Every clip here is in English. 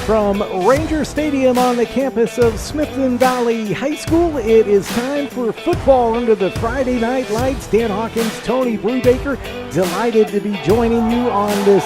From Ranger Stadium on the campus of Smithson Valley High School, it is time for football under the Friday night lights. Dan Hawkins, Tony Brubaker, delighted to be joining you on this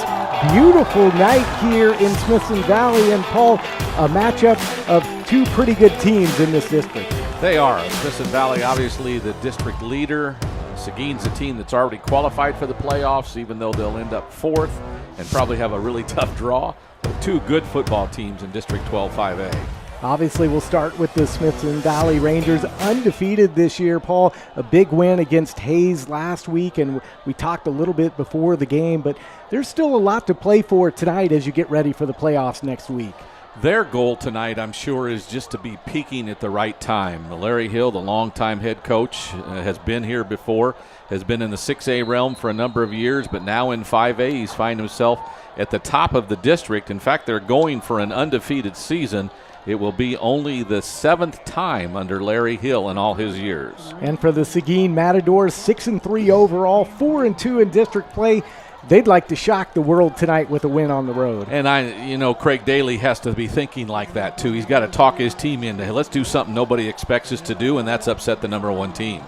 beautiful night here in Smithson Valley. And Paul, a matchup of two pretty good teams in this district. They are. Smithson Valley, obviously the district leader. Seguin's a team that's already qualified for the playoffs, even though they'll end up fourth and probably have a really tough draw. Two good football teams in District 12 5A. Obviously, we'll start with the Smithson Valley Rangers, undefeated this year, Paul. A big win against Hayes last week, and we talked a little bit before the game, but there's still a lot to play for tonight as you get ready for the playoffs next week. Their goal tonight, I'm sure, is just to be peaking at the right time. Larry Hill, the longtime head coach, has been here before, has been in the 6A realm for a number of years, but now in 5A he's finding himself at the top of the district. In fact, they're going for an undefeated season. It will be only the 7th time under Larry Hill in all his years. And for the Seguin Matadors, 6-3 overall, 4-2 in district play. They'd like to shock the world tonight with a win on the road. And Craig Daly has to be thinking like that too. He's got to talk his team into, hey, let's do something nobody expects us to do, and that's upset the number one team.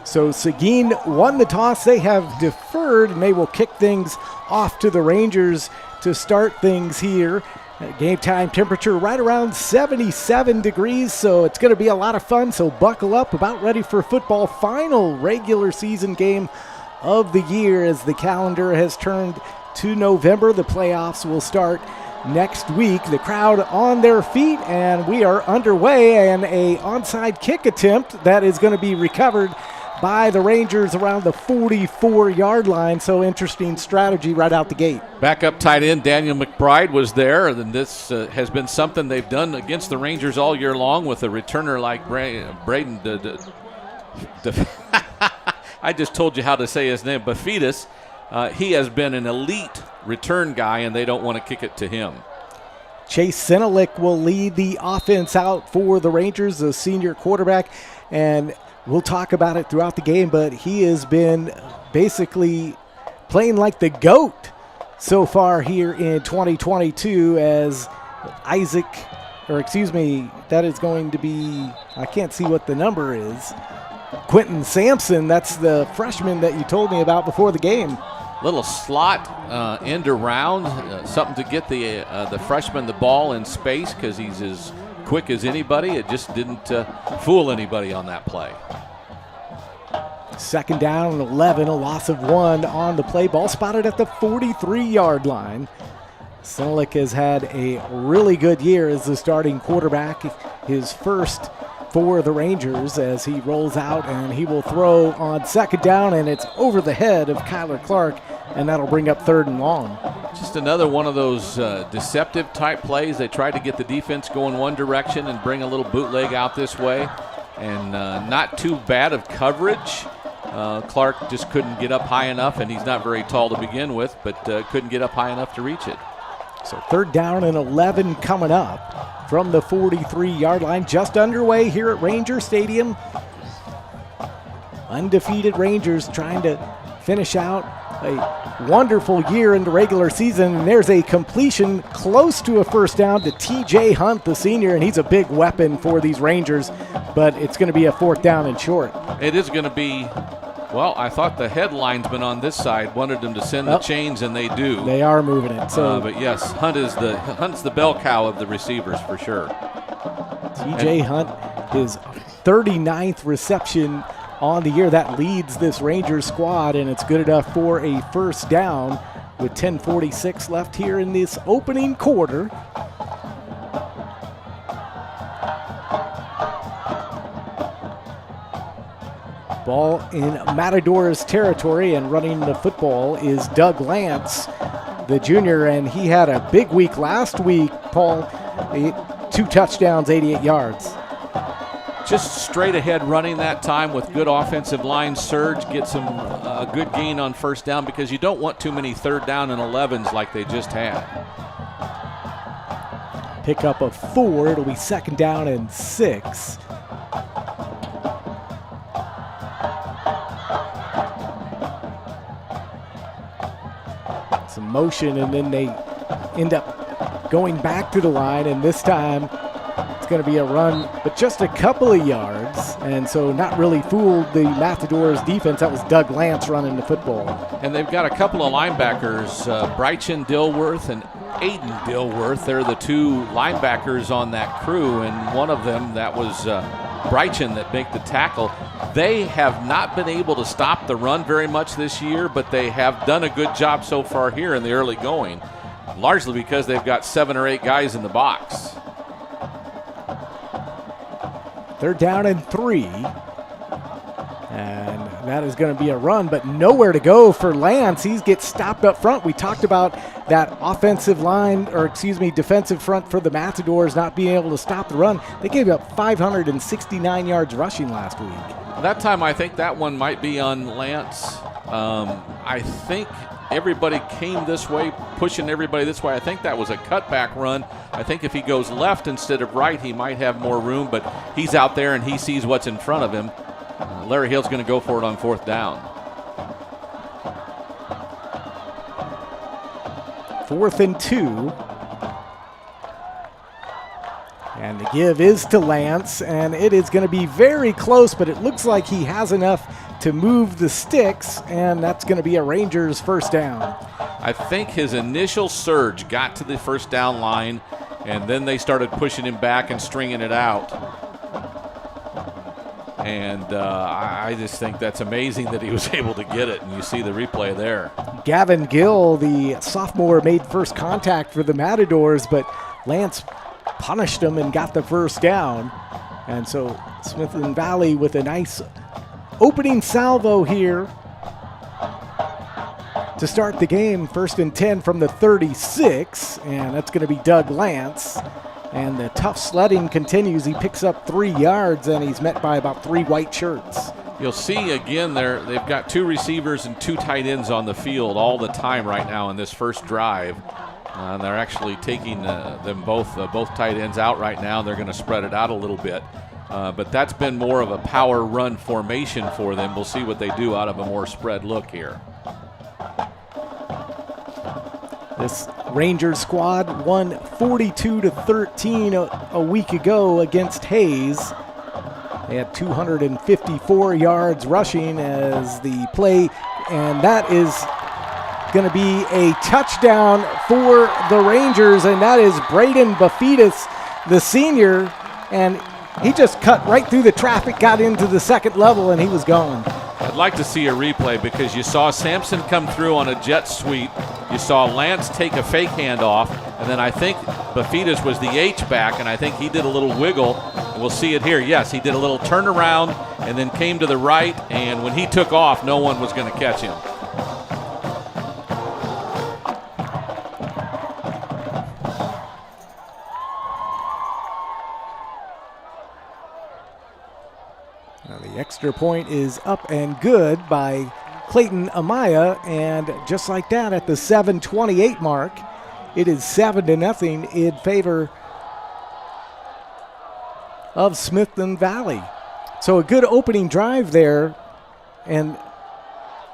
So Seguin won the toss. They have deferred, and they will kick things off to the Rangers to start things here. Game time temperature right around 77 degrees, so it's going to be a lot of fun. So buckle up, about ready for football. Final regular season game of the year as the calendar has turned to November. The playoffs will start next week. The crowd on their feet, and we are underway, and a onside kick attempt that is going to be recovered by the Rangers around the 44-yard line. So interesting strategy right out the gate. Backup tight end Daniel McBride was there, and this has been something they've done against the Rangers all year long with a returner like Braden. I just told you how to say his name, Bafidis. He has been an elite return guy, and they don't want to kick it to him. Chase Senelik will lead the offense out for the Rangers, the senior quarterback, and we'll talk about it throughout the game, but he has been basically playing like the GOAT so far here in 2022 as that is going to be, I can't see what the number is, Quentin Sampson. That's the freshman that you told me about before the game. Little slot end around, something to get the freshman the ball in space because he's as quick as anybody. It just didn't fool anybody on that play. Second down and 11, a loss of 1 on the play. Ball spotted at the 43-yard line. Senelik has had a really good year as the starting quarterback, his first for the Rangers, as he rolls out, and he will throw on second down, and it's over the head of Kyler Clark, and that'll bring up 3rd and long. Just another one of those deceptive type plays. They tried to get the defense going one direction and bring a little bootleg out this way, and not too bad of coverage. Clark just couldn't get up high enough, and he's not very tall to begin with, but couldn't get up high enough to reach it. So 3rd down and 11 coming up from the 43-yard line, just underway here at Ranger Stadium. Undefeated Rangers trying to finish out a wonderful year in the regular season, and there's a completion close to a first down to TJ Hunt, the senior, and he's a big weapon for these Rangers, but it's going to be a 4th down and short. It is going to be. Well, I thought the headlinesman on this side wanted them to send the chains, and they do. They are moving it. So, but yes, Hunt's the bell cow of the receivers for sure. TJ Hunt, his 39th reception on the year. That leads this Rangers squad, and it's good enough for a first down with 10:46 left here in this opening quarter. Ball in Matadors territory, and running the football is Doug Lance, the junior, and he had a big week last week, Paul. 2 touchdowns, 88 yards. Just straight ahead running that time with good offensive line surge, get some good gain on first down, because you don't want too many 3rd down and 11s like they just had. Pick up a 4, it'll be 2nd down and 6. Some motion, and then they end up going back to the line, and this time it's going to be a run, but just a couple of yards, and so not really fooled the Matadors defense. That was Doug Lance running the football. And they've got a couple of linebackers, Brychen Dilworth and Aiden Dilworth. They're the two linebackers on that crew, and one of them, that was Brychen, that made the tackle. They have not been able to stop the run very much this year, but they have done a good job so far here in the early going, largely because they've got 7 or 8 guys in the box. They're down in 3. And that is going to be a run, but nowhere to go for Lance. He gets stopped up front. We talked about that offensive line, or defensive front for the Matadors not being able to stop the run. They gave up 569 yards rushing last week. That time I think that one might be on Lance. I think everybody came this way, pushing everybody this way. I think that was a cutback run. I think if he goes left instead of right, he might have more room, but he's out there and he sees what's in front of him. Larry Hill's going to go for it on 4th down. 4th and 2. And the give is to Lance, and it is going to be very close, but it looks like he has enough to move the sticks, and that's going to be a Rangers first down. I think his initial surge got to the first down line, and then they started pushing him back and stringing it out. And I just think that's amazing that he was able to get it, and you see the replay there. Gavin Gill, the sophomore, made first contact for the Matadors, but Lance punished him and got the first down. And so Smithson Valley with a nice opening salvo here to start the game. 1st and 10 from the 36, and that's going to be Doug Lance. And the tough sledding continues. He picks up 3 yards, and he's met by about 3 white shirts. You'll see again there, they've got 2 receivers and 2 tight ends on the field all the time right now in this first drive. They're actually taking them both tight ends out right now. They're going to spread it out a little bit. But that's been more of a power run formation for them. We'll see what they do out of a more spread look here. This Rangers squad won 42-13 a week ago against Hayes. They had 254 yards rushing as the play, and that is going to be a touchdown for the Rangers, and that is Braden Bafidis, the senior, and he just cut right through the traffic, got into the second level, and he was gone. I'd like to see a replay because you saw Sampson come through on a jet sweep. You saw Lance take a fake handoff, and then I think Bafidis was the H-back, and I think he did a little wiggle, and we'll see it here. Yes, he did a little turnaround and then came to the right, and when he took off, no one was going to catch him. The extra point is up and good by Clayton Amaya, and just like that at the 7:28 mark, it is 7-0 in favor of Smithson Valley. So a good opening drive there, and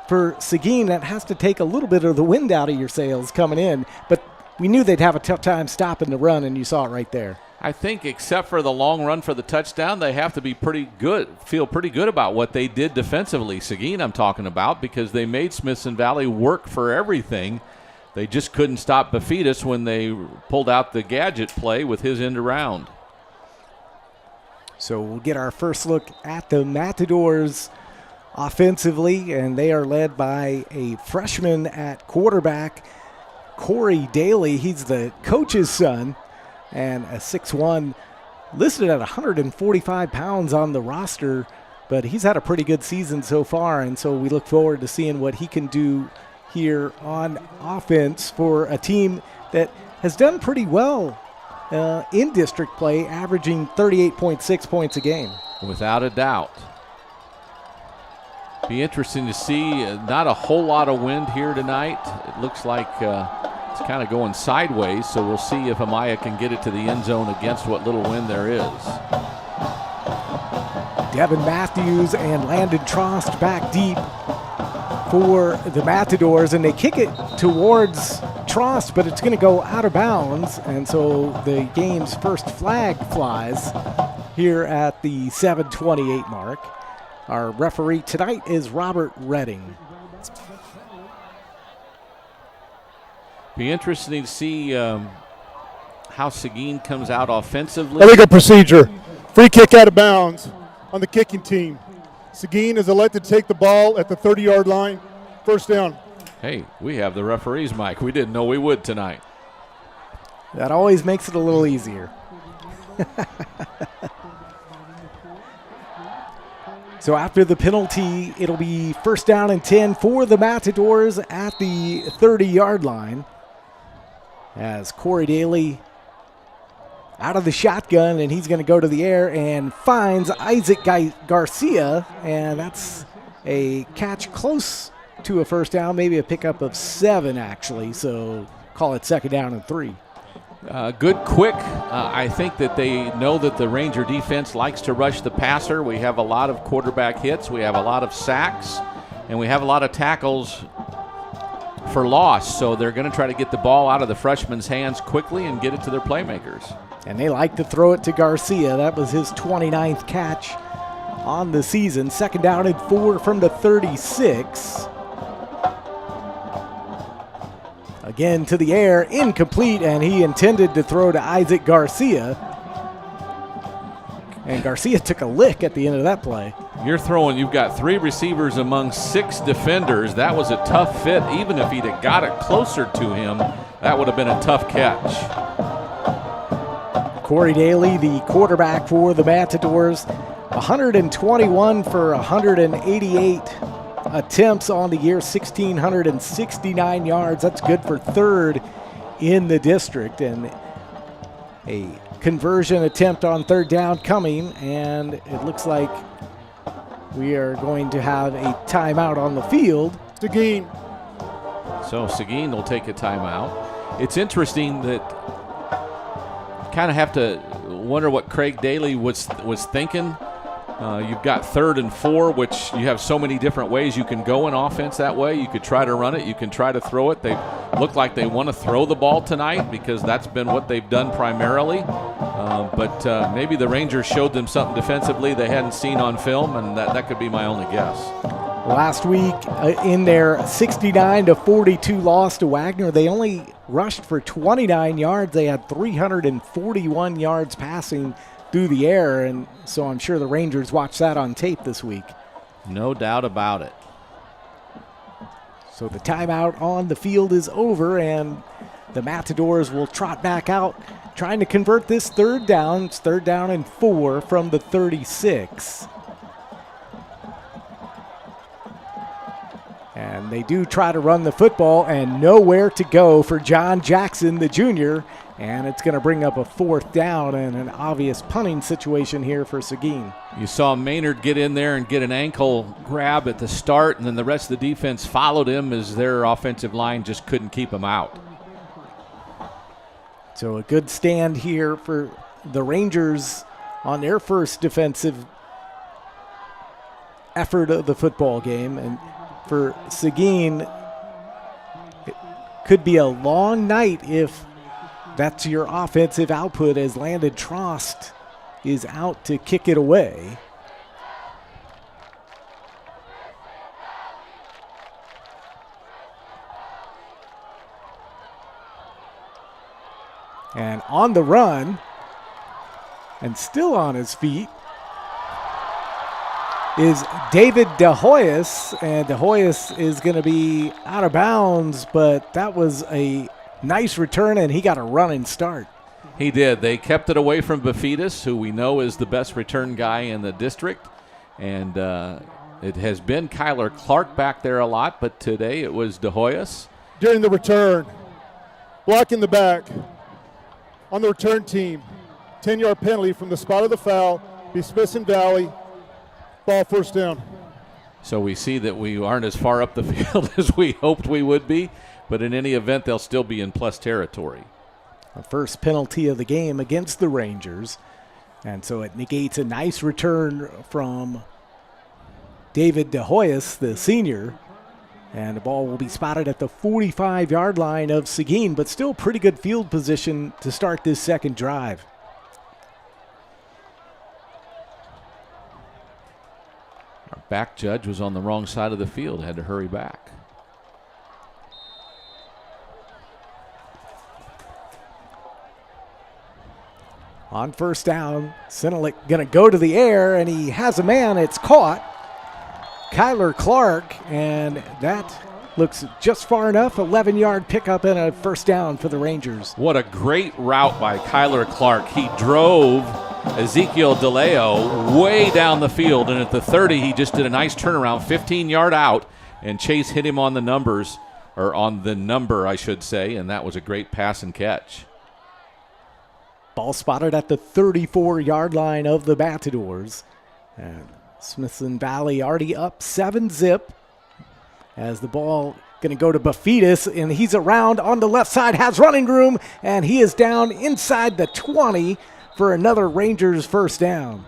for Seguin, that has to take a little bit of the wind out of your sails coming in, but we knew they'd have a tough time stopping the run, and you saw it right there. I think except for the long run for the touchdown, they have to be pretty good, feel pretty good about what they did defensively. Seguin I'm talking about, because they made Smithson Valley work for everything. They just couldn't stop Bafidis when they pulled out the gadget play with his end around. So we'll get our first look at the Matadors offensively, and they are led by a freshman at quarterback, Corey Daly. He's the coach's son, and a 6'1", listed at 145 pounds on the roster, but he's had a pretty good season so far, and so we look forward to seeing what he can do here on offense for a team that has done pretty well in district play, averaging 38.6 points a game. Without a doubt. Be interesting to see. Not a whole lot of wind here tonight. It looks like it's kind of going sideways, so we'll see if Amaya can get it to the end zone against what little wind there is. Devin Matthews and Landon Trost back deep for the Matadors, and they kick it towards Trost, but it's going to go out of bounds. And so the game's first flag flies here at the 7:28 mark. Our referee tonight is Robert Redding. Be interesting to see how Seguin comes out offensively. Illegal procedure. Free kick out of bounds on the kicking team. Seguin is elected to take the ball at the 30-yard line. First down. Hey, we have the referee's mic. We didn't know we would tonight. That always makes it a little easier. So after the penalty, it'll be first down and 10 for the Matadors at the 30-yard line. As Corey Daly out of the shotgun, and he's going to go to the air and finds Isaac Garcia, and that's a catch close to a first down, maybe a pickup of 7 actually, so call it second down and 3. Good quick. I think that they know that the Ranger defense likes to rush the passer. We have a lot of quarterback hits. We have a lot of sacks, and we have a lot of tackles for loss. So they're going to try to get the ball out of the freshman's hands quickly and get it to their playmakers. And they like to throw it to Garcia. That was his 29th catch on the season. Second down and 4 from the 36. Again to the air, incomplete, and he intended to throw to Isaac Garcia. And Garcia took a lick at the end of that play. You've got 3 receivers among 6 defenders. That was a tough fit. Even if he'd have got it closer to him, that would have been a tough catch. Corey Daly, the quarterback for the Matadors, 121 for 188 attempts on the year, 1,669 yards. That's good for 3rd in the district. And a conversion attempt on 3rd down coming, and it looks like we are going to have a timeout on the field. Seguin. So Seguin will take a timeout. It's interesting that kind of have to wonder what Craig Daly was thinking. You've got 3rd and 4, which you have so many different ways you can go in offense that way. You could try to run it. You can try to throw it. They look like they want to throw the ball tonight because that's been what they've done primarily. But maybe the Rangers showed them something defensively they hadn't seen on film, and that could be my only guess. Last week in their 69-42 loss to Wagner, they only rushed for 29 yards. They had 341 yards passing through the air, and so I'm sure the Rangers watched that on tape this week. No doubt about it. So the timeout on the field is over, and the Matadors will trot back out trying to convert this 3rd down. It's 3rd down and 4 from the 36. And they do try to run the football, and nowhere to go for John Jackson, the junior. And it's going to bring up a 4th down and an obvious punting situation here for Seguin. You saw Maynard get in there and get an ankle grab at the start, and then the rest of the defense followed him as their offensive line just couldn't keep him out. So a good stand here for the Rangers on their first defensive effort of the football game. And for Seguin, it could be a long night if that's your offensive output, as Landon Trost is out to kick it away. And on the run, and still on his feet, is David DeHoyas, and DeHoyas is going to be out of bounds, but that was a nice return, and he got a running start. He did. They kept it away from Bafidis, who we know is the best return guy in the district, and it has been Kyler Clark back there a lot, but today it was DeHoyas. During the return, block in the back on the return team, 10-yard penalty from the spot of the foul, be Smithson Valley. Ball first down. So we see that we aren't as far up the field as we hoped we would be, but in any event, they'll still be in plus territory. The first penalty of the game against the Rangers, and so it negates a nice return from David DeHoyas, the senior. And the ball will be spotted at the 45-yard line of Seguin, but still pretty good field position to start this second drive. Our back judge was on the wrong side of the field, had to hurry back. On first down, Sinalik going to go to the air, and he has a man. It's caught. Kyler Clark, and that looks just far enough. 11-yard pickup and a first down for the Rangers. What a great route by Kyler Clark. He drove Ezekiel DeLeo way down the field, and at the 30, he just did a nice turnaround, 15-yard out, and Chase hit him on the numbers, or on the number, I should say, and that was a great pass and catch. Ball spotted at the 34-yard line of the Matadors. And Smithson Valley already up 7-zip as the ball going to go to Bafidis, and he's around on the left side, has running room, and he is down inside the 20 for another Rangers first down.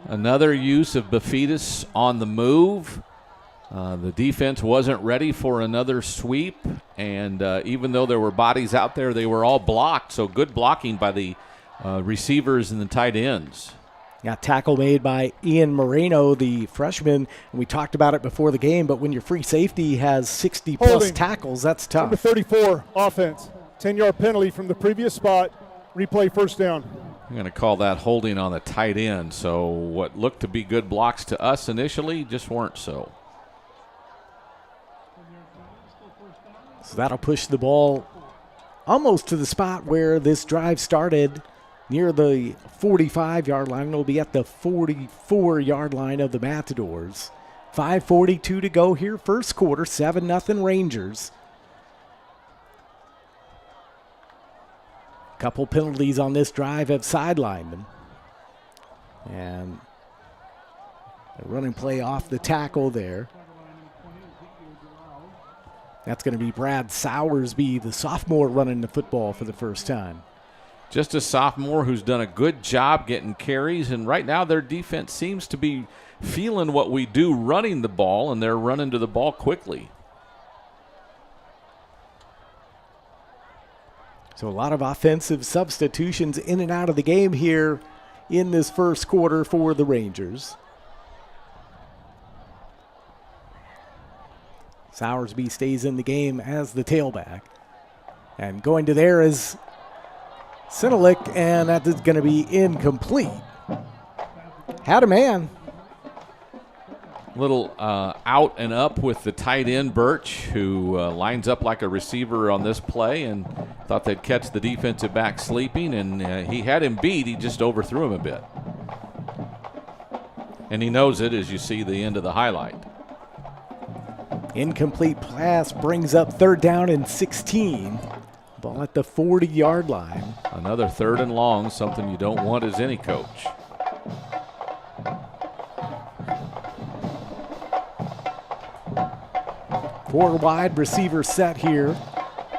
Another use of Bafidis on the move. The defense wasn't ready for another sweep, and even though there were bodies out there, they were all blocked, so good blocking by the receivers and the tight ends. Got tackle made by Ian Moreno, the freshman, and we talked about it before the game, but when your free safety has 60-plus Holding. tackles, that's tough. Number 34, offense. 10-yard penalty from the previous spot. Replay first down. I'm going to call that holding on the tight end, so what looked to be good blocks to us initially just weren't so. So that'll push the ball almost to the spot where this drive started, near the 45-yard line. It'll be at the 44-yard line of the Matadors. 5:42 to go here, first quarter, 7-0 Rangers. Couple penalties on this drive have sidelined them. And a running play off the tackle there. That's going to be Brad Sowersby, the sophomore, running the football for the first time. Just a sophomore who's done a good job getting carries, and right now their defense seems to be feeling what we do running the ball, and they're running to the ball quickly. So a lot of offensive substitutions in and out of the game here in this first quarter for the Rangers. Sowersby stays in the game as the tailback. And going to there is Sinalik, and that is going to be incomplete. Had a man. Little out and up with the tight end, Birch, who lines up like a receiver on this play and thought they'd catch the defensive back sleeping, and he had him beat. He just overthrew him a bit. And he knows it, as you see the end of the highlight. Incomplete pass brings up third down and 16. Ball at the 40-yard line. Another third and long, something you don't want as any coach. Four wide receiver set here.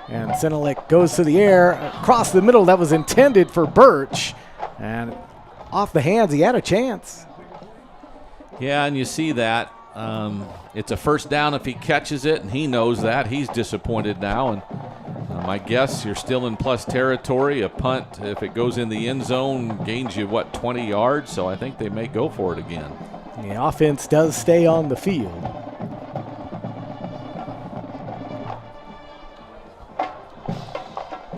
And Sinalik goes to the air across the middle. That was intended for Birch. And off the hands, he had a chance. Yeah, and you see that. It's a first down if he catches it, and he knows that. He's disappointed now, and I guess you're still in plus territory. A punt, if it goes in the end zone, gains you, 20 yards? So I think they may go for it again. The offense does stay on the field.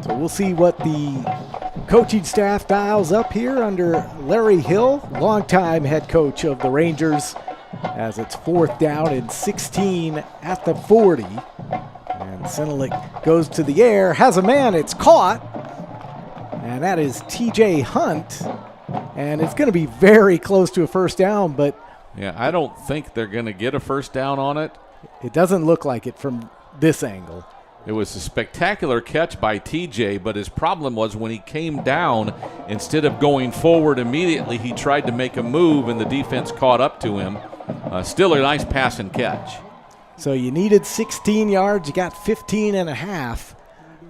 So we'll see what the coaching staff dials up here under Larry Hill, longtime head coach of the Rangers, as it's fourth down and 16 at the 40. And Sinalik goes to the air, has a man, it's caught. And that is TJ Hunt. And it's going to be very close to a first down, but yeah, I don't think they're going to get a first down on it. It doesn't look like it from this angle. It was a spectacular catch by TJ, but his problem was when he came down, instead of going forward immediately, he tried to make a move, and the defense caught up to him. Still a nice pass and catch. So you needed 16 yards. You got 15 and a half.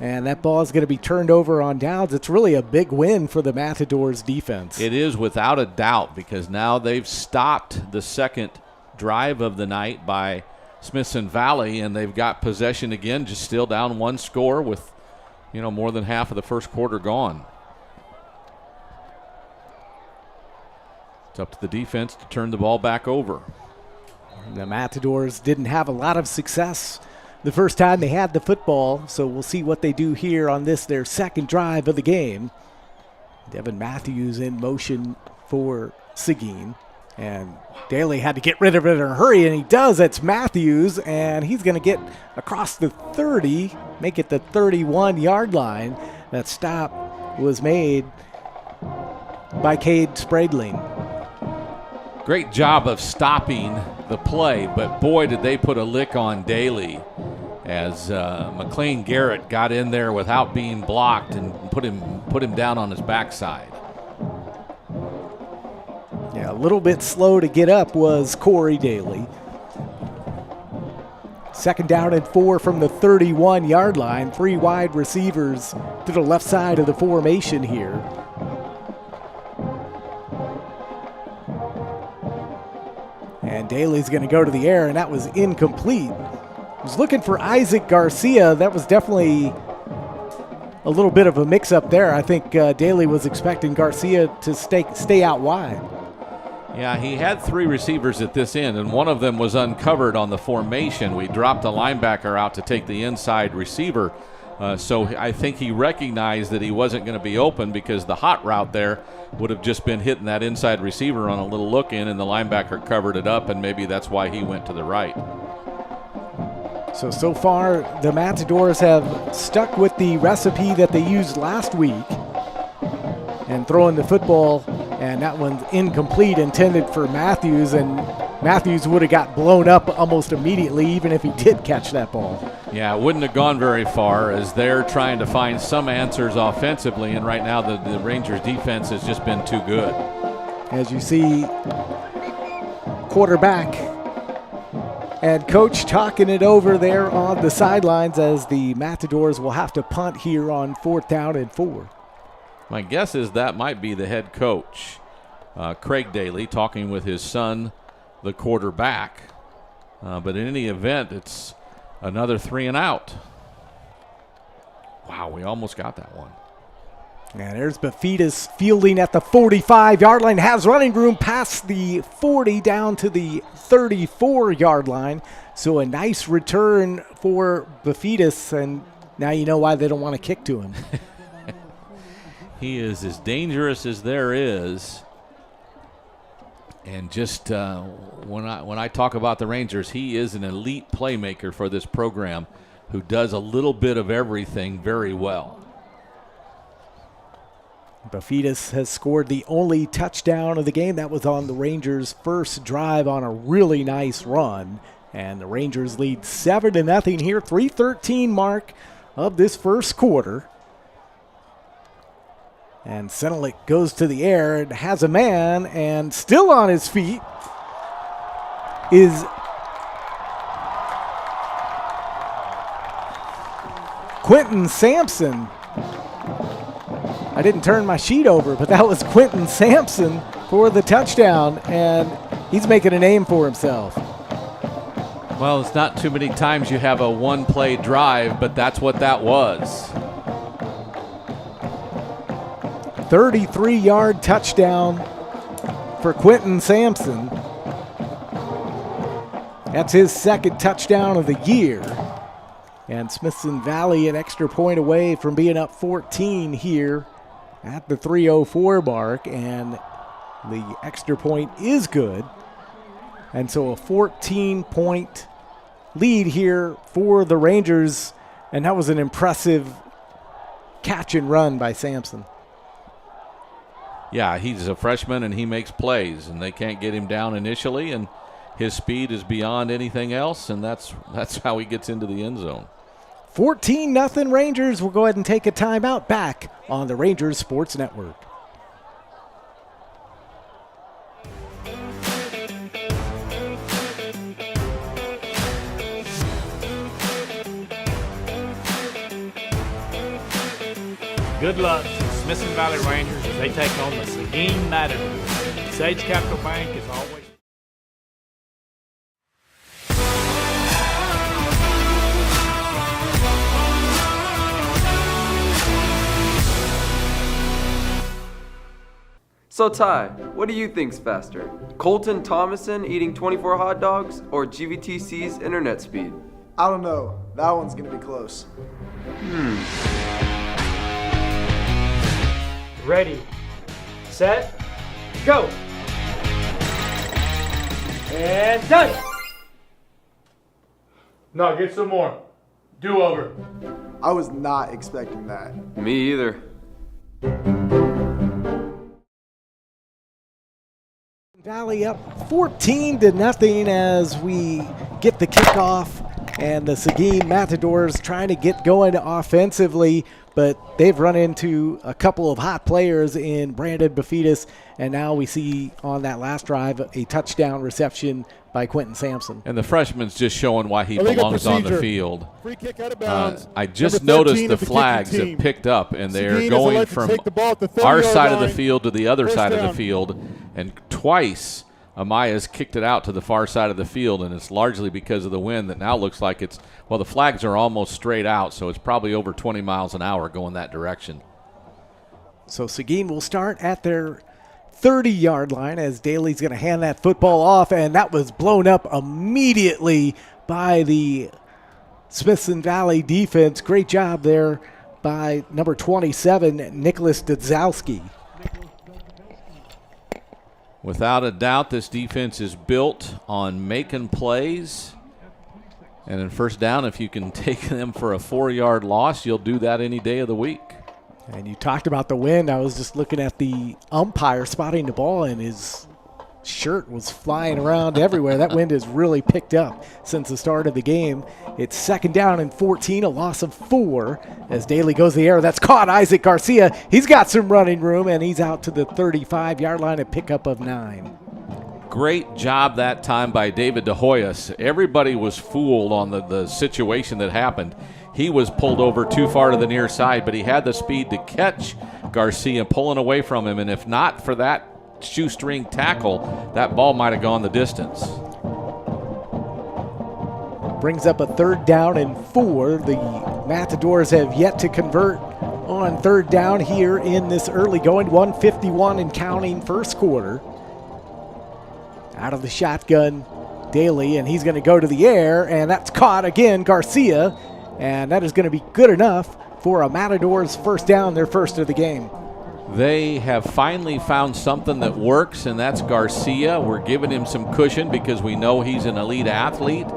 And that ball is going to be turned over on downs. It's really a big win for the Matadors defense. It is without a doubt, because now they've stopped the second drive of the night by Smithson Valley, and they've got possession again, just still down one score with, more than half of the first quarter gone. It's up to the defense to turn the ball back over. The Matadors didn't have a lot of success the first time they had the football, so we'll see what they do here on their second drive of the game. Devin Matthews in motion for Seguin, and Daly had to get rid of it in a hurry, and he does. It's Matthews, and he's going to get across the 30, make it the 31-yard line. That stop was made by Cade Spradling. Great job of stopping the play, but boy, did they put a lick on Daly as McLean Garrett got in there without being blocked and put him down on his backside. Yeah, a little bit slow to get up was Corey Daly. Second down and 4 from the 31-yard line. 3 wide receivers to the left side of the formation here. And Daly's going to go to the air, and that was incomplete. Was looking for Isaac Garcia. That was definitely a little bit of a mix-up there. I think Daly was expecting Garcia to stay out wide. Yeah, he had 3 receivers at this end, and one of them was uncovered on the formation. We dropped a linebacker out to take the inside receiver. So I think he recognized that he wasn't going to be open because the hot route there would have just been hitting that inside receiver on a little look-in, and the linebacker covered it up, and maybe that's why he went to the right. So far, the Matadors have stuck with the recipe that they used last week and throwing the football, and that one's incomplete, intended for Matthews, and Matthews would have got blown up almost immediately even if he did catch that ball. Yeah, it wouldn't have gone very far as they're trying to find some answers offensively, and right now the Rangers defense has just been too good. As you see, quarterback and coach talking it over there on the sidelines as the Matadors will have to punt here on 4th down and 4. My guess is that might be the head coach, Craig Daly, talking with his son, the quarterback. But in any event, it's another 3 and out. Wow, we almost got that one. And there's Bafidas fielding at the 45-yard line, has running room past the 40 down to the 34-yard line. So a nice return for Bafidas, and now you know why they don't want to kick to him. He is as dangerous as there is. And just when I talk about the Rangers, he is an elite playmaker for this program who does a little bit of everything very well. Bafidas has scored the only touchdown of the game. That was on the Rangers' first drive on a really nice run. And the Rangers lead 7-0 here, 3:13 mark of this first quarter. And Senelik goes to the air and has a man, and still on his feet is Quentin Sampson. I didn't turn my sheet over, but that was Quentin Sampson for the touchdown, and he's making a name for himself. Well, it's not too many times you have a one-play drive, but that's what that was. 33-yard touchdown for Quentin Sampson. That's his second touchdown of the year. And Smithson Valley an extra point away from being up 14 here at the 3:04 mark, and the extra point is good. And so a 14-point lead here for the Rangers, and that was an impressive catch and run by Sampson. Yeah, he's a freshman and he makes plays, and they can't get him down initially, and his speed is beyond anything else, and that's how he gets into the end zone. 14-0 Rangers. We'll go ahead and take a timeout. Back on the Rangers Sports Network. Good luck to the Smithson Valley Rangers as they take on the Seguin Matadors. Sage Capital Bank is always So Ty, what do you think's faster? Colton Thomason eating 24 hot dogs or GVTC's internet speed? I don't know. That one's going to be close. Ready, set, go. And done. No, get some more. Do over. I was not expecting that. Me either. Valley up 14-0 as we get the kickoff, and the Seguin Matadors trying to get going offensively, but they've run into a couple of hot players in Brandon Bafidis, and now we see on that last drive a touchdown reception by Quentin Sampson. And the freshman's just showing why he belongs on the field. Free kick out of bounds. I just Number 13 noticed the of the flags kicking have team. picked up, and they're Seguin is going elected to from take the ball at the 30 our yard side of the line. field to the other First side of the down. field, and twice Amaya's kicked it out to the far side of the field, and it's largely because of the wind that now looks like it's, well, the flags are almost straight out, so it's probably over 20 miles an hour going that direction. So Seguin will start at their 30-yard line as Daly's going to hand that football off, and that was blown up immediately by the Smithson Valley defense. Great job there by number 27, Nicholas Dadzowski. Without a doubt, this defense is built on making plays. And in first down, if you can take them for a 4-yard loss, you'll do that any day of the week. And you talked about the wind. I was just looking at the umpire spotting the ball, and his shirt was flying around everywhere. That wind has really picked up since the start of the game. It's 2nd down and 14, a loss of 4 as Daly goes the air. That's caught. Isaac Garcia, he's got some running room, and he's out to the 35-yard line, a pickup of 9. Great job that time by David De Hoyos. Everybody was fooled on the situation that happened. He was pulled over too far to the near side, but he had the speed to catch Garcia pulling away from him, and if not for that shoestring tackle, that ball might have gone the distance. Brings up a 3rd down and 4. The Matadors have yet to convert on 3rd down here in this early going. 1:51 and counting first quarter. Out of the shotgun, Daly, and he's going to go to the air, and that's caught again, Garcia, and that is going to be good enough for a Matadors first down, their first of the game. They have finally found something that works, and that's Garcia. We're giving him some cushion because we know he's an elite athlete,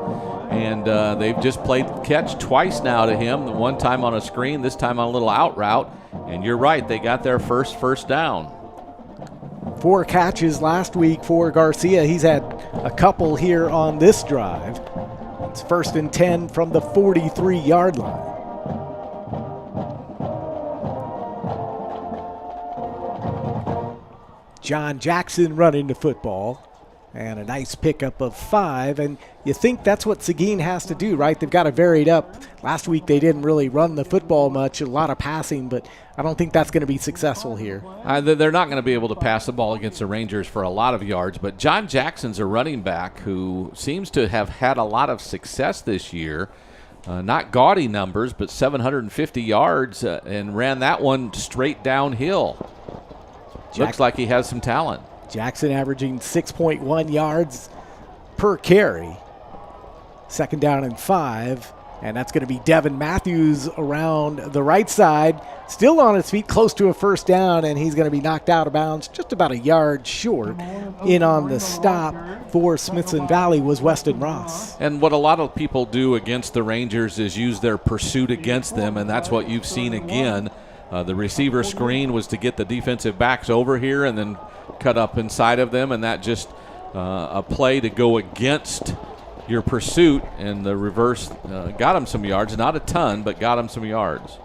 and they've just played catch twice now to him, one time on a screen, this time on a little out route, and you're right, they got their first down. 4 catches last week for Garcia. He's had a couple here on this drive. It's 1st and 10 from the 43-yard line. John Jackson running the football, and a nice pickup of 5. And you think that's what Seguin has to do, right? They've got to vary it up. Last week they didn't really run the football much, a lot of passing, but I don't think that's going to be successful here. They're not going to be able to pass the ball against the Rangers for a lot of yards, but John Jackson's a running back who seems to have had a lot of success this year. Not gaudy numbers, but 750 yards, and ran that one straight downhill. Looks like he has some talent. Jackson averaging 6.1 yards per carry. 2nd down and 5. And that's going to be Devin Matthews around the right side. Still on his feet, close to a first down, and he's going to be knocked out of bounds just about a yard short. In on the stop for Smithson Valley was Weston Ross. And what a lot of people do against the Rangers is use their pursuit against them, and that's what you've seen again. The receiver screen was to get the defensive backs over here and then cut up inside of them, and that just a play to go against your pursuit, and the reverse got him some yards. Not a ton, but got him some yards.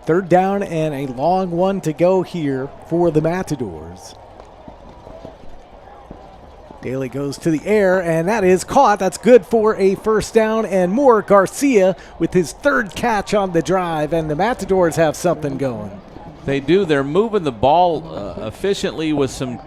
3rd down and a long one to go here for the Matadors. Daly goes to the air, and that is caught. That's good for a first down and more. Garcia with his 3rd catch on the drive, and the Matadors have something going. They do. They're moving the ball efficiently with some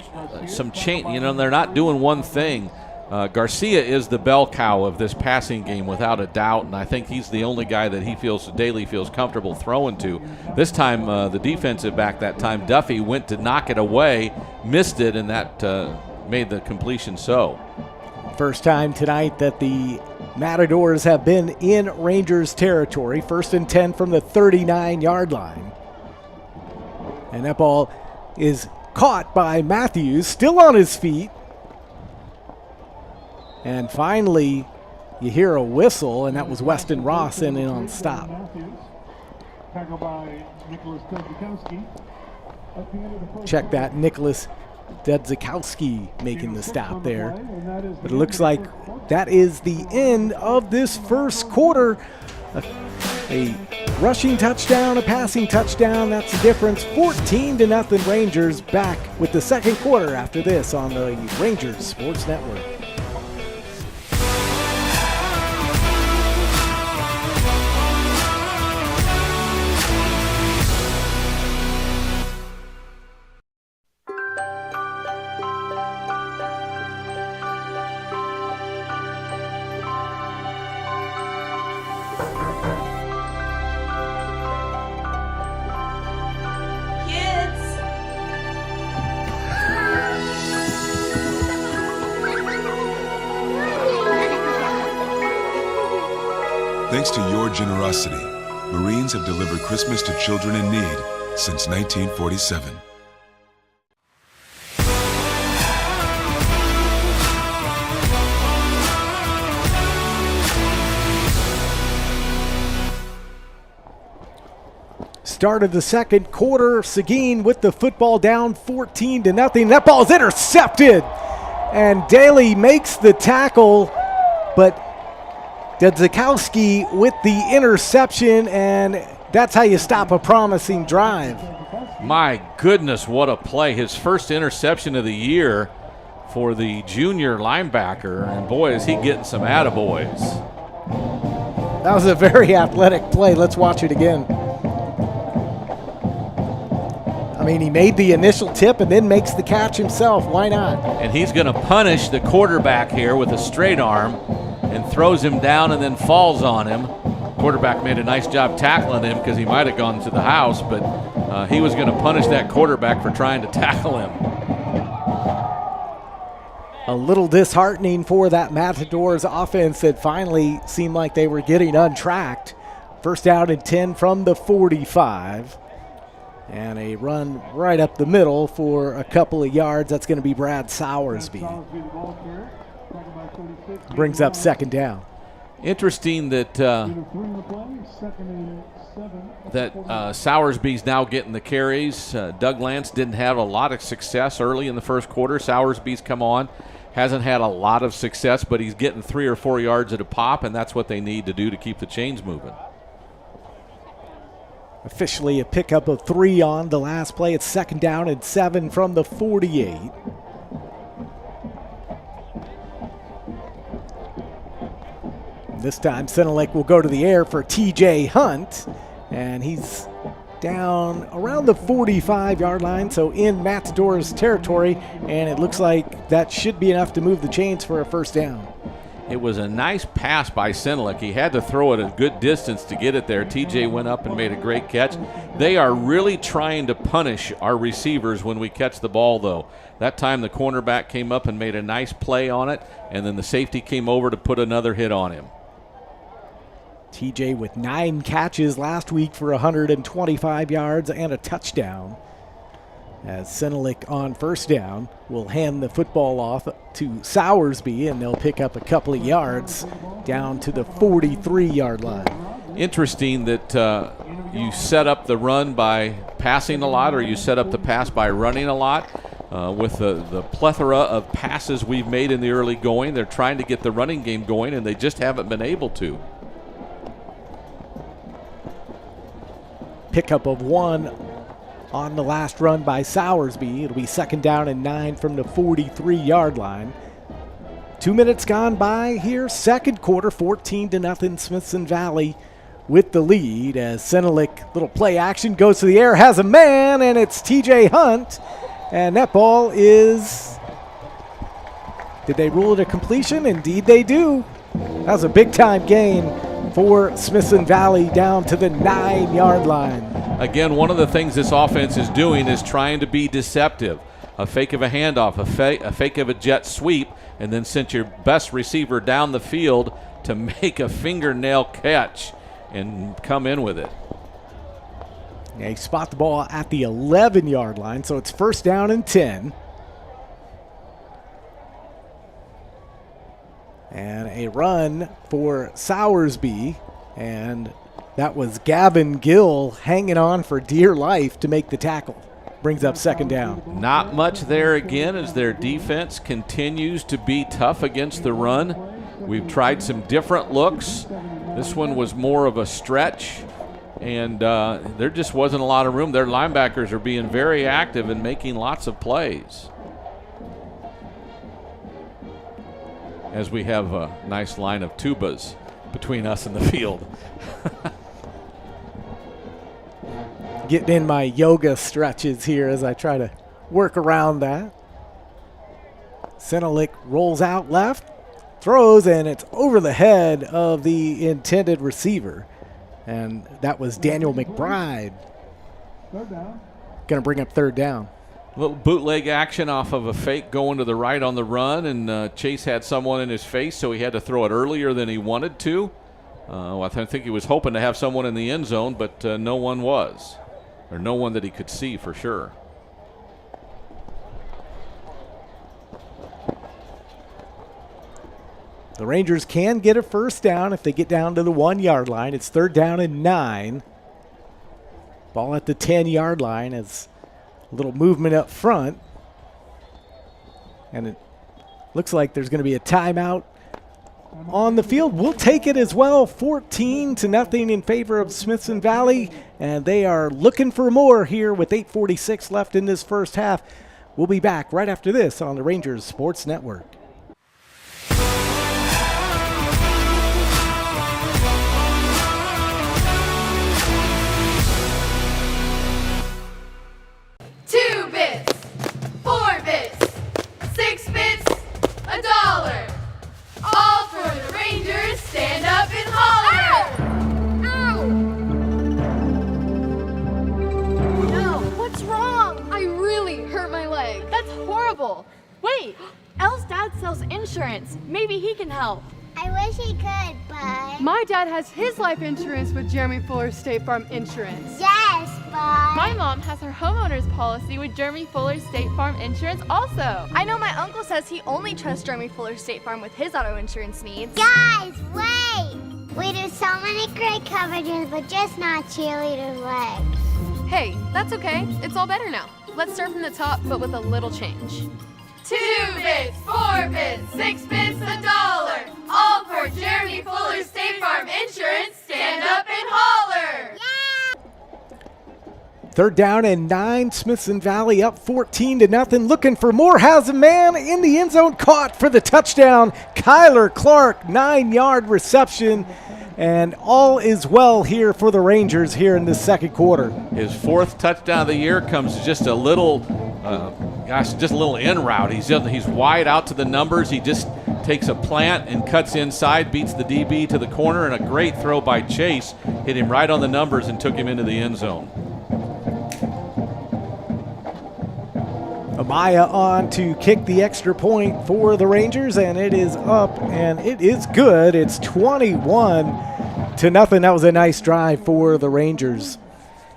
chain. You know, they're not doing one thing. Garcia is the bell cow of this passing game without a doubt, and I think he's the only guy that Daly feels comfortable throwing to. This time, the defensive back that time, Duffy, went to knock it away, missed it, and that made the completion so. First time tonight that the Matadors have been in Rangers territory. 1st and 10 from the 39-yard line. And that ball is caught by Matthews, still on his feet. And finally, you hear a whistle, and that was Weston Ross in on stop. Check that, Nicholas Dedzikowski making the stop there. But it looks like that is the end of this first quarter. A rushing touchdown, a passing touchdown, that's the difference. 14-0 Rangers. Back with the second quarter after this on the Rangers Sports Network. Thanks to your generosity, Marines have delivered Christmas to children in need since 1947. Start of the second quarter, Seguin with the football down 14-0. That ball is intercepted, and Daly makes the tackle, but Dedzikowski with the interception, and that's how you stop a promising drive. My goodness, what a play. His first interception of the year for the junior linebacker, and boy, is he getting some attaboys. That was a very athletic play. Let's watch it again. I mean, he made the initial tip and then makes the catch himself. Why not? And he's going to punish the quarterback here with a straight arm and throws him down and then falls on him. Quarterback made a nice job tackling him because he might have gone to the house, but he was going to punish that quarterback for trying to tackle him. A little disheartening for that Matadors offense that finally seemed like they were getting untracked. First down and 10 from the 45. And a run right up the middle for a couple of yards. That's going to be Brad Sowersby. Brings up second down. Interesting that Sowersby's now getting the carries. Doug Lance didn't have a lot of success early in the first quarter. Sowersby's come on. Hasn't had a lot of success, but he's getting 3 or 4 yards at a pop, and that's what they need to do to keep the chains moving. Officially a pickup of 3 on the last play. It's second down and 7 from the 48. This time Senelec will go to the air for TJ Hunt, and he's down around the 45-yard line, so in Matadors territory, and it looks like that should be enough to move the chains for a first down. It was a nice pass by Senelec. He had to throw it a good distance to get it there. TJ went up and made a great catch. They are really trying to punish our receivers when we catch the ball, though. That time the cornerback came up and made a nice play on it, and then the safety came over to put another hit on him. TJ with 9 catches last week for 125 yards and a touchdown. As Senelec on first down will hand the football off to Sowersby, and they'll pick up a couple of yards down to the 43-yard line. Interesting that you set up the run by passing a lot, or you set up the pass by running a lot. With the plethora of passes we've made in the early going, they're trying to get the running game going, and they just haven't been able to. Pickup of 1 on the last run by Sowersby. It'll be second down and 9 from the 43-yard line. 2 minutes gone by here. Second quarter, 14-0 Smithson Valley with the lead as Senelec, little play action, goes to the air, has a man, and it's TJ Hunt. And that ball is Did they rule it a completion? Indeed they do. That was a big-time gain for Smithson Valley down to the 9-yard line. Again, one of the things this offense is doing is trying to be deceptive. A fake of a handoff, a fake of a jet sweep, and then sent your best receiver down the field to make a fingernail catch and come in with it. They spot the ball at the 11-yard line, so it's first down and 10. And a run for Sowersby, and that was Gavin Gill hanging on for dear life to make the tackle. Brings up second down. Not much there again as their defense continues to be tough against the run. We've tried some different looks. This one was more of a stretch, and there just wasn't a lot of room. Their linebackers are being very active and making lots of plays. As we have a nice line of tubas between us and the field. Getting in my yoga stretches here as I try to work around that. Senelik rolls out left, throws, and it's over the head of the intended receiver. And that was Daniel McBride. Going to bring up third down. A little bootleg action off of a fake going to the right on the run, and Chase had someone in his face, so he had to throw it earlier than he wanted to. I think he was hoping to have someone in the end zone, but no one was, or no one that he could see for sure. The Rangers can get a first down if they get down to the 1-yard line. It's third down and 9. Ball at the 10-yard line as a little movement up front. And it looks like there's going to be a timeout on the field. We'll take it as well. 14-0 in favor of Smithson Valley. And they are looking for more here with 8:46 left in this first half. We'll be back right after this on the Rangers Sports Network. Wait, Elle's dad sells insurance. Maybe he can help. I wish he could, but... My dad has his life insurance with Jeremy Fuller State Farm Insurance. Yes, but... My mom has her homeowner's policy with Jeremy Fuller State Farm Insurance also. I know my uncle says he only trusts Jeremy Fuller State Farm with his auto insurance needs. Guys, wait! We do so many great coverages, but just not cheerleader legs. Hey, that's okay. It's all better now. Let's start from the top, but with a little change. 2 bits, 4 bits, 6 bits, $1. All for Jeremy Fuller State Farm Insurance. Stand up and holler. Third down and 9. Smithson Valley up 14-0. Looking for more. Has a man in the end zone, caught for the touchdown. Kyler Clark, 9-yard reception. And all is well here for the Rangers here in the second quarter. His 4th touchdown of the year comes just a little, just a little in route. He's wide out to the numbers. He just takes a plant and cuts inside, beats the DB to the corner, and a great throw by Chase. Hit him right on the numbers and took him into the end zone. Amaya on to kick the extra point for the Rangers, and it is up, and it is good. It's 21-0. That was a nice drive for the Rangers.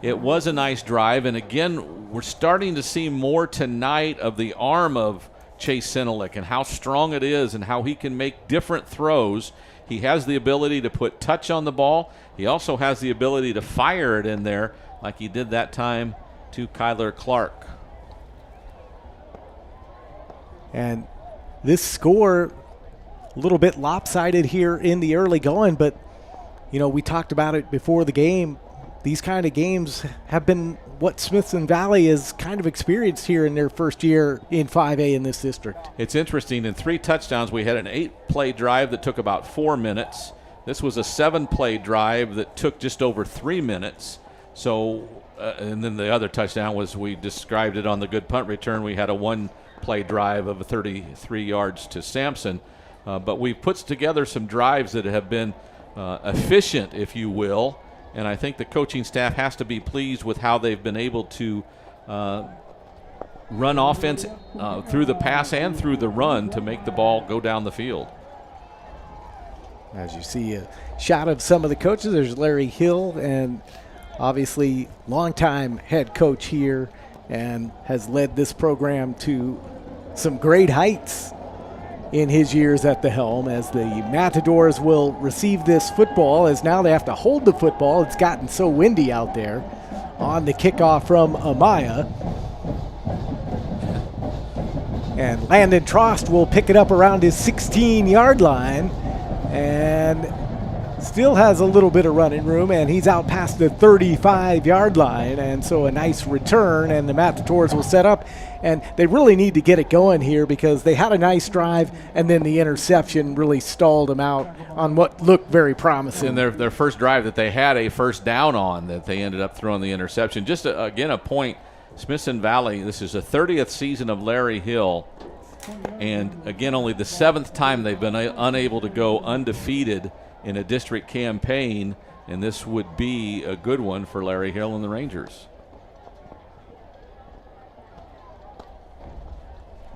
It was a nice drive, and again, we're starting to see more tonight of the arm of Chase Senelik and how strong it is and how he can make different throws. He has the ability to put touch on the ball. He also has the ability to fire it in there like he did that time to Kyler Clark. And this score, a little bit lopsided here in the early going, but, you know, we talked about it before the game. These kind of games have been what Smithson Valley has kind of experienced here in their first year in 5A in this district. It's interesting. In 3 touchdowns, we had an 8-play drive that took about 4 minutes. This was a 7-play drive that took just over 3 minutes. So, and then the other touchdown was, we described it on the good punt return. We had a 1 play drive of 33 yards to Sampson. But we've put together some drives that have been efficient, if you will, and I think the coaching staff has to be pleased with how they've been able to run offense through the pass and through the run to make the ball go down the field. As you see a shot of some of the coaches, there's Larry Hill, and obviously longtime head coach here and has led this program to some great heights in his years at the helm, as the Matadors will receive this football, as now they have to hold the football. It's gotten so windy out there. On the kickoff from Amaya. And Landon Trost will pick it up around his 16-yard line and still has a little bit of running room, and he's out past the 35-yard line, and so a nice return, and the Matadors will set up, and they really need to get it going here because they had a nice drive, and then the interception really stalled them out on what looked very promising. And their first drive that they had a first down on, that they ended up throwing the interception. Just again a point, Smithson Valley, this is the 30th season of Larry Hill, and again only the 7th time they've been unable to go undefeated in a district campaign, and this would be a good one for Larry Hill and the Rangers.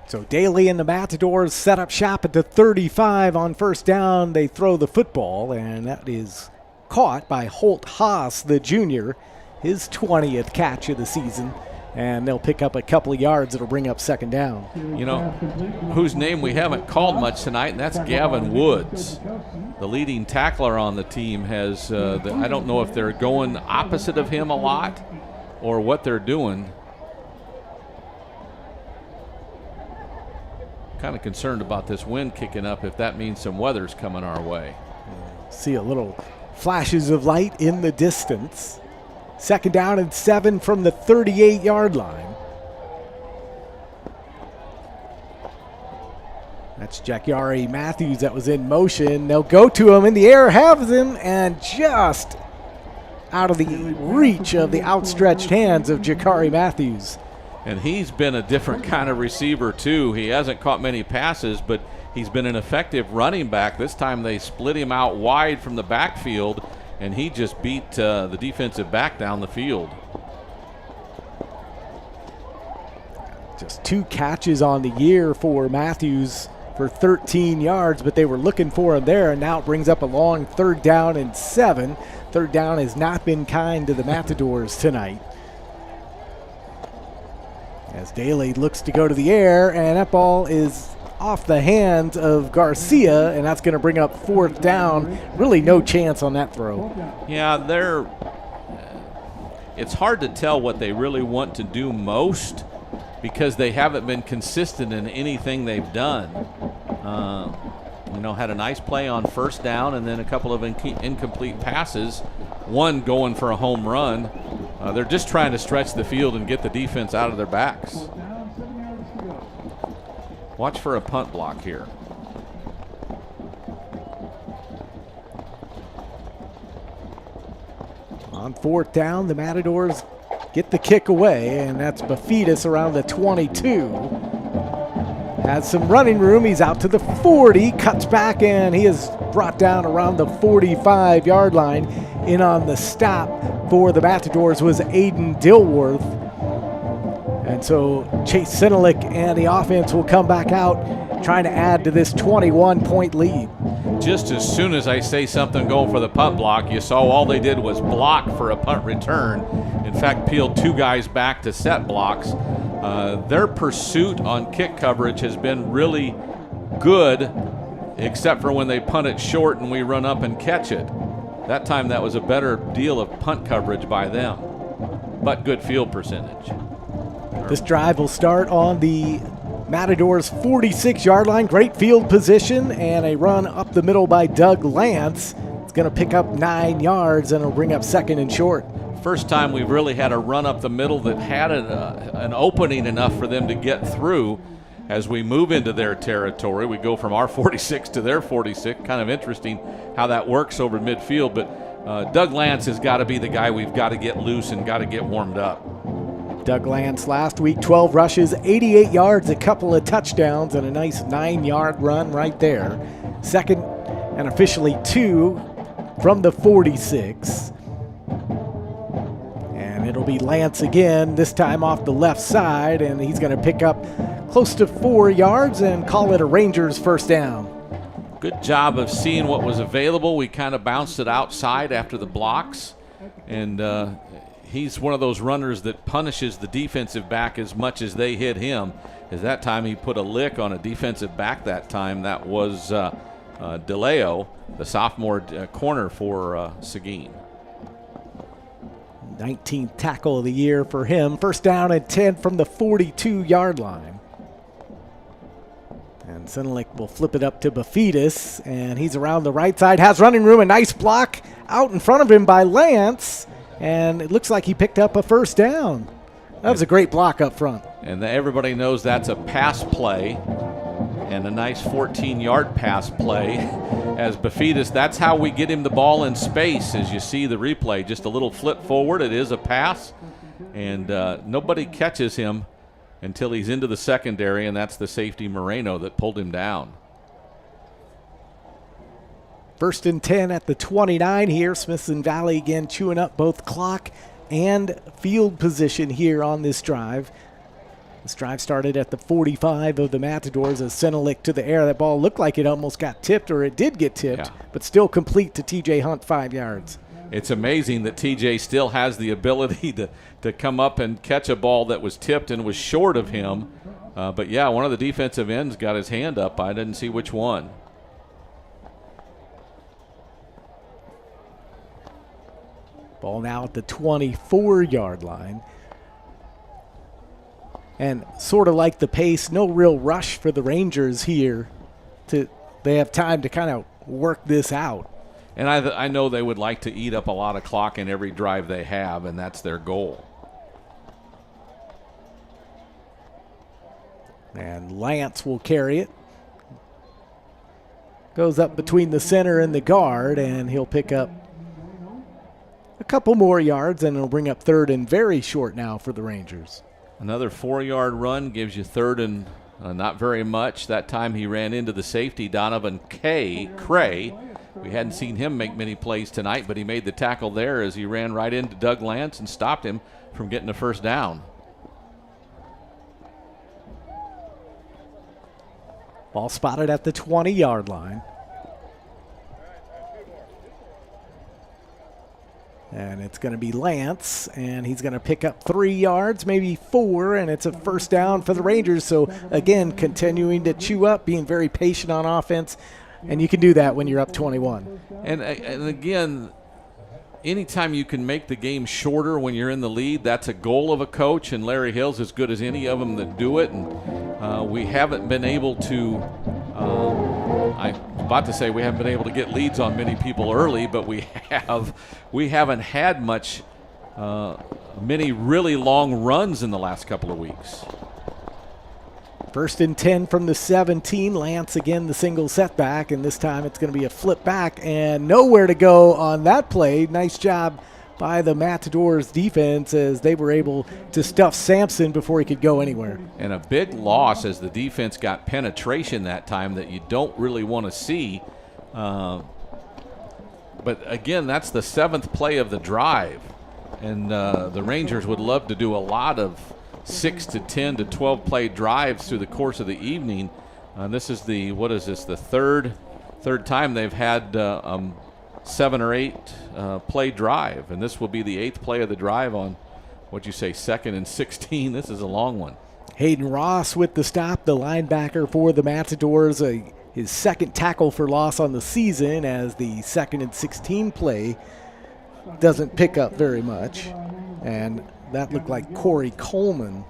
So Daly and the Matadors set up shop at the 35 on first down. They throw the football, and that is caught by Holt Haas, the junior, his 20th catch of the season. And they'll pick up a couple of yards. It'll bring up second down. You know, whose name we haven't called much tonight, and that's Gavin Woods. The leading tackler on the team has, I don't know if they're going opposite of him a lot or what they're doing. Kind of concerned about this wind kicking up, if that means some weather's coming our way. See a little flashes of light in the distance. Second down and 7 from the 38-yard line. That's Jackiari Matthews that was in motion. They'll go to him in the air, have him, and just out of the reach of the outstretched hands of Jackiari Matthews. And he's been a different kind of receiver too. He hasn't caught many passes, but he's been an effective running back. This time they split him out wide from the backfield, and he just beat the defensive back down the field. Just 2 catches on the year for Matthews for 13 yards, but they were looking for him there, and now it brings up a long 3rd down and 7. 3rd down has not been kind to the Matadors tonight. As Daly looks to go to the air, and that ball is off the hands of Garcia, and that's going to bring up 4th down. Really no chance on that throw. Yeah, it's hard to tell what they really want to do most because they haven't been consistent in anything they've done. Had a nice play on first down and then a couple of incomplete passes, one going for a home run. They're just trying to stretch the field and get the defense out of their backs. Watch for a punt block here. On 4th down, the Matadors get the kick away, and that's Bafidis around the 22. Has some running room. He's out to the 40, cuts back, and he is brought down around the 45-yard line. In on the stop for the Matadors was Aiden Dilworth. And so Chase Sinelick and the offense will come back out trying to add to this 21-point lead. Just as soon as I say something going for the punt block, you saw all they did was block for a punt return. In fact, peeled 2 guys back to set blocks. Their pursuit on kick coverage has been really good, except for when they punt it short and we run up and catch it. That time that was a better deal of punt coverage by them, but good field percentage. This drive will start on the Matadors' 46-yard line. Great field position and a run up the middle by Doug Lance. It's going to pick up 9 yards and it'll bring up 2nd and short. First time we've really had a run up the middle that had an opening enough for them to get through. As we move into their territory, we go from our 46 to their 46. Kind of interesting how that works over midfield, but Doug Lance has got to be the guy we've got to get loose and got to get warmed up. Doug Lance last week, 12 rushes, 88 yards, a couple of touchdowns, and a nice 9-yard run right there. Second and officially 2 from the 46. And it'll be Lance again, this time off the left side, and he's going to pick up close to 4 yards and call it a Rangers first down. Good job of seeing what was available. We kind of bounced it outside after the blocks, and he's one of those runners that punishes the defensive back as much as they hit him. As that time he put a lick on a defensive back that time. That was DeLeo, the sophomore corner for Seguin. 19th tackle of the year for him. First down and 10 from the 42-yard line. And Senelik will flip it up to Bafidis, and he's around the right side, has running room, a nice block out in front of him by Lance, and it looks like he picked up a first down. That was a great block up front. And everybody knows that's a pass play, and a nice 14-yard pass play as Bafidis. That's how we get him the ball in space, as you see the replay. Just a little flip forward. It is a pass, and nobody catches him until he's into the secondary, and that's the safety Moreno that pulled him down. First and 10 at the 29 here. Smithson Valley again chewing up both clock and field position here on this drive. This drive started at the 45 of the Matadors as Senelik to the air. That ball looked like it almost got tipped, or it did get tipped, but still complete to TJ Hunt, 5 yards. It's amazing that TJ still has the ability to come up and catch a ball that was tipped and was short of him. But yeah, one of the defensive ends got his hand up. I didn't see which one. Ball now at the 24-yard line. And sort of like the pace, no real rush for the Rangers here. They have time to kind of work this out. And I know they would like to eat up a lot of clock in every drive they have, and that's their goal. And Lance will carry it. Goes up between the center and the guard, and he'll pick up a couple more yards, and it'll bring up third and very short now for the Rangers. Another 4-yard run gives you third and not very much. That time he ran into the safety, Donovan Cray. We hadn't seen him make many plays tonight, but he made the tackle there as he ran right into Doug Lance and stopped him from getting a first down. Ball spotted at the 20-yard line. And it's going to be Lance, and he's going to pick up 3 yards, maybe 4, and it's a first down for the Rangers. So, again, continuing to chew up, being very patient on offense, and you can do that when you're up 21. And again, anytime you can make the game shorter when you're in the lead, that's a goal of a coach, and Larry Hill's as good as any of them that do it. And we haven't been able to I was about to say we haven't been able to get leads on many people early, but we haven't had many really long runs in the last couple of weeks. First and 10 from the 17. Lance again the single setback, and this time it's going to be a flip back and nowhere to go on that play. Nice job by the Matadors defense as they were able to stuff Sampson before he could go anywhere. And a big loss as the defense got penetration that time that you don't really want to see. But again, that's the 7th play of the drive. And the Rangers would love to do a lot of 6 to 10 to 12 play drives through the course of the evening. This is the third time they've had 7 or 8 play drive, and this will be the 8th play of the drive on, what'd you say, 2nd and 16. This is a long one. Hayden Ross with the stop, the linebacker for the Matadors, his 2nd tackle for loss on the season, as the 2nd and 16 play doesn't pick up very much. And that looked like Corey Coleman.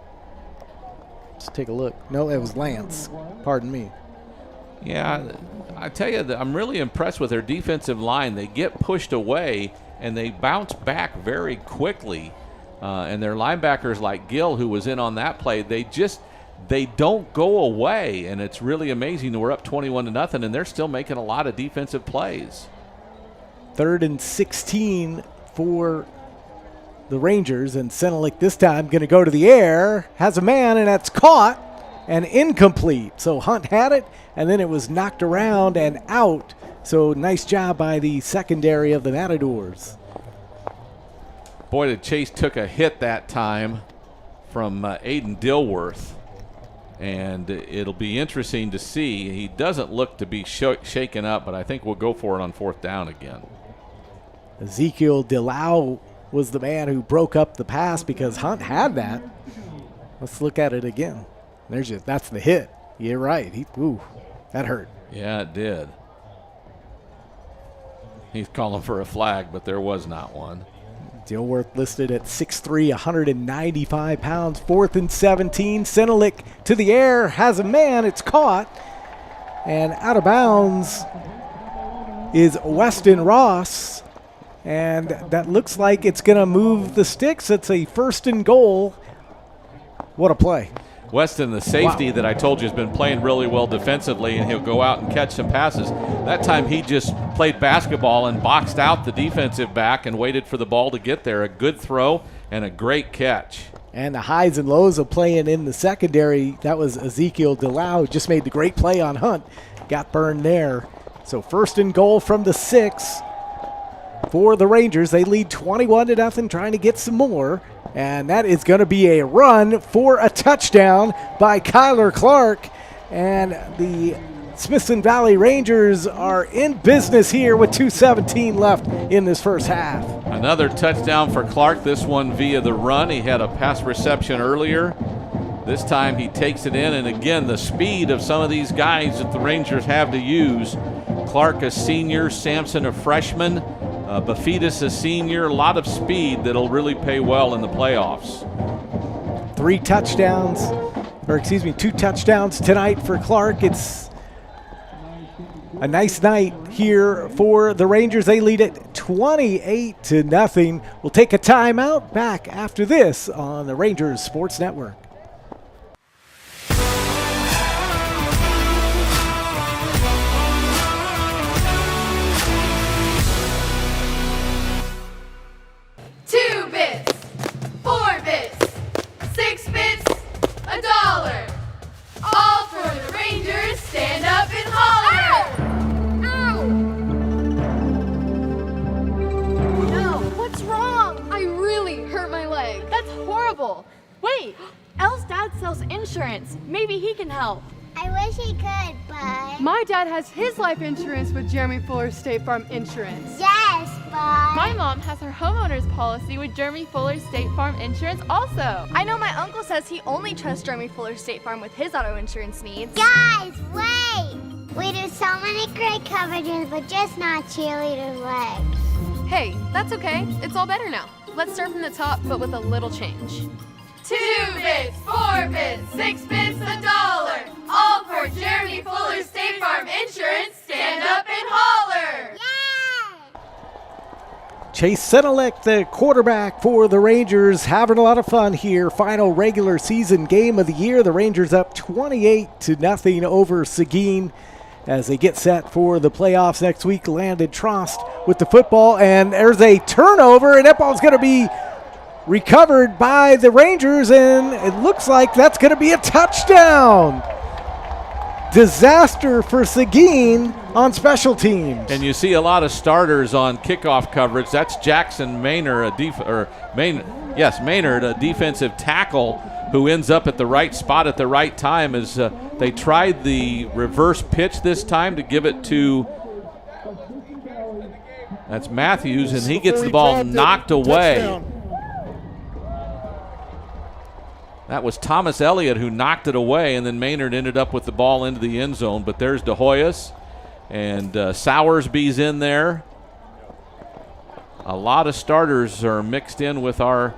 Let's take a look. No, it was Lance. Pardon me. Yeah, I tell you, I'm really impressed with their defensive line. They get pushed away, and they bounce back very quickly. And their linebackers like Gill, who was in on that play, they don't go away. And it's really amazing. We're up 21-0, and they're still making a lot of defensive plays. 3rd and 16 for the Rangers, and Senelik this time going to go to the air, has a man, and that's caught and incomplete. So Hunt had it, and then it was knocked around and out. So nice job by the secondary of the Matadors. Boy, did Chase took a hit that time from Aiden Dilworth. And it'll be interesting to see. He doesn't look to be shaken up, but I think we'll go for it on 4th down again. Ezekiel Delau was the man who broke up the pass because Hunt had that. Let's look at it again. That's the hit. You're right. That hurt. Yeah, it did. He's calling for a flag, but there was not one. Dilworth listed at 6'3", 195 pounds, 4th and 17. Senelik to the air, has a man, it's caught. And out of bounds is Weston Ross. And that looks like it's going to move the sticks. It's a 1st and goal. What a play. Weston, the safety that I told you has been playing really well defensively, and he'll go out and catch some passes. That time he just played basketball and boxed out the defensive back and waited for the ball to get there. A good throw and a great catch. And the highs and lows of playing in the secondary, that was Ezekiel Delau, just made the great play on Hunt. Got burned there. So 1st and goal from the 6 for the Rangers. They lead 21-0, trying to get some more. And that is going to be a run for a touchdown by Kyler Clark. And the Smithson Valley Rangers are in business here with 2:17 left in this first half. Another touchdown for Clark, this one via the run. He had a pass reception earlier. This time he takes it in, and again, the speed of some of these guys that the Rangers have to use. Clark, a senior, Sampson, a freshman. Bafidis, a senior, a lot of speed that'll really pay well in the playoffs. 2 touchdowns tonight for Clark. It's a nice night here for the Rangers. They lead it 28-0. We'll take a timeout. Back after this on the Rangers Sports Network. Stand up and holler! No, what's wrong? I really hurt my leg. That's horrible. Wait, Elle's dad sells insurance. Maybe he can help. I wish he could, but... My dad has his life insurance with Jeremy Fuller State Farm Insurance. Yes, but... My mom has her homeowner's policy with Jeremy Fuller State Farm Insurance also. I know my uncle says he only trusts Jeremy Fuller State Farm with his auto insurance needs. Guys, wait! We do so many great coverages, but just not cheerleader legs. Hey, that's okay. It's all better now. Let's start from the top, but with a little change. 2 bits, 4 bits, 6 bits, $1. All for Jeremy Fuller State Farm Insurance. Stand up and holler! Yay! Chase Senelik, the quarterback for the Rangers, having a lot of fun here. Final regular season game of the year. The Rangers up 28-0 over Seguin as they get set for the playoffs next week. Landon Trost with the football, and there's a turnover, and that ball's going to be recovered by the Rangers, and it looks like that's going to be a touchdown. Disaster for Seguin on special teams. And you see a lot of starters on kickoff coverage. That's Jackson Maynard, Maynard, a defensive tackle who ends up at the right spot at the right time as they tried the reverse pitch this time to give it to that's Matthews, and he gets the ball knocked away. Touchdown. That was Thomas Elliott who knocked it away, and then Maynard ended up with the ball into the end zone. But there's De Hoyos, and Sowersby's in there. A lot of starters are mixed in with our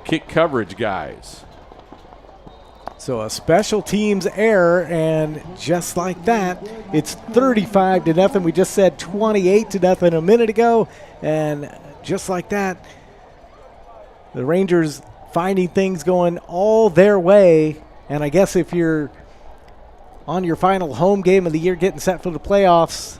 kick coverage guys. So a special teams error, and just like that, it's 35-0. We just said 28-0 a minute ago, and just like that, the Rangers finding things going all their way. And I guess if you're on your final home game of the year getting set for the playoffs,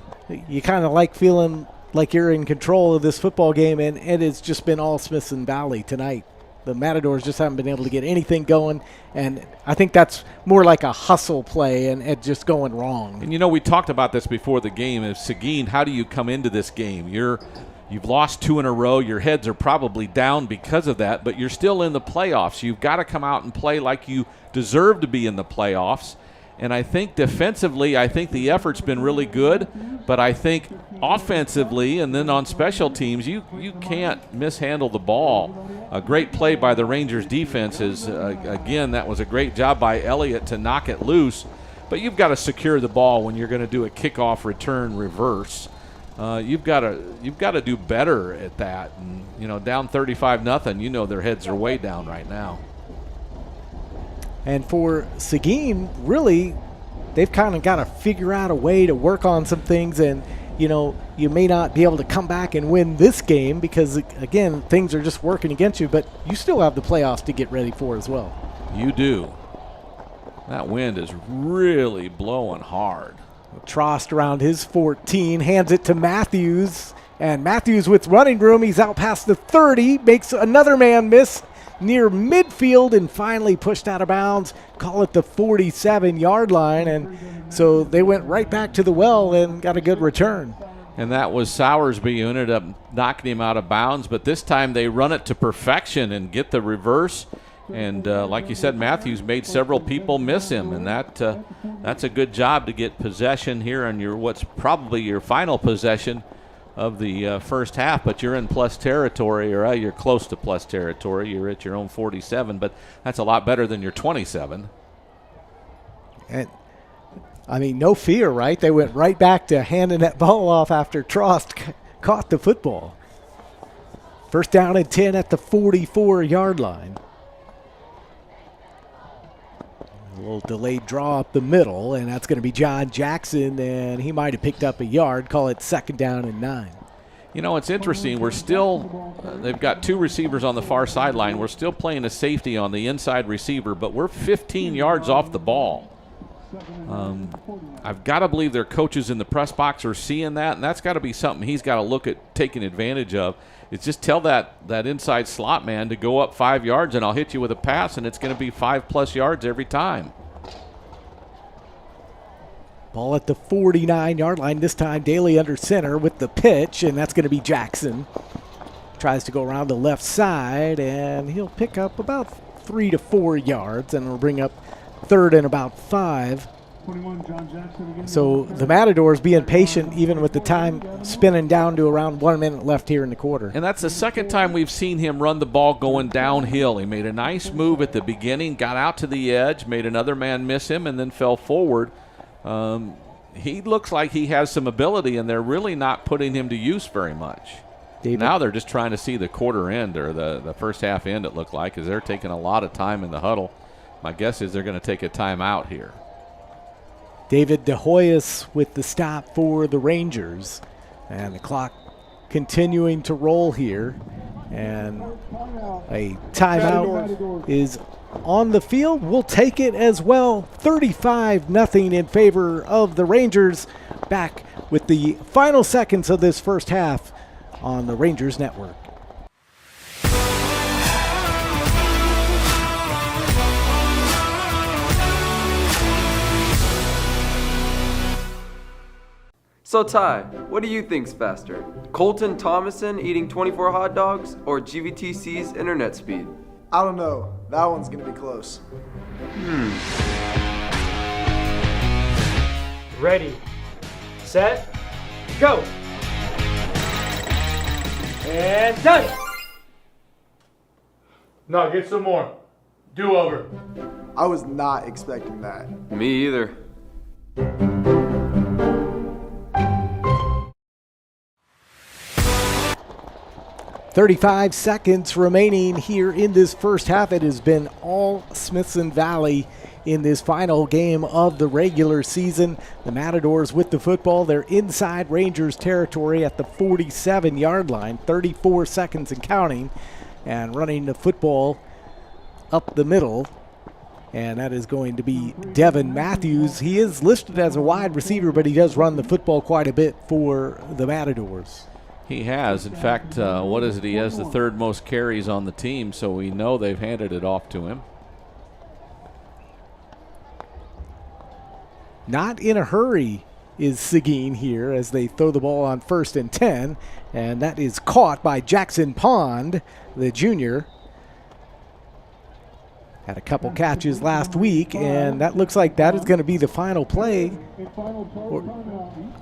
you kind of like feeling like you're in control of this football game, and it's just been all Smithson Valley tonight. The Matadors just haven't been able to get anything going, and I think that's more like a hustle play and it just going wrong. And, you know, we talked about this before the game. If Seguin, how do you come into this game? You've lost 2 in a row. Your heads are probably down because of that, but you're still in the playoffs. You've got to come out and play like you deserve to be in the playoffs. And I think defensively, I think the effort's been really good, but I think offensively and then on special teams, you can't mishandle the ball. A great play by the Rangers defense is, again, that was a great job by Elliott to knock it loose, but you've got to secure the ball when you're going to do a kickoff return reverse. You've got to do better at that. And, you know, down 35-0, you know their heads are way down right now. And for Seguin, really, they've kind of got to figure out a way to work on some things. And, you know, you may not be able to come back and win this game because, again, things are just working against you. But you still have the playoffs to get ready for as well. You do. That wind is really blowing hard. Trost around his 14, hands it to Matthews. And Matthews with running room. He's out past the 30, makes another man miss near midfield and finally pushed out of bounds. Call it the 47-yard line. And so they went right back to the well and got a good return. And that was Sowersby who ended up knocking him out of bounds. But this time they run it to perfection and get the reverse. And like you said, Matthews made several people miss him. And that's a good job to get possession here on what's probably your final possession of the first half, but you're in plus territory, or you're close to plus territory. You're at your own 47, but that's a lot better than your 27. And, I mean, no fear, right? They went right back to handing that ball off after Trost caught the football. First down and 10 at the 44-yard line. A little delayed draw up the middle, and that's going to be John Jackson, and he might have picked up a yard. Call it 2nd down and 9. You know, it's interesting. We're still, they've got 2 receivers on the far sideline. We're still playing a safety on the inside receiver, but we're 15 yards off the ball. I've got to believe their coaches in the press box are seeing that, and that's got to be something he's got to look at taking advantage of. It's just tell that inside slot man to go up 5 yards, and I'll hit you with a pass, and it's going to be 5+ yards every time. Ball at the 49-yard line. This time Daly under center with the pitch, and that's going to be Jackson. Tries to go around the left side, and he'll pick up about 3 to 4 yards, and will bring up 3rd and about 5. So the Matadors being patient even with the time spinning down to around 1 minute left here in the quarter. And that's the second time we've seen him run the ball going downhill. He made a nice move at the beginning, got out to the edge, made another man miss him, and then fell forward. He looks like he has some ability, and they're really not putting him to use very much. David. Now they're just trying to see the quarter end, or the first half end, it looked like, because they're taking a lot of time in the huddle. My guess is they're going to take a timeout here. David DeHoyas with the stop for the Rangers. And the clock continuing to roll here. And a timeout is on the field. We'll take it as well. 35-0 in favor of the Rangers. Back with the final seconds of this first half on the Rangers Network. So Ty, what do you think's faster? Colton Thomason eating 24 hot dogs or GVTC's internet speed? I don't know. That one's going to be close. Ready, set, go. And done. No, get some more. Do over. I was not expecting that. Me either. 35 seconds remaining here in this first half. It has been all Smithson Valley in this final game of the regular season. The Matadors with the football. They're inside Rangers territory at the 47-yard line, 34 seconds and counting, and running the football up the middle. And that is going to be Devin Matthews. He is listed as a wide receiver, but he does run the football quite a bit for the Matadors. He has. In fact, what is it? He has the third most carries on the team, so we know they've handed it off to him. Not in a hurry is Seguin here as they throw the ball on 1st and 10, and that is caught by Jackson Pond, the junior. Had a couple catches last week, and that looks like that is going to be the final play.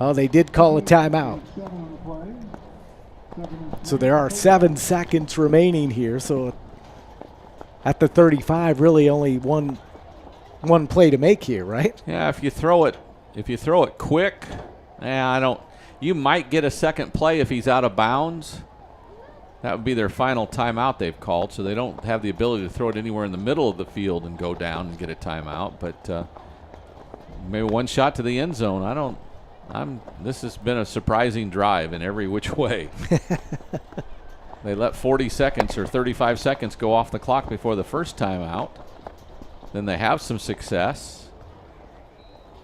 Oh, they did call a timeout. So there are 7 seconds remaining here. So at the 35, really only one play to make here, right? Yeah, if you throw it quick, you might get a second play if he's out of bounds. That would be their final timeout they've called, so they don't have the ability to throw it anywhere in the middle of the field and go down and get a timeout. But maybe one shot to the end zone. This has been a surprising drive in every which way. They let 40 seconds or 35 seconds go off the clock before the first timeout. Then they have some success.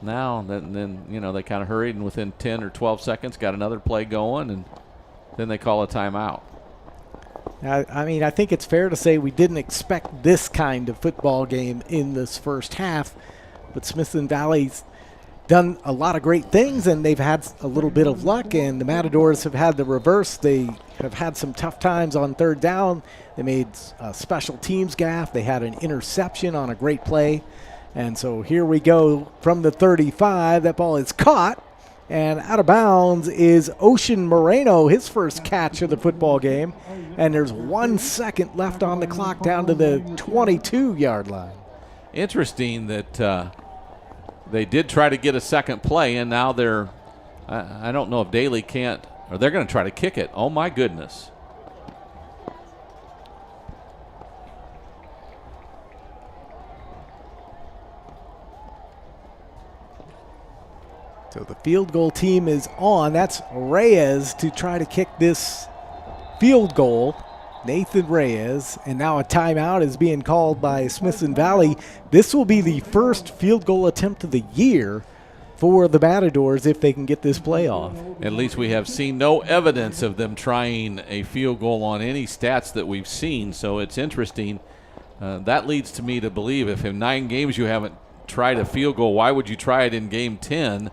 Now, then they kind of hurried, and within 10 or 12 seconds got another play going, and then they call a timeout. I think it's fair to say we didn't expect this kind of football game in this first half, but Smithson Valley's done a lot of great things, and they've had a little bit of luck, and the Matadors have had the reverse. They have had some tough times on 3rd down. They made a special teams gaffe. They had an interception on a great play. And so here we go from the 35. That ball is caught, and out of bounds is Ocean Moreno, his first catch of the football game. And there's 1 second left on the clock down to the 22-yard line. Interesting that they did try to get a second play, and now I don't know if Daly can't, or they're going to try to kick it. Oh, my goodness. So the field goal team is on. That's Reyes to try to kick this field goal. Nathan Reyes. And now a timeout is being called by Smithson Valley. This will be the first field goal attempt of the year for the Matadors if they can get this play off. At least we have seen no evidence of them trying a field goal on any stats that we've seen. So it's interesting. That leads to me to believe if in 9 games you haven't tried a field goal, why would you try it in game 10?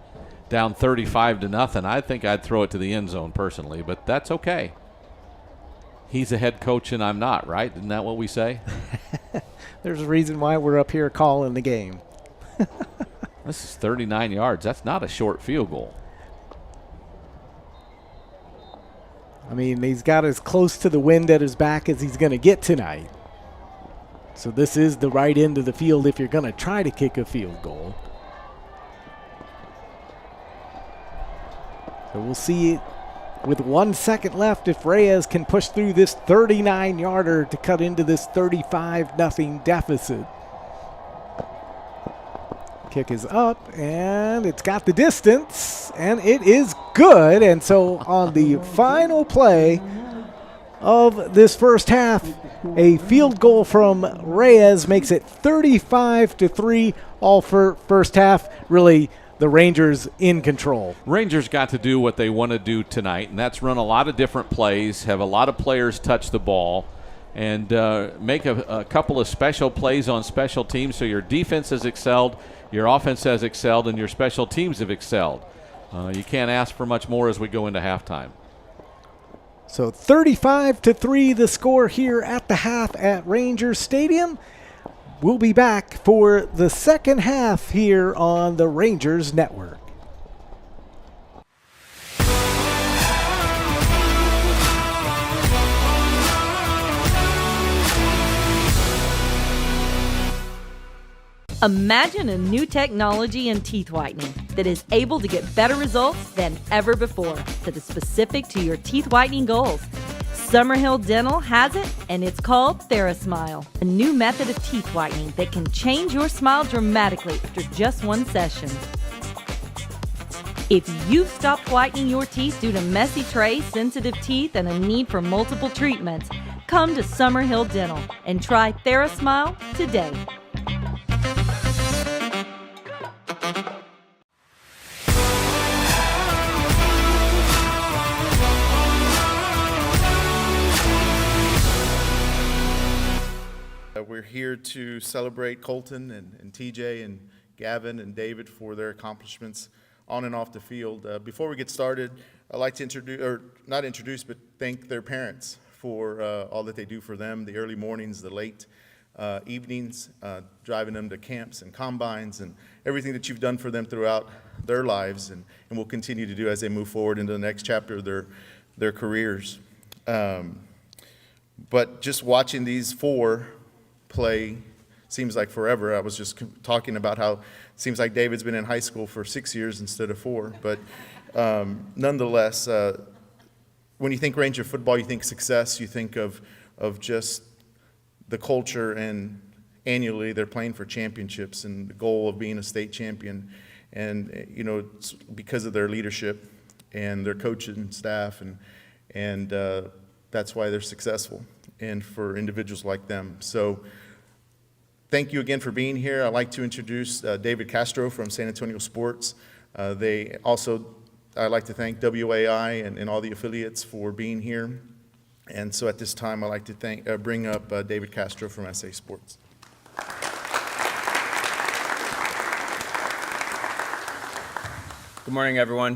Down 35-0. I think I'd throw it to the end zone personally, but that's okay. He's a head coach and I'm not, right? Isn't that what we say? There's a reason why we're up here calling the game. This is 39 yards. That's not a short field goal. I mean, he's got as close to the wind at his back as he's going to get tonight. So this is the right end of the field if you're going to try to kick a field goal. So we'll see with 1 second left if Reyes can push through this 39-yarder to cut into this 35-0 deficit. Kick is up, and it's got the distance, and it is good. And so on the final play of this first half, a field goal from Reyes makes it 35-3 all for first half. Really, the Rangers in control. Rangers got to do what they want to do tonight, and that's run a lot of different plays, have a lot of players touch the ball, and make a couple of special plays on special teams. So your defense has excelled, your offense has excelled, and your special teams have excelled. You can't ask for much more as we go into halftime. So 35-3 the score here at the half at Rangers Stadium. We'll be back for the second half here on the Rangers Network. Imagine a new technology in teeth whitening that is able to get better results than ever before that is specific to your teeth whitening goals. Summerhill Dental has it, and it's called TheraSmile, a new method of teeth whitening that can change your smile dramatically after just 1 session. If you've stopped whitening your teeth due to messy trays, sensitive teeth, and a need for multiple treatments, come to Summerhill Dental and try TheraSmile today. We're here to celebrate Colton and TJ and Gavin and David for their accomplishments on and off the field. Before we get started, I'd like to thank their parents for all that they do for them, the early mornings, the late evenings, driving them to camps and combines, and everything that you've done for them throughout their lives and will continue to do as they move forward into the next chapter of their careers. But just watching these four play seems like forever. I was just talking about how it seems like David's been in high school for 6 years instead of 4. But nonetheless, when you think Ranger football, you think success, you think of just the culture, and annually they're playing for championships and the goal of being a state champion. And, it's because of their leadership and their coaching staff, and that's why they're successful, and for individuals like them. So thank you again for being here. I'd like to introduce David Castro from San Antonio Sports. I'd like to thank WAI and all the affiliates for being here. And so at this time, I'd like to bring up David Castro from SA Sports. Good morning, everyone.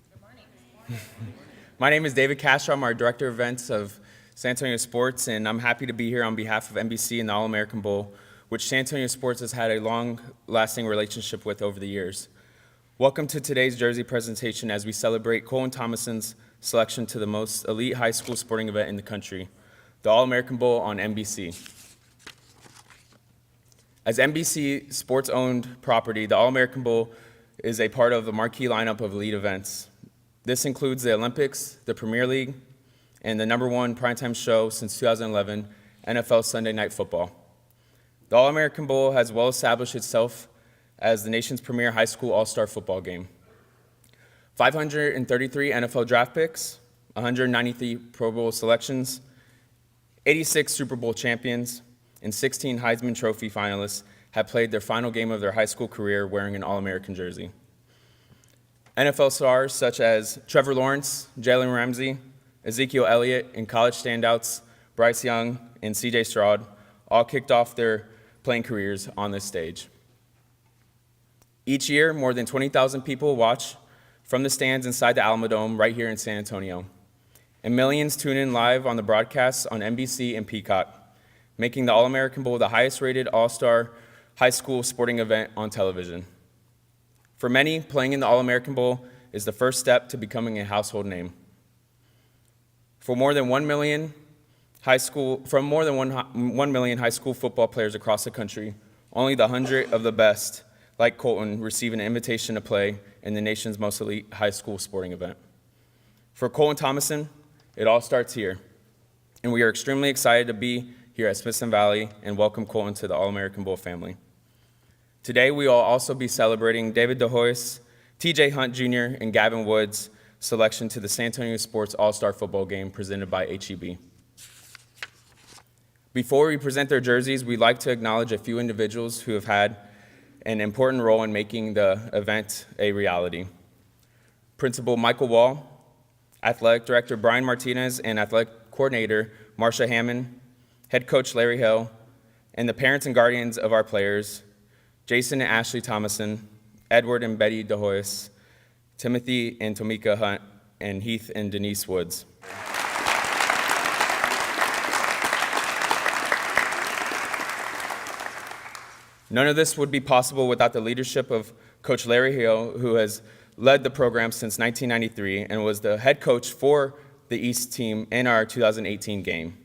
Good morning. My name is David Castro. I'm our Director of Events of San Antonio Sports, and I'm happy to be here on behalf of NBC and the All-American Bowl, which San Antonio Sports has had a long-lasting relationship with over the years. Welcome to today's jersey presentation as we celebrate Colton Thomason's selection to the most elite high school sporting event in the country, the All-American Bowl on NBC. As NBC Sports-owned property, the All-American Bowl is a part of the marquee lineup of elite events. This includes the Olympics, the Premier League, and the #1 primetime show since 2011, NFL Sunday Night Football. The All-American Bowl has well established itself as the nation's premier high school all-star football game. 533 NFL draft picks, 193 Pro Bowl selections, 86 Super Bowl champions, and 16 Heisman Trophy finalists have played their final game of their high school career wearing an All-American jersey. NFL stars such as Trevor Lawrence, Jalen Ramsey, Ezekiel Elliott, and college standouts Bryce Young and CJ Stroud all kicked off their playing careers on this stage. Each year, more than 20,000 people watch from the stands inside the Alamodome right here in San Antonio, and millions tune in live on the broadcasts on NBC and Peacock, making the All-American Bowl the highest-rated all-star high school sporting event on television. For many, playing in the All-American Bowl is the first step to becoming a household name. For more than 1 million high school football players across the country, only the 100 of the best, like Colton, receive an invitation to play in the nation's most elite high school sporting event. For Colton Thomason, it all starts here, and we are extremely excited to be here at Smithson Valley and welcome Colton to the All-American Bowl family. Today, we will also be celebrating David DeHoyce, TJ Hunt Jr., and Gavin Woods' selection to the San Antonio Sports All-Star Football Game presented by HEB. Before we present their jerseys, we'd like to acknowledge a few individuals who have had an important role in making the event a reality. Principal Michael Wall, Athletic Director Brian Martinez, and Athletic Coordinator Marsha Hammond, Head Coach Larry Hill, and the parents and guardians of our players, Jason and Ashley Thomason, Edward and Betty DeHoyce, Timothy and Tomika Hunt, and Heath and Denise Woods. None of this would be possible without the leadership of Coach Larry Hill, who has led the program since 1993 and was the head coach for the East team in our 2018 game.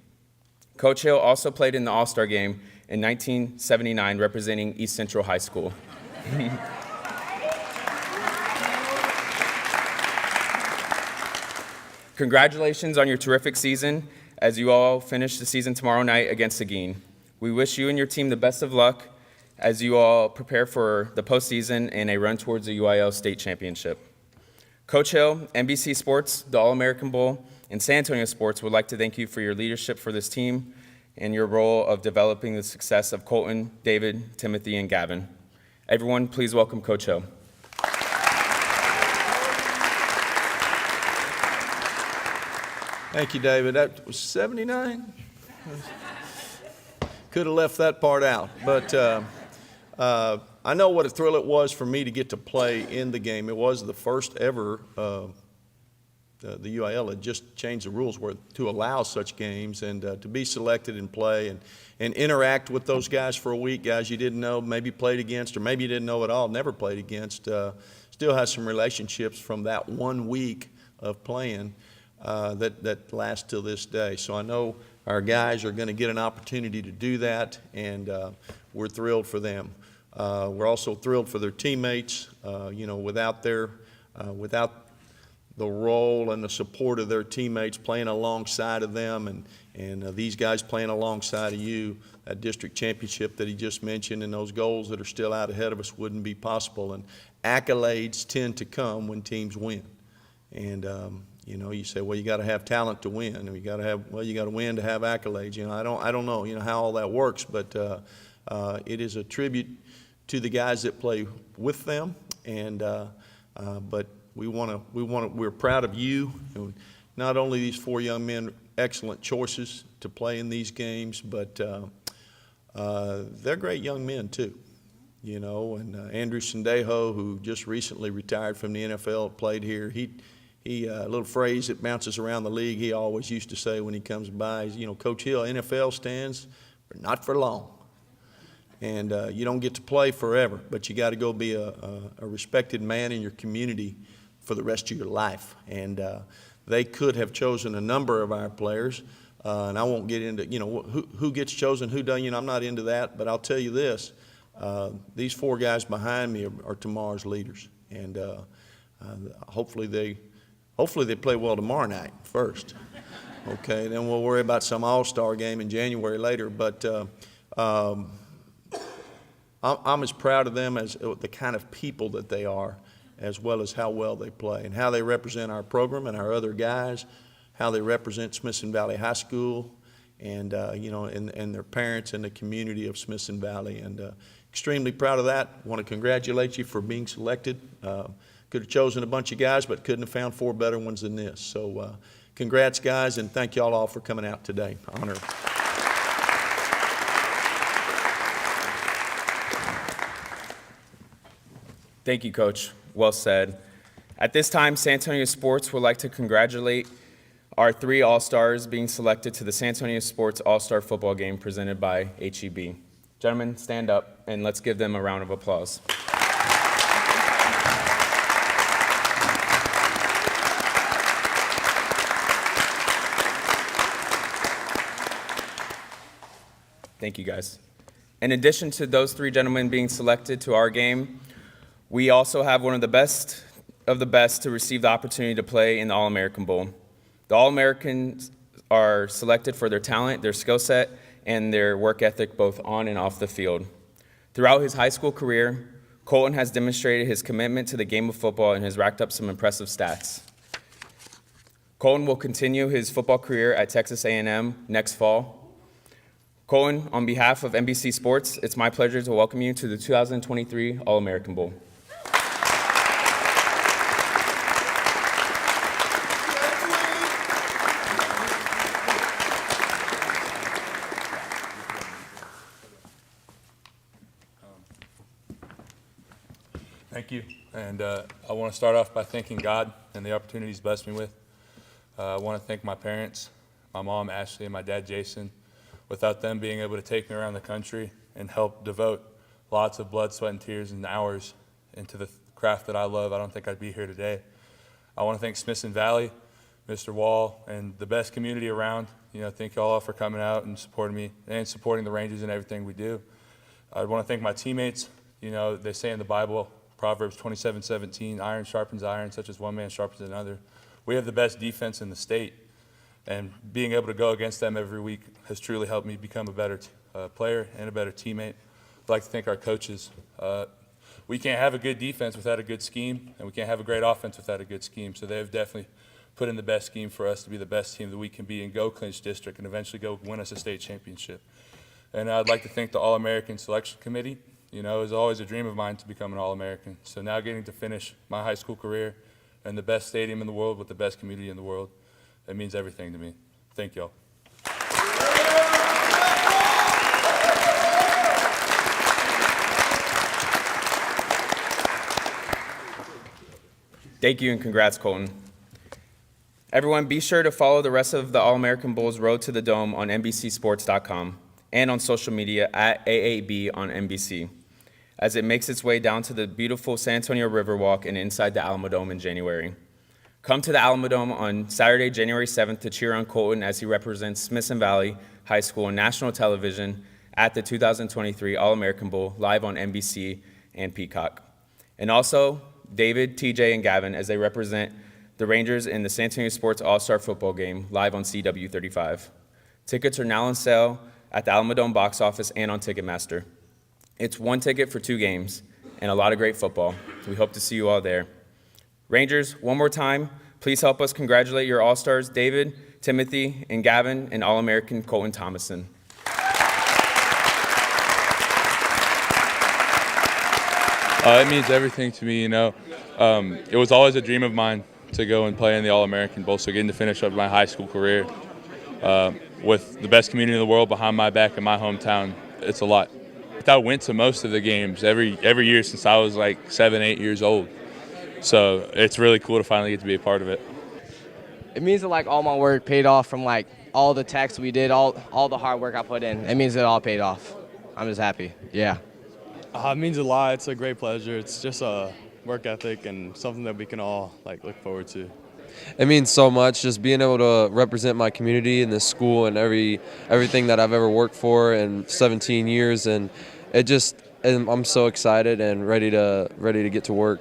Coach Hill also played in the All-Star game in 1979, representing East Central High School. Congratulations on your terrific season as you all finish the season tomorrow night against Seguin. We wish you and your team the best of luck as you all prepare for the postseason and a run towards the UIL state championship. Coach Hill, NBC Sports, the All-American Bowl, and San Antonio Sports would like to thank you for your leadership for this team and your role of developing the success of Colton, David, Timothy, and Gavin. Everyone, please welcome Coach Hill. Thank you, David. That was 79? Could have left that part out. But I know what a thrill it was for me to get to play in the game. It was the first ever, the UIL had just changed the rules to allow such games, and to be selected and play and interact with those guys for a week, guys you didn't know, maybe played against, or maybe you didn't know at all, never played against, still has some relationships from that 1 week of playing that lasts till this day. So I know our guys are going to get an opportunity to do that, and we're thrilled for them. We're also thrilled for their teammates. Without the role and the support of their teammates playing alongside of them, and these guys playing alongside of you, that district championship that he just mentioned and those goals that are still out ahead of us wouldn't be possible. And accolades tend to come when teams win. And you say, well, you got to have talent to win, and you got to win to have accolades. I don't know, how all that works, but it is a tribute to the guys that play with them, and but we're proud of you. And not only these 4 young men, excellent choices to play in these games, but they're great young men too. And Andrew Sendejo, who just recently retired from the NFL, played here. He a little phrase that bounces around the league he always used to say when he comes by is, Coach Hill, NFL stands, but not for long. And you don't get to play forever, but you got to go be a respected man in your community for the rest of your life. And they could have chosen a number of our players, and I won't get into who gets chosen, who doesn't. I'm not into that, but I'll tell you this: these 4 guys behind me are tomorrow's leaders, and hopefully they play well tomorrow night first. Okay, then we'll worry about some all-star game in January later, but. I'm as proud of them as the kind of people that they are, as well as how well they play and how they represent our program and our other guys, how they represent Smithson Valley High School, and and their parents and the community of Smithson Valley. And extremely proud of that. Want to congratulate you for being selected. Could have chosen a bunch of guys, but couldn't have found 4 better ones than this. So congrats, guys, and thank y'all all for coming out today. Honor. Thank you, Coach. Well said. At this time, San Antonio Sports would like to congratulate our 3 All-Stars being selected to the San Antonio Sports All-Star Football Game presented by HEB. Gentlemen, stand up and let's give them a round of applause. Thank you, guys. In addition to those 3 gentlemen being selected to our game, we also have one of the best to receive the opportunity to play in the All-American Bowl. The All-Americans are selected for their talent, their skill set, and their work ethic both on and off the field. Throughout his high school career, Colton has demonstrated his commitment to the game of football and has racked up some impressive stats. Colton will continue his football career at Texas A&M next fall. Colton, on behalf of NBC Sports, it's my pleasure to welcome you to the 2023 All-American Bowl. Thank you. And I want to start off by thanking God and the opportunity He's blessed me with. I want to thank my parents, my mom, Ashley, and my dad, Jason. Without them being able to take me around the country and help devote lots of blood, sweat, and tears and hours into the craft that I love, I don't think I'd be here today. I want to thank Smithson Valley, Mr. Wall, and the best community around. Thank you all for coming out and supporting me and supporting the Rangers and everything we do. I want to thank my teammates. They say in the Bible, Proverbs 27:17, iron sharpens iron, such as one man sharpens another. We have the best defense in the state, and being able to go against them every week has truly helped me become a better player and a better teammate. I'd like to thank our coaches. We can't have a good defense without a good scheme, and we can't have a great offense without a good scheme. So they have definitely put in the best scheme for us to be the best team that we can be and go clinch district and eventually go win us a state championship. And I'd like to thank the All-American Selection Committee. It was always a dream of mine to become an All-American. So now getting to finish my high school career in the best stadium in the world with the best community in the world, it means everything to me. Thank y'all. Thank you and congrats, Colton. Everyone, be sure to follow the rest of the All-American Bowl's Road to the Dome on NBCSports.com and on social media at AAB on NBC, as it makes its way down to the beautiful San Antonio Riverwalk and inside the Alamodome in January. Come to the Alamodome on Saturday, January 7th to cheer on Colton as he represents Smithson Valley High School on national television at the 2023 All-American Bowl live on NBC and Peacock. And also, David, TJ, and Gavin as they represent the Rangers in the San Antonio Sports All-Star Football Game live on CW35. Tickets are now on sale at the Alamodome box office and on Ticketmaster. It's one ticket for 2 games and a lot of great football. We hope to see you all there. Rangers, one more time, please help us congratulate your All-Stars, David, Timothy, and Gavin, and All-American Colton Thomason. It means everything to me, you know. It was always a dream of mine to go and play in the All-American Bowl, so getting to finish up my high school career with the best community in the world behind my back in my hometown, it's a lot. I went to most of the games every year since I was like 7, 8 years old. So it's really cool to finally get to be a part of it. It means that like all my work paid off from like all the texts we did, all the hard work I put in. It means it all paid off. I'm just happy. Yeah. It means a lot. It's a great pleasure. It's just a work ethic and something that we can all like look forward to. It means so much, just being able to represent my community and this school and everything that I've ever worked for in 17 years, and I'm so excited and ready to get to work.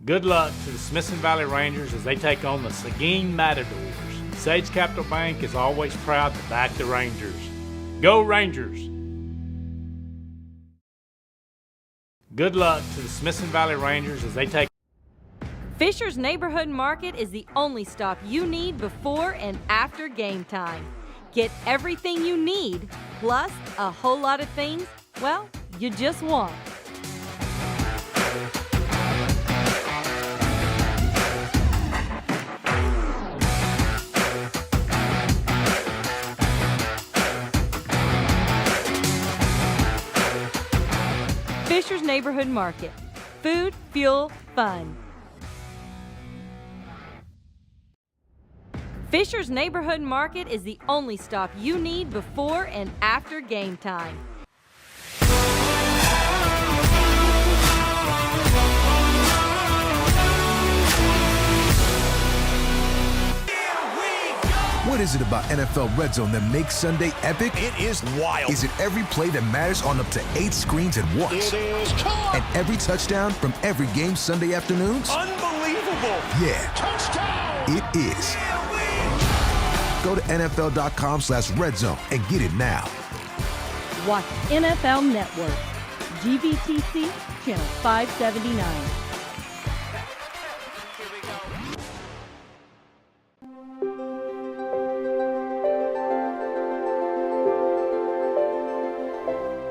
Good luck to the Smithson Valley Rangers as they take on the Seguin Matadors. Sage Capital Bank is always proud to back the Rangers. Go Rangers! Good luck to the Smithson Valley Rangers as they take. Fisher's Neighborhood Market is the only stop you need before and after game time. Get everything you need, plus a whole lot of things, well, you just want. Fisher's Neighborhood Market. Food, fuel, fun. Fisher's Neighborhood Market is the only stop you need before and after game time. What is it about NFL Red Zone that makes Sunday epic? It is wild. Is it every play that matters on up to 8 screens at once? It is caught. And every touchdown from every game Sunday afternoons? Unbelievable. Yeah. Touchdown. It is. Go to NFL.com/redzone and get it now. Watch NFL Network. GVTC, Channel 579.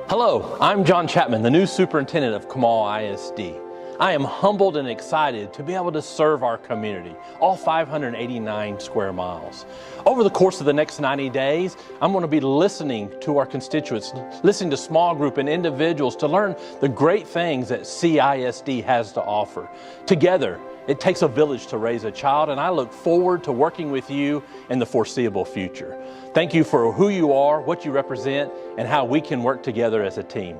Hello, I'm John Chapman, the new superintendent of Kamal ISD. I am humbled and excited to be able to serve our community, all 589 square miles. Over the course of the next 90 days, I'm going to be listening to our constituents, listening to small group and individuals to learn the great things that CISD has to offer. Together, it takes a village to raise a child, and I look forward to working with you in the foreseeable future. Thank you for who you are, what you represent, and how we can work together as a team.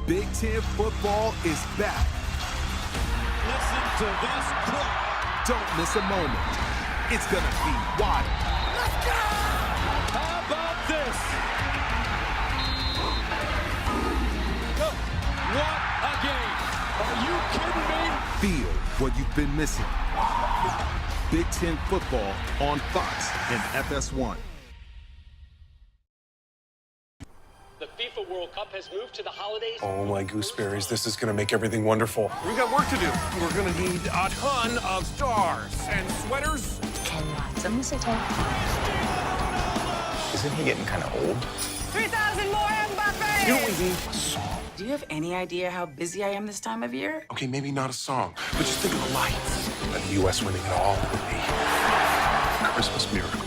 Big Ten football is back. Listen to this crowd. Don't miss a moment. It's gonna be wild. Let's go! How about this? What a game! Are you kidding me? Feel what you've been missing. Big Ten football on Fox and FS1. The FIFA World Cup has moved to the holidays. Oh my gooseberries, this is gonna make everything wonderful. We got work to do. We're gonna need a ton of stars and sweaters. 10 lots. I'm gonna say 10. Isn't he getting kind of old? 3,000 more Mbappe! You know what we need? A song. Do you have any idea how busy I am this time of year? Okay, maybe not a song, but just think of the lights. And the U.S. winning it all would be a Christmas miracle.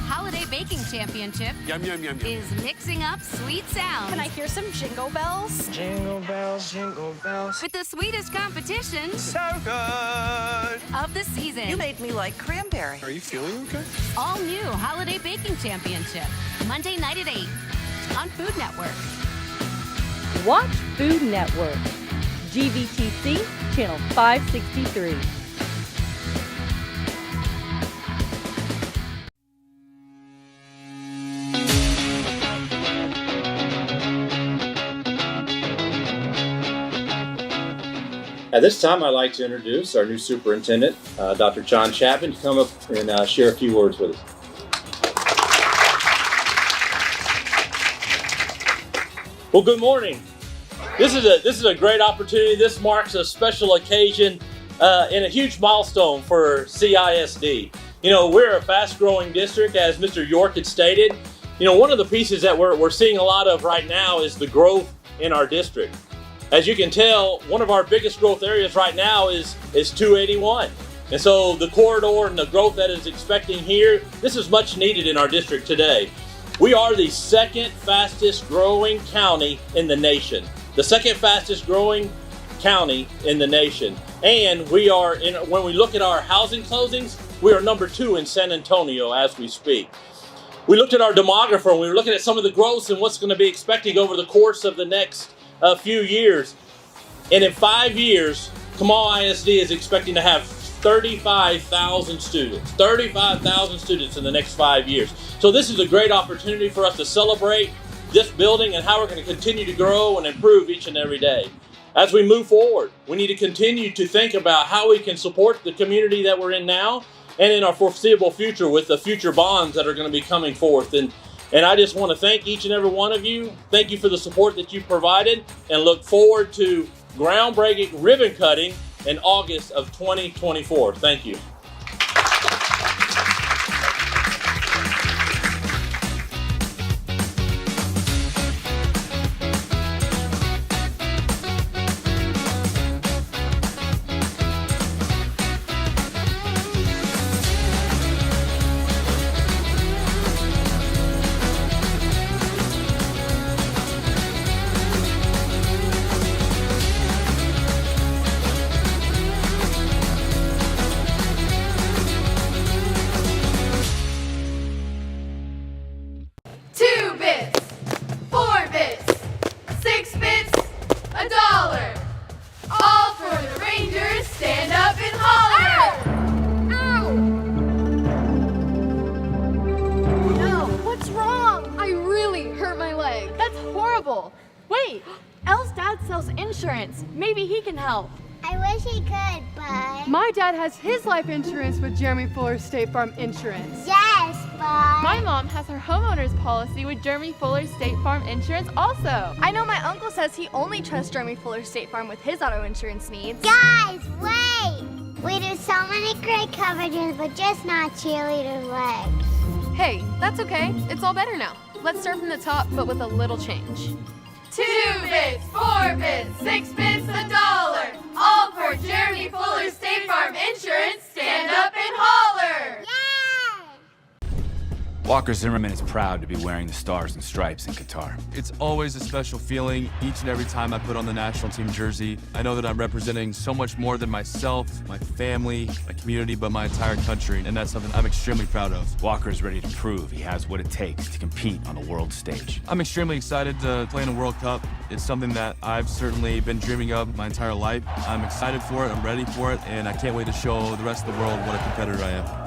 Holiday Baking Championship Yum, yum, yum, yum. is mixing up sweet sounds. Can I hear some jingle bells? Jingle bells. With the sweetest competition So good. of the season. You made me like cranberry. Are you feeling okay? All new Holiday Baking Championship. Monday night at 8 on Food Network. Watch Food Network. GVTC, Channel 563. At this time, I'd like to introduce our new superintendent, Dr. John Chapman, to come up and share a few words with us. Well, good morning. This is a great opportunity. This marks a special occasion and a huge milestone for CISD. You know, we're a fast-growing district, as Mr. York had stated. You know, one of the pieces that we're seeing a lot of right now is the growth in our district. As you can tell, one of our biggest growth areas right now is 281. And so the corridor and the growth that is expecting here, this is much needed in our district today. We are the second fastest growing county in the nation. The second fastest growing county in the nation. And we are, when we look at our housing closings, we are number 2 in San Antonio as we speak. We looked at our demographer and we were looking at some of the growth and what's going to be expecting over the course of the next few years. And in 5 years, Kamal ISD is expecting to have 35,000 students. 35,000 students in the next 5 years. So this is a great opportunity for us to celebrate this building and how we're going to continue to grow and improve each and every day. As we move forward, we need to continue to think about how we can support the community that we're in now and in our foreseeable future with the future bonds that are going to be coming forth. And I just want to thank each and every one of you. Thank you for the support that you've provided, and look forward to groundbreaking ribbon cutting in August of 2024. Thank you. Wait, Elle's dad sells insurance. Maybe he can help. I wish he could, but... My dad has his life insurance with Jeremy Fuller State Farm Insurance. Yes, but... My mom has her homeowner's policy with Jeremy Fuller State Farm Insurance also. I know my uncle says he only trusts Jeremy Fuller State Farm with his auto insurance needs. Guys, wait! We do so many great coverages, but just not cheerleader legs. Hey, that's okay. It's all better now. Let's start from the top, but with a little change. 2 bits, 4 bits, 6 bits, $1. All for Jeremy Fuller State Farm Insurance. Stand up and holler! Walker Zimmerman is proud to be wearing the stars and stripes in Qatar. It's always a special feeling each and every time I put on the national team jersey. I know that I'm representing so much more than myself, my family, my community, but my entire country, and that's something I'm extremely proud of. Walker is ready to prove he has what it takes to compete on the world stage. I'm extremely excited to play in a World Cup. It's something that I've certainly been dreaming of my entire life. I'm excited for it, I'm ready for it, and I can't wait to show the rest of the world what a competitor I am.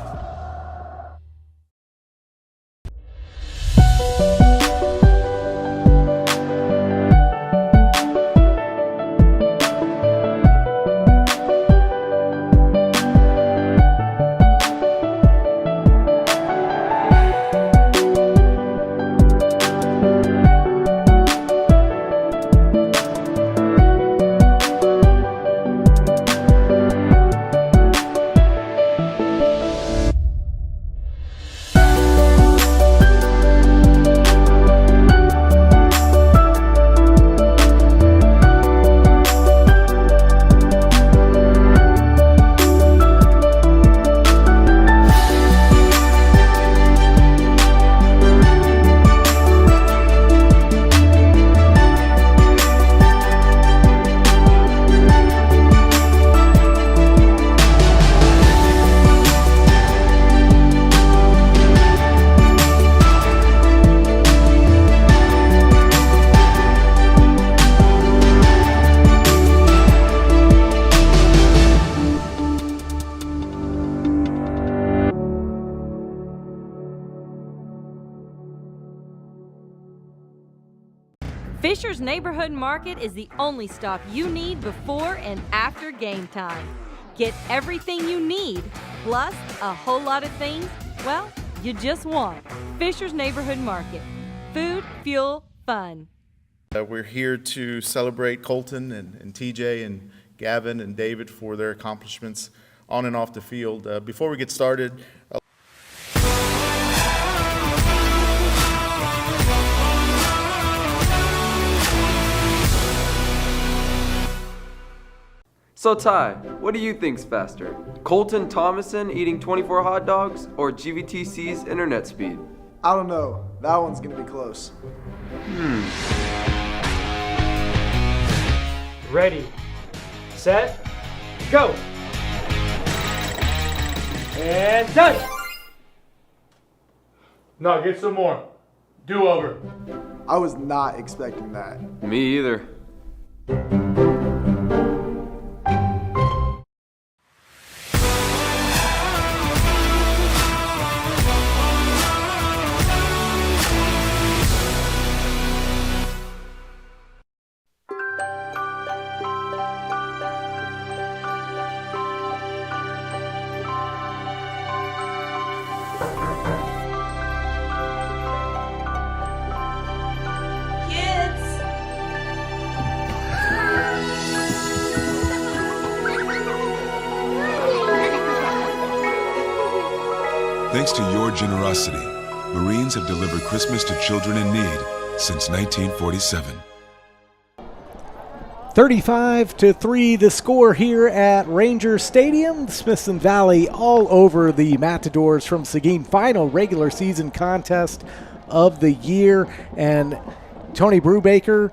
Fisher's Neighborhood Market is the only stop you need before and after game time. Get everything you need, plus a whole lot of things, well, you just want. Fisher's Neighborhood Market. Food, fuel, fun. We're here to celebrate Colton and TJ and Gavin and David for their accomplishments on and off the field. Before we get started, So Ty, what do you think's faster? Colton Thomason eating 24 hot dogs or GVTC's internet speed? I don't know. That one's gonna be close. Ready, set, go. And done. No, get some more. Do over. I was not expecting that. Me either. Thanks to your generosity, Marines have delivered Christmas to children in need since 1947. 35-3 the score here at Ranger Stadium. Smithson Valley all over the Matadors from Seguin. Final regular season contest of the year. And Tony Brubaker,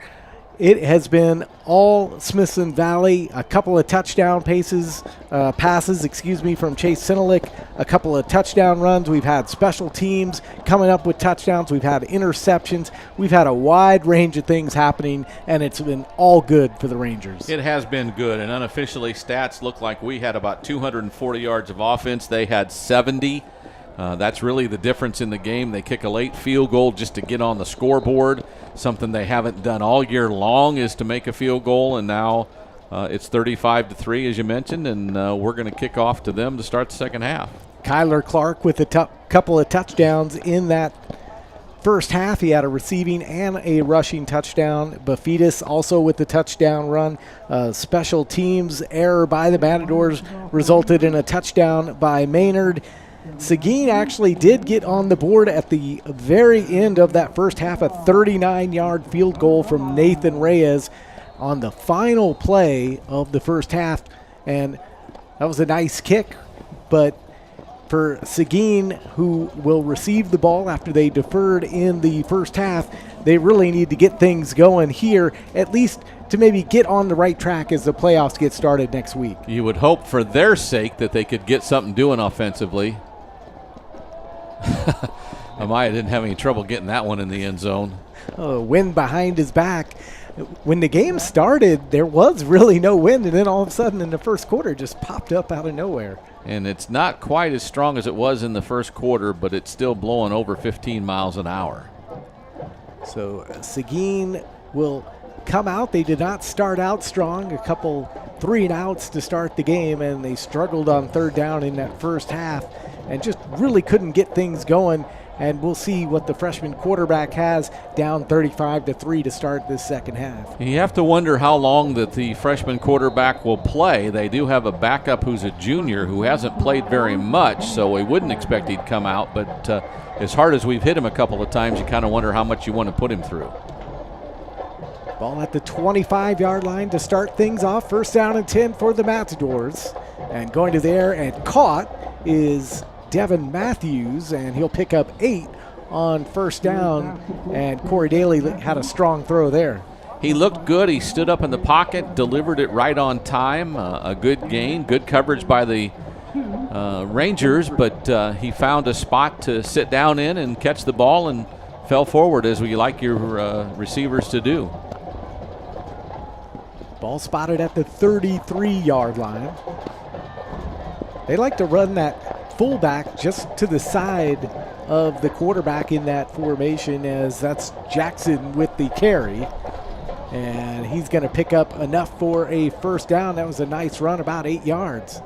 it has been all Smithson Valley. A couple of touchdown passes from Chase Sinalik. A couple of touchdown runs. We've had special teams coming up with touchdowns. We've had interceptions. We've had a wide range of things happening, and it's been all good for the Rangers. It has been good, and unofficially stats look like we had about 240 yards of offense. They had 70. That's really the difference in the game. They kick a late field goal just to get on the scoreboard. Something they haven't done all year long is to make a field goal, and now it's 35-3, as you mentioned, and we're going to kick off to them to start the second half. Kyler Clark with a couple of touchdowns in that first half. He had a receiving and a rushing touchdown. Bafidis also with the touchdown run. Special teams error by the Matadors resulted in a touchdown by Maynard. Seguin actually did get on the board at the very end of that first half, a 39-yard field goal from Nathan Reyes on the final play of the first half, and that was a nice kick. But for Seguin, who will receive the ball after they deferred in the first half, they really need to get things going here, at least to maybe get on the right track as the playoffs get started next week. You would hope for their sake that they could get something doing offensively. Amaya didn't have any trouble getting that one in the end zone. Wind behind his back. When the game started, there was really no wind, and then all of a sudden in the first quarter, it just popped up out of nowhere. And it's not quite as strong as it was in the first quarter, but it's still blowing over 15 miles an hour. So Seguin will come out. They did not start out strong. A couple 3-and-outs to start the game, and they struggled on third down in that first half and just really couldn't get things going. And we'll see what the freshman quarterback has, down 35-3 to start this second half. You have to wonder how long that the freshman quarterback will play. They do have a backup who's a junior who hasn't played very much, so we wouldn't expect he'd come out. But as hard as we've hit him a couple of times, you kind of wonder how much you want to put him through. Ball at the 25-yard line to start things off. First down and 10 for the Matadors. And going to there and caught is Devin Matthews, and he'll pick up 8 on first down. And Corey Daly had a strong throw there. He looked good. He stood up in the pocket, delivered it right on time. A good gain, good coverage by the Rangers, but he found a spot to sit down in and catch the ball and fell forward, as we like your receivers to do. Ball spotted at the 33-yard line. They like to run that fullback just to the side of the quarterback in that formation, as that's Jackson with the carry. And he's going to pick up enough for a first down. That was a nice run, about 8 yards.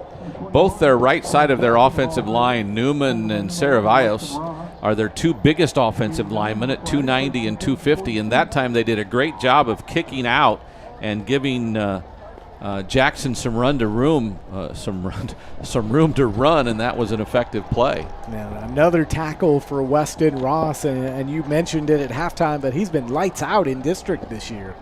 Both their right side of their offensive line, Newman and Saravios, are their two biggest offensive linemen at 290 and 250. And that time they did a great job of kicking out and giving Jackson some room to run, and that was an effective play. Now, another tackle for Weston Ross, and you mentioned it at halftime, but he's been lights out in district this year.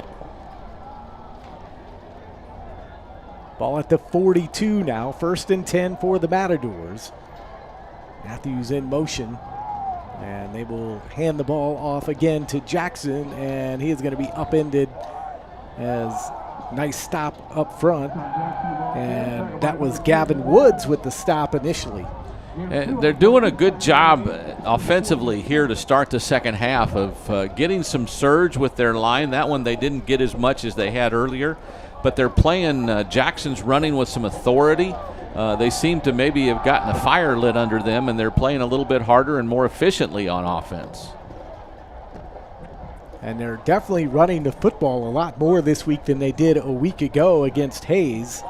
Ball at the 42 now, first and 10 for the Matadors. Matthews in motion, and they will hand the ball off again to Jackson, and he is going to be upended. As nice stop up front, and that was Gavin Woods with the stop initially. And they're doing a good job offensively here to start the second half of getting some surge with their line. That one they didn't get as much as they had earlier, but they're playing Jackson's running with some authority. They seem to maybe have gotten a fire lit under them, and they're playing a little bit harder and more efficiently on offense. And they're definitely running the football a lot more this week than they did a week ago against Hayes.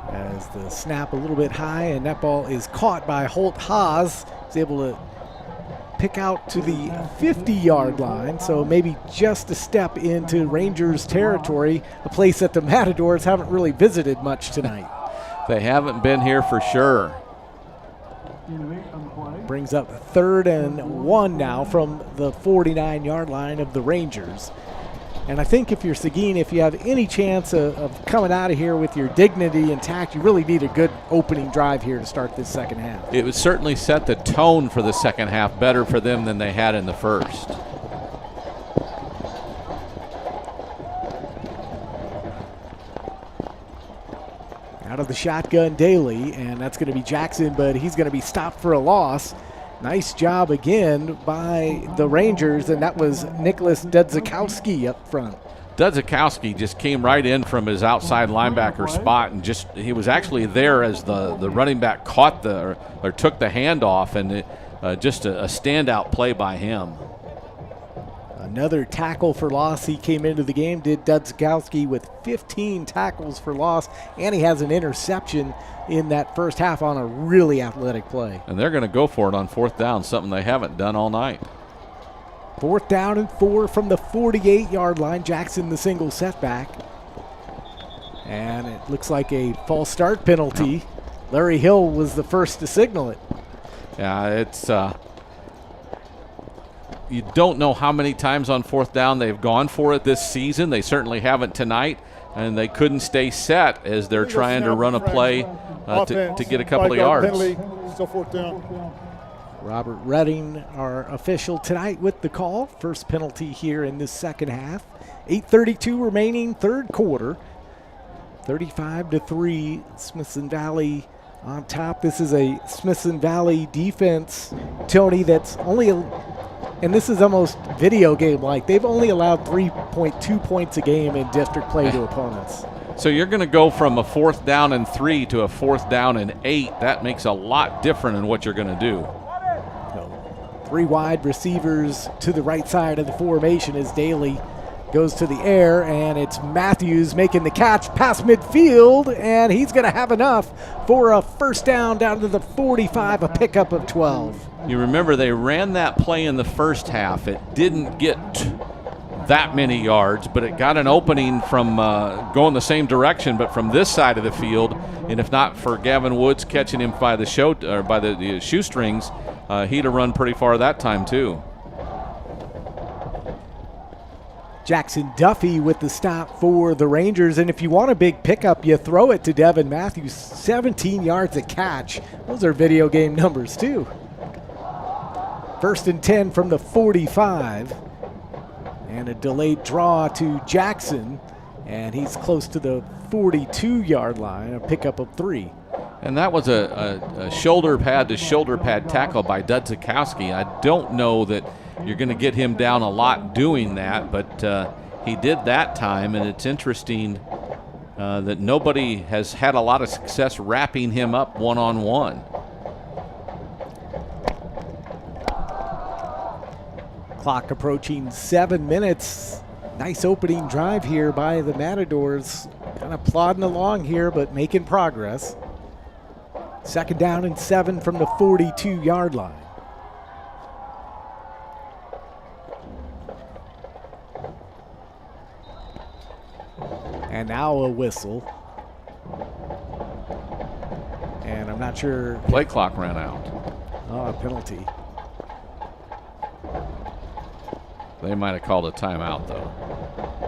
As the snap a little bit high, and that ball is caught by Holt Haas. He's able to pick out to the 50-yard line, so maybe just a step into Rangers territory, a place that the Matadors haven't really visited much tonight. They haven't been here for sure. Brings up 3rd and 1 now from the 49-yard line of the Rangers. And I think if you're Seguin, if you have any chance of coming out of here with your dignity intact, you really need a good opening drive here to start this second half. It would certainly set the tone for the second half better for them than they had in the first. Out of the shotgun, Daly, and that's going to be Jackson, but he's going to be stopped for a loss. Nice job again by the Rangers, and that was Nicholas Dudzikowski up front. Dudzikowski just came right in from his outside linebacker spot, and he was actually there as the running back caught or took the handoff, and just a standout play by him. Another tackle for loss. He came into the game, did Dudzikowski, with 15 tackles for loss, and he has an interception in that first half on a really athletic play. And they're going to go for it on 4th down, something they haven't done all night. 4th down and 4 from the 48-yard line. Jackson the single setback. And it looks like a false start penalty. Larry Hill was the first to signal it. Yeah, it's you don't know how many times on 4th down they've gone for it this season. They certainly haven't tonight, and they couldn't stay set as they're trying to run a play to get a couple of yards. Penalty, still 4th down. Robert Redding, our official tonight with the call. First penalty here in this second half. 8:32 remaining, third quarter. 35-3, Smithson Valley on top. This is a Smithson Valley defense, Tony, that's only and this is almost video game-like. They've only allowed 3.2 points a game in district play to opponents. So you're going to go from a 4th down and 3 to a 4th down and 8. That makes a lot different in what you're going to do. So 3 wide receivers to the right side of the formation as Daly goes to the air, and it's Matthews making the catch past midfield, and he's going to have enough for a first down to the 45, a pickup of 12. You remember they ran that play in the first half. It didn't get that many yards, but it got an opening from going the same direction, but from this side of the field. And if not for Gavin Woods catching him by the shoestrings, he'd have run pretty far that time too. Jackson Duffy with the stop for the Rangers, and if you want a big pickup, you throw it to Devin Matthews. 17 yards a catch. Those are video game numbers too. 1st and 10 from the 45. And a delayed draw to Jackson, and he's close to the 42-yard line, a pickup of 3. And that was a shoulder pad to shoulder pad tackle by Dudzikowski. I don't know that you're going to get him down a lot doing that, but he did that time, and it's interesting that nobody has had a lot of success wrapping him up one-on-one. Clock approaching 7 minutes. Nice opening drive here by the Matadors. Kind of plodding along here, but making progress. 2nd down and 7 from the 42-yard line. And now a whistle. And I'm not sure. Play clock ran out. Oh, a penalty. They might have called a timeout, though.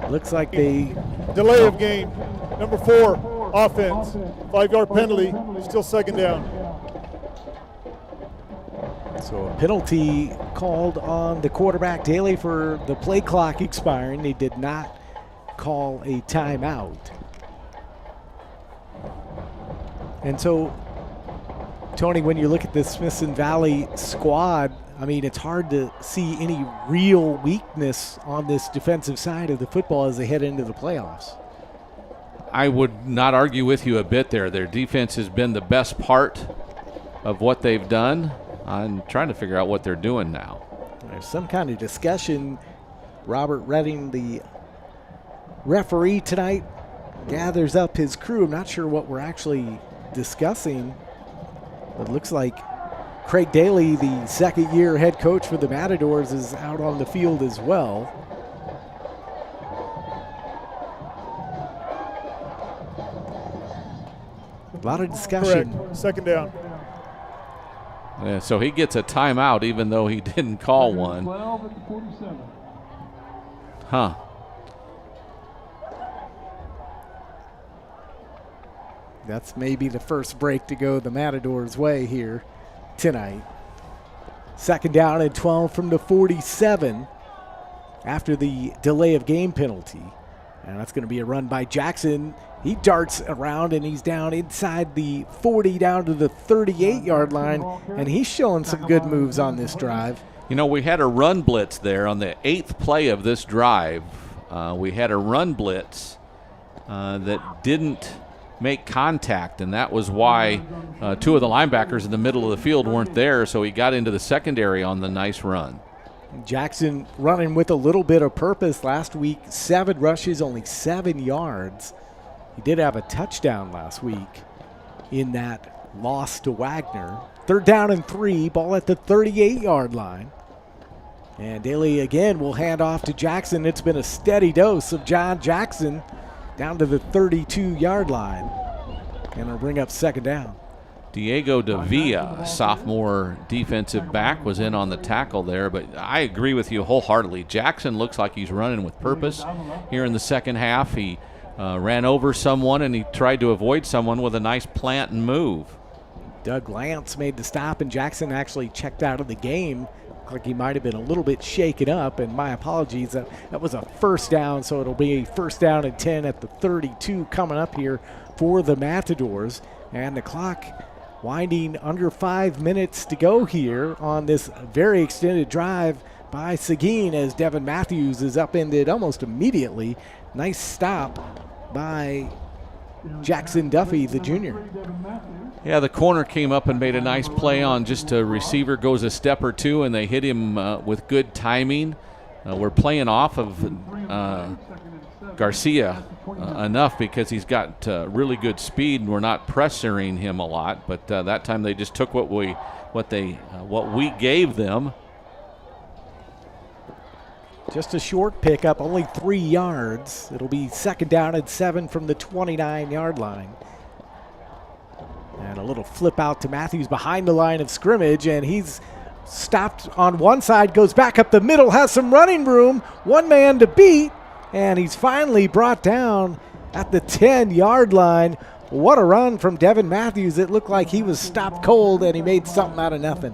Looks like they... Delay of game. Number 4, offense. 5-yard penalty. Still 2nd down. So a penalty called on the quarterback, Daly, for the play clock expiring. They did not call a timeout. And so, Tony, when you look at the Smithson Valley squad, I mean, it's hard to see any real weakness on this defensive side of the football as they head into the playoffs. I would not argue with you a bit there. Their defense has been the best part of what they've done. I'm trying to figure out what they're doing now. There's some kind of discussion. Robert Redding, the referee tonight, gathers up his crew. I'm not sure what we're actually discussing, but it looks like Craig Daly, the 2nd-year head coach for the Matadors, is out on the field as well. A lot of discussion. Correct. 2nd down. Yeah, so he gets a timeout even though he didn't call one. 12 at the 47. Huh. That's maybe the first break to go the Matadors' way here tonight. Second down and 12 from the 47 after the delay of game penalty. And that's going to be a run by Jackson. He darts around and he's down inside the 40 down to the 38-yard line, and he's showing some good moves on this drive. You know, we had a run blitz there on the 8th play of this drive. We had a run blitz that didn't make contact, and that was why two of the linebackers in the middle of the field weren't there, so he got into the secondary on the nice run. Jackson running with a little bit of purpose last week. 7 rushes, only 7 yards. He did have a touchdown last week in that loss to Wagner. Third down and 3, ball at the 38-yard line. And Daly again will hand off to Jackson. It's been a steady dose of John Jackson down to the 32-yard line. And it'll bring up second down. Diego Davia, sophomore defensive back, was in on the tackle there, but I agree with you wholeheartedly. Jackson looks like he's running with purpose here in the second half. He ran over someone and he tried to avoid someone with a nice plant and move. Doug Lance made the stop, and Jackson actually checked out of the game. Looked like he might have been a little bit shaken up, and my apologies. That was a first down, so it'll be a first down and 10 at the 32 coming up here for the Matadors. And the clock winding under 5 minutes to go here on this very extended drive by Seguin as Devin Matthews is upended almost immediately. Nice stop by Jackson Duffy, the junior. Yeah, the corner came up and made a nice play on just a receiver goes a step or two, and they hit him with good timing. We're playing off of Garcia enough because he's got really good speed, and we're not pressuring him a lot. But that time they just took what we gave them. Just a short pickup, only 3 yards. It'll be second down and 7 from the 29-yard line. And a little flip out to Matthews behind the line of scrimmage, and he's stopped on one side, goes back up the middle, has some running room, one man to beat, and he's finally brought down at the 10-yard line. What a run from Devin Matthews. It looked like he was stopped cold, and he made something out of nothing.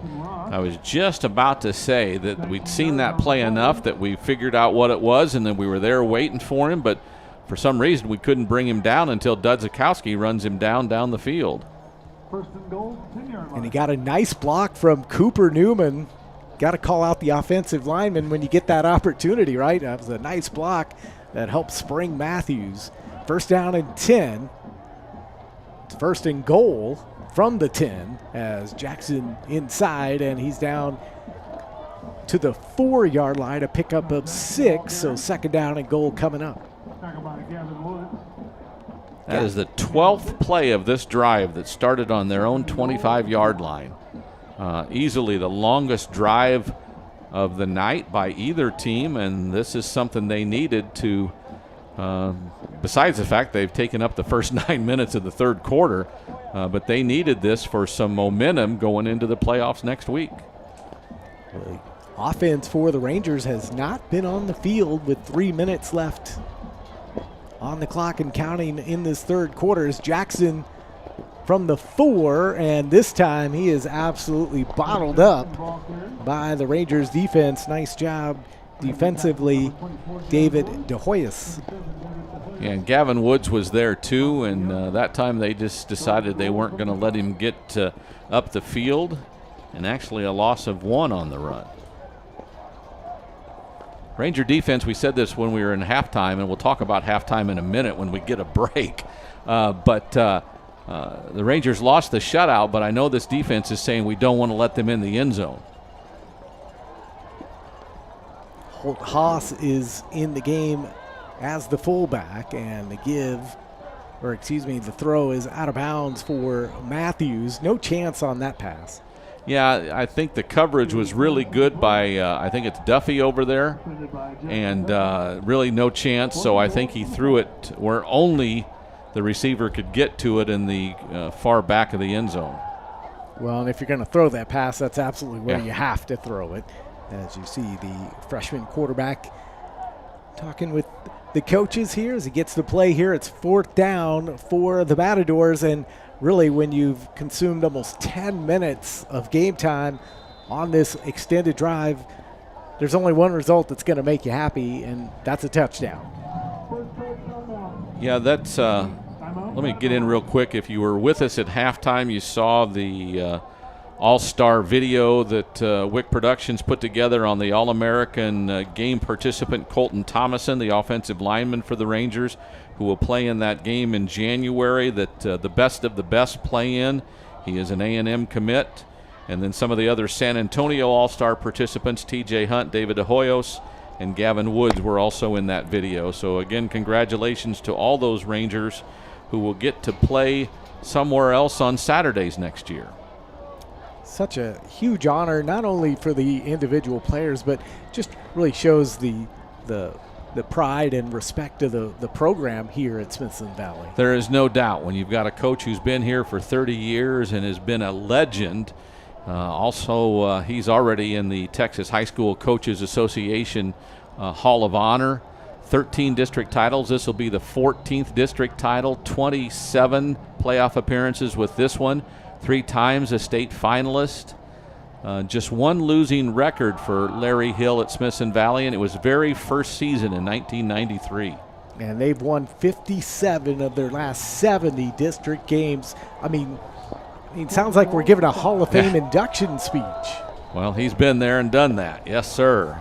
I was just about to say that we'd seen that play enough that we figured out what it was, and then we were there waiting for him, but for some reason we couldn't bring him down until Dudzikowski runs him down the field. First and goal, 10-yard line. And he got a nice block from Cooper Newman. Got to call out the offensive lineman when you get that opportunity, right? That was a nice block that helped spring Matthews. First down and 10. It's first and goal from the 10 as Jackson inside, and he's down to the 4-yard line, a pickup of 6, so second down and goal coming up. That is the 12th play of this drive that started on their own 25-yard line. Easily the longest drive of the night by either team, and this is something they needed to, besides the fact they've taken up the first 9 minutes of the third quarter, but they needed this for some momentum going into the playoffs next week. The offense for the Rangers has not been on the field with 3 minutes left on the clock and counting in this third quarter. Is Jackson from the 4, and this time he is absolutely bottled up by the Rangers defense. Nice job defensively, David DeHoyas. Yeah, and Gavin Woods was there too, and that time they just decided they weren't going to let him get up the field, and actually a loss of 1 on the run. Ranger defense, we said this when we were in halftime, and we'll talk about halftime in a minute when we get a break. But the Rangers lost the shutout, but I know this defense is saying we don't want to let them in the end zone. Holt Haas is in the game as the fullback, and the throw is out of bounds for Matthews. No chance on that pass. Yeah, I think the coverage was really good by, I think it's Duffy over there, and really no chance, so I think he threw it where only the receiver could get to it in the far back of the end zone. Well, and if you're going to throw that pass, that's absolutely where Yeah. you have to throw it. As you see the freshman quarterback talking with the coaches here as he gets the play here. It's 4th down for the Matadors, and really when you've consumed almost 10 minutes of game time on this extended drive, there's only one result that's going to make you happy, and that's a touchdown. Yeah, that's let me get in real quick. If you were with us at halftime, you saw the all-star video that Wick Productions put together on the All-American game participant Colton Thomason, the offensive lineman for the Rangers, who will play in that game in January, that the best of the best play in. He is an A&M commit. And then some of the other San Antonio all-star participants, T.J. Hunt, David DeHoyos, and Gavin Woods were also in that video. So again, congratulations to all those Rangers who will get to play somewhere else on Saturdays next year. Such a huge honor, not only for the individual players, but just really shows the pride and respect of the program here at Smithson Valley. There is no doubt when you've got a coach who's been here for 30 years and has been a legend. Also, he's already in the Texas High School Coaches Association Hall of Honor. 13 district titles. This will be the 14th district title. 27 playoff appearances with this one. 3 times a state finalist. Just one losing record for Larry Hill at Smithson Valley, and it was very first season in 1993. And they've won 57 of their last 70 district games. I mean, it sounds like we're giving a Hall of Fame induction speech. Well, he's been there and done that. Yes, sir.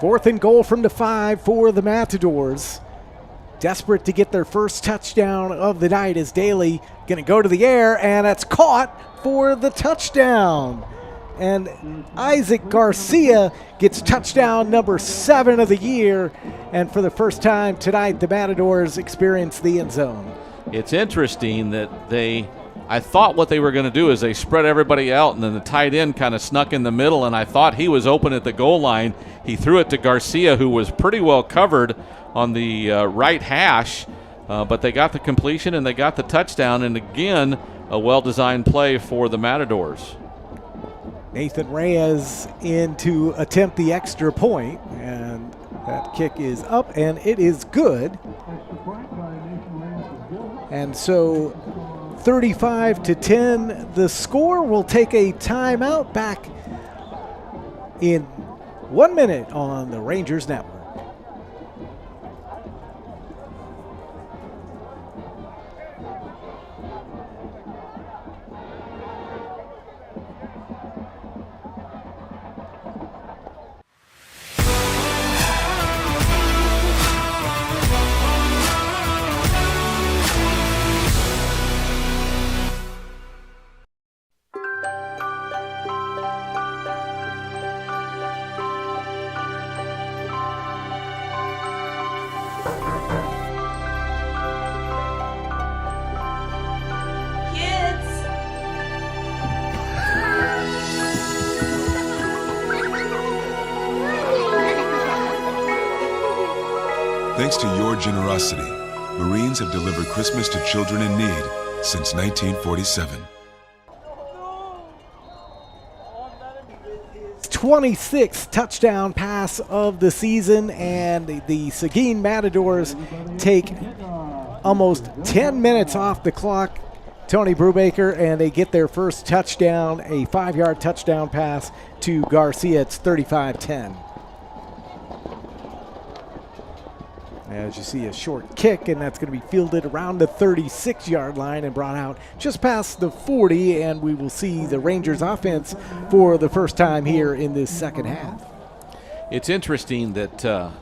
4th and goal from the 5 for the Matadors. Desperate to get their first touchdown of the night as Daly going to go to the air, and it's caught for the touchdown. And Isaac Garcia gets touchdown number 7 of the year. And for the first time tonight, the Matadors experience the end zone. It's interesting that I thought what they were going to do is they spread everybody out, and then the tight end kind of snuck in the middle, and I thought he was open at the goal line. He threw it to Garcia, who was pretty well covered on the right hash, but they got the completion and they got the touchdown, and again, a well-designed play for the Matadors. Nathan Reyes in to attempt the extra point, and that kick is up, and it is good. And so 35-10, the score. Will take a timeout. Back in 1 minute on the Rangers Network. Thanks to your generosity, Marines have delivered Christmas to children in need since 1947. 26th touchdown pass of the season, and the Seguin Matadors take almost 10 minutes off the clock, Tony Brubaker, and they get their first touchdown, a 5-yard touchdown pass to Garcia. It's 35-10. As you see, a short kick, and that's going to be fielded around the 36-yard line and brought out just past the 40, and we will see the Rangers offense for the first time here in this second half. It's interesting that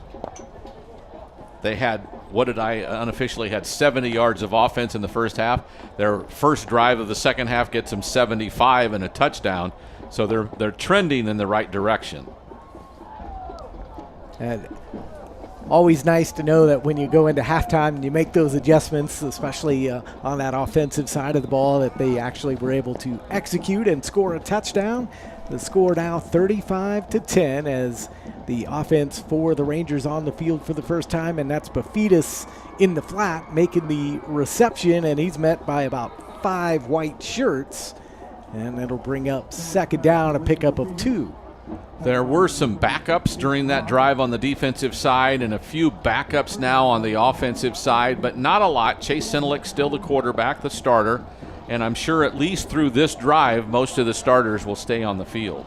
they had, unofficially had 70 yards of offense in the first half. Their first drive of the second half gets them 75 and a touchdown, so they're trending in the right direction. And always nice to know that when you go into halftime and you make those adjustments, especially on that offensive side of the ball, that they actually were able to execute and score a touchdown. The score now 35-10 as the offense for the Rangers on the field for the first time, and that's Bafidis in the flat making the reception, and he's met by about 5 white shirts And it'll bring up second down, a pickup of 2. There were some backups during that drive on the defensive side and a few backups now on the offensive side, but not a lot. Chase Senelik still the quarterback, the starter, and I'm sure at least through this drive, most of the starters will stay on the field.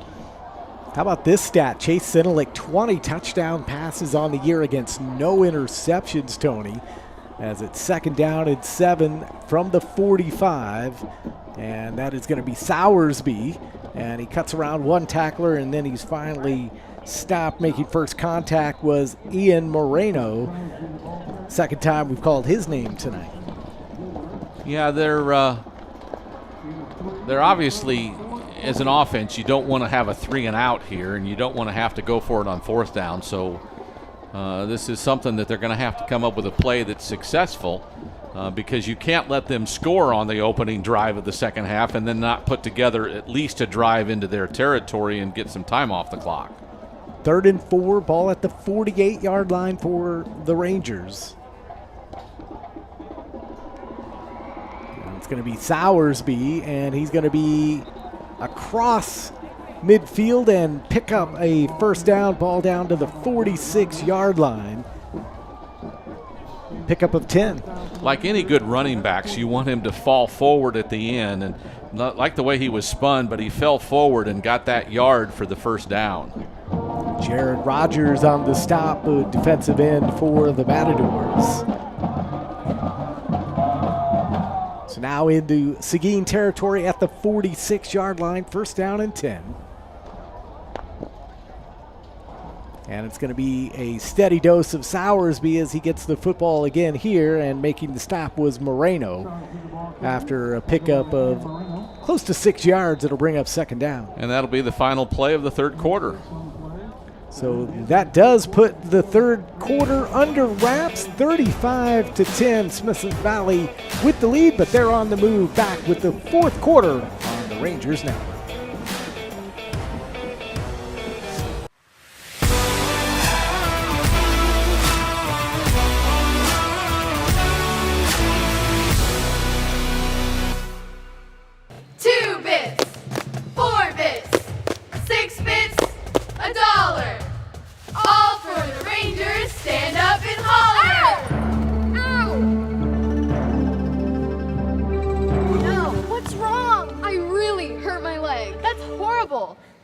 How about this stat? Chase Senelik, 20 touchdown passes on the year against no interceptions, Tony, as it's second down and 7 from the 45, and that is going to be Sowersby. And he cuts around one tackler, and then he's finally stopped. Making first contact was Ian Moreno. Second time we've called his name tonight. Yeah, they're obviously, as an offense, you don't want to have a 3 and out here, and you don't want to have to go for it on fourth down. So this is something that they're going to have to come up with a play that's successful. Because you can't let them score on the opening drive of the second half and then not put together at least a drive into their territory and get some time off the clock. 3rd and 4, ball at the 48-yard line for the Rangers. And it's going to be Sowersby, and he's going to be across midfield and pick up a first down, ball down to the 46-yard line. Pickup of 10. Like any good running backs, you want him to fall forward at the end, and not like the way he was spun, but he fell forward and got that yard for the first down. Jared Rogers on the stop, defensive end for the Matadors. So now into Seguin territory at the 46-yard line, first down and 10. And it's going to be a steady dose of Sowersby as he gets the football again here, and making the stop was Moreno. After a pickup of close to 6 yards, it'll bring up second down. And that'll be the final play of the third quarter. So that does put the third quarter under wraps, 35-10. Smithson Valley with the lead, but they're on the move back with the fourth quarter on the Rangers Network.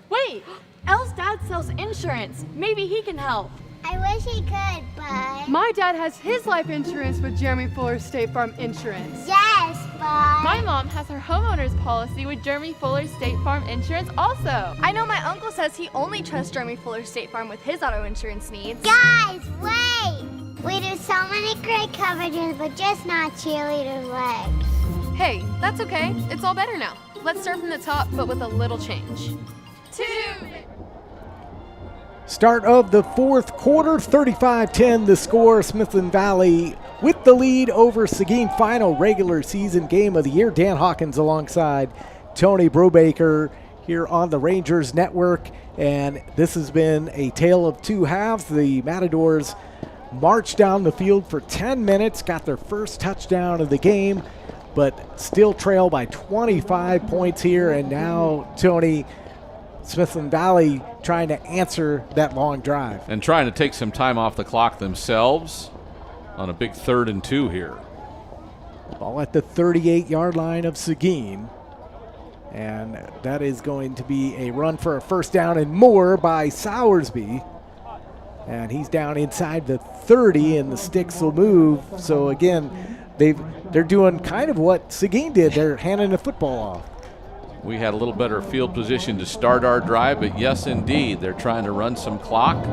Wait, Elle's dad sells insurance. Maybe he can help. I wish he could, but... My dad has his life insurance with Jeremy Fuller State Farm Insurance. Yes, but... My mom has her homeowner's policy with Jeremy Fuller State Farm Insurance also. I know my uncle says he only trusts Jeremy Fuller State Farm with his auto insurance needs. Guys, wait! We do so many great coverages, but just not cheerleader legs. Hey, that's okay. It's all better now. Let's start from the top, but with a little change. 2. Start of the fourth quarter, 35-10 the score. Smithson Valley with the lead over Seguin. Final regular season game of the year. Dan Hawkins alongside Tony Brubaker here on the Rangers Network. And this has been a tale of two halves. The Matadors marched down the field for 10 minutes, got their first touchdown of the game, but still trail by 25 points here. And now, Tony, Smithson Valley trying to answer that long drive. And trying to take some time off the clock themselves on a big 3rd and 2 here. Ball at the 38-yard line of Seguin. And that is going to be a run for a first down and more by Sowersby. And he's down inside the 30, and the sticks will move. So again, they're doing kind of what Seguin did. They're handing the football off. We had a little better field position to start our drive, but yes, indeed, they're trying to run some clock.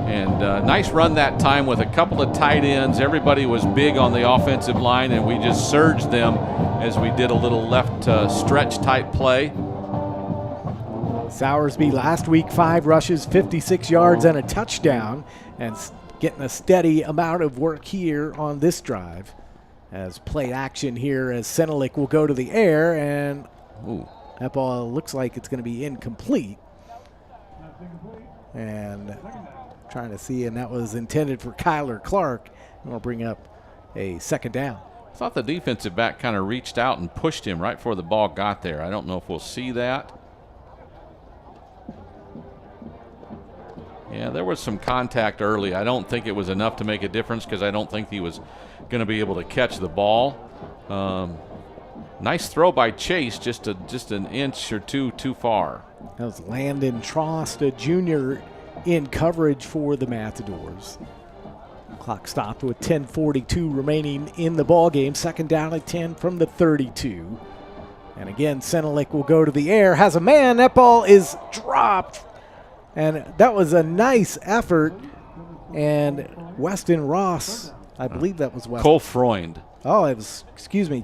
And nice run that time with a couple of tight ends. Everybody was big on the offensive line, and we just surged them as we did a little left stretch type play. Sowersby last week, 5 rushes, 56 yards, and a touchdown, and getting a steady amount of work here on this drive. As play action here, as Senelik will go to the air, and that ball looks like it's going to be incomplete. And trying to see, and that was intended for Kyler Clark, and we'll bring up a second down. I thought the defensive back kind of reached out and pushed him right before the ball got there. I don't know if we'll see that. Yeah, there was some contact early. I don't think it was enough to make a difference because I don't think he was going to be able to catch the ball. Nice throw by Chase, just an inch or two too far. That was Landon Trost, a junior, in coverage for the Matadors. Clock stopped with 10:42 remaining in the ball game. Second down at 10 from the 32. And again, Senelic will go to the air. Has a man. That ball is dropped. And that was a nice effort. And Weston Ross, I believe that was Weston. Cole Freund. Oh, it was,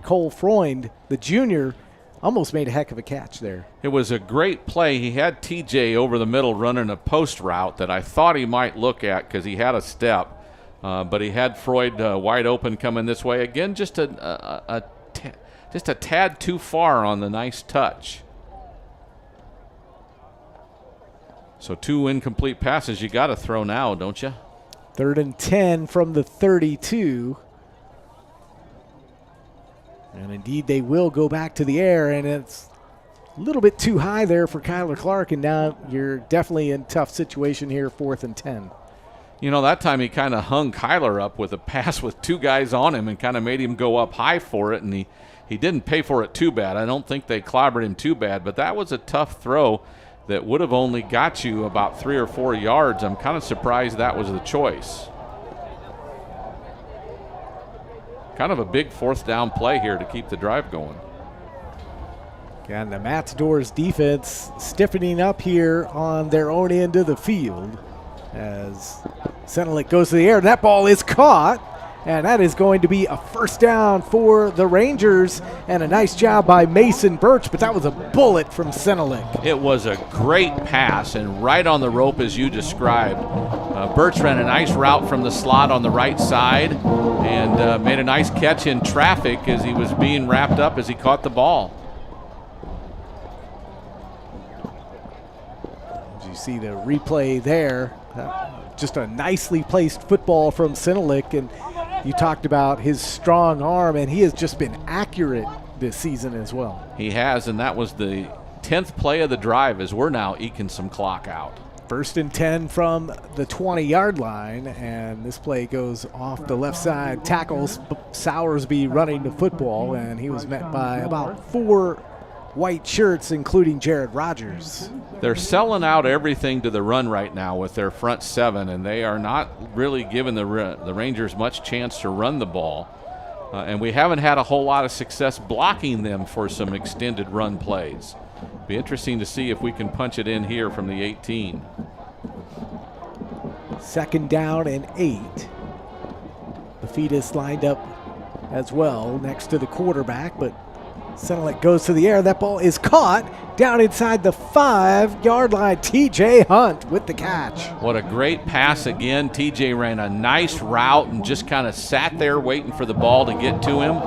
Cole Freund, the junior, almost made a heck of a catch there. It was a great play. He had TJ over the middle running a post route that I thought he might look at because he had a step. But he had Freud wide open coming this way. Again, just a tad too far on the nice touch. So 2 incomplete passes you got to throw now, don't you? 3rd and 10 from the 32. And indeed, they will go back to the air, and it's a little bit too high there for Kyler Clark, and now you're definitely in a tough situation here, 4th and 10. You know, that time he kind of hung Kyler up with a pass with 2 guys on him and kind of made him go up high for it, and he didn't pay for it too bad. I don't think they clobbered him too bad, but that was a tough throw that would have only got you about 3 or 4 yards. I'm kind of surprised that was the choice. Kind of a big 4th down play here to keep the drive going. And the Matadors defense stiffening up here on their own end of the field as Senelic goes to the air. And that ball is caught, and that is going to be a 1st down for the Rangers, and a nice job by Mason Birch, but that was a bullet from Senelic. It was a great pass and right on the rope as you described. Birch ran a nice route from the slot on the right side and made a nice catch in traffic as he was being wrapped up as he caught the ball. As you see the replay there, just a nicely placed football from Senelic, and you talked about his strong arm, and he has just been accurate this season as well. He has, and that was the 10th play of the drive as we're now eking some clock out. 1st and 10 from the 20-yard line, and this play goes off the left side. Tackles Sowersby running the football, and he was met by about 4 white shirts, including Jared Rogers. They're selling out everything to the run right now with their front 7, and they are not really giving the Rangers much chance to run the ball. And we haven't had a whole lot of success blocking them for some extended run plays. Be interesting to see if we can punch it in here from the 18. 2nd down and 8. The fetus lined up as well next to the quarterback, but Senelic goes to the air. That ball is caught down inside the 5-yard line. TJ Hunt with the catch. What a great pass again. TJ ran a nice route and just kind of sat there waiting for the ball to get to him.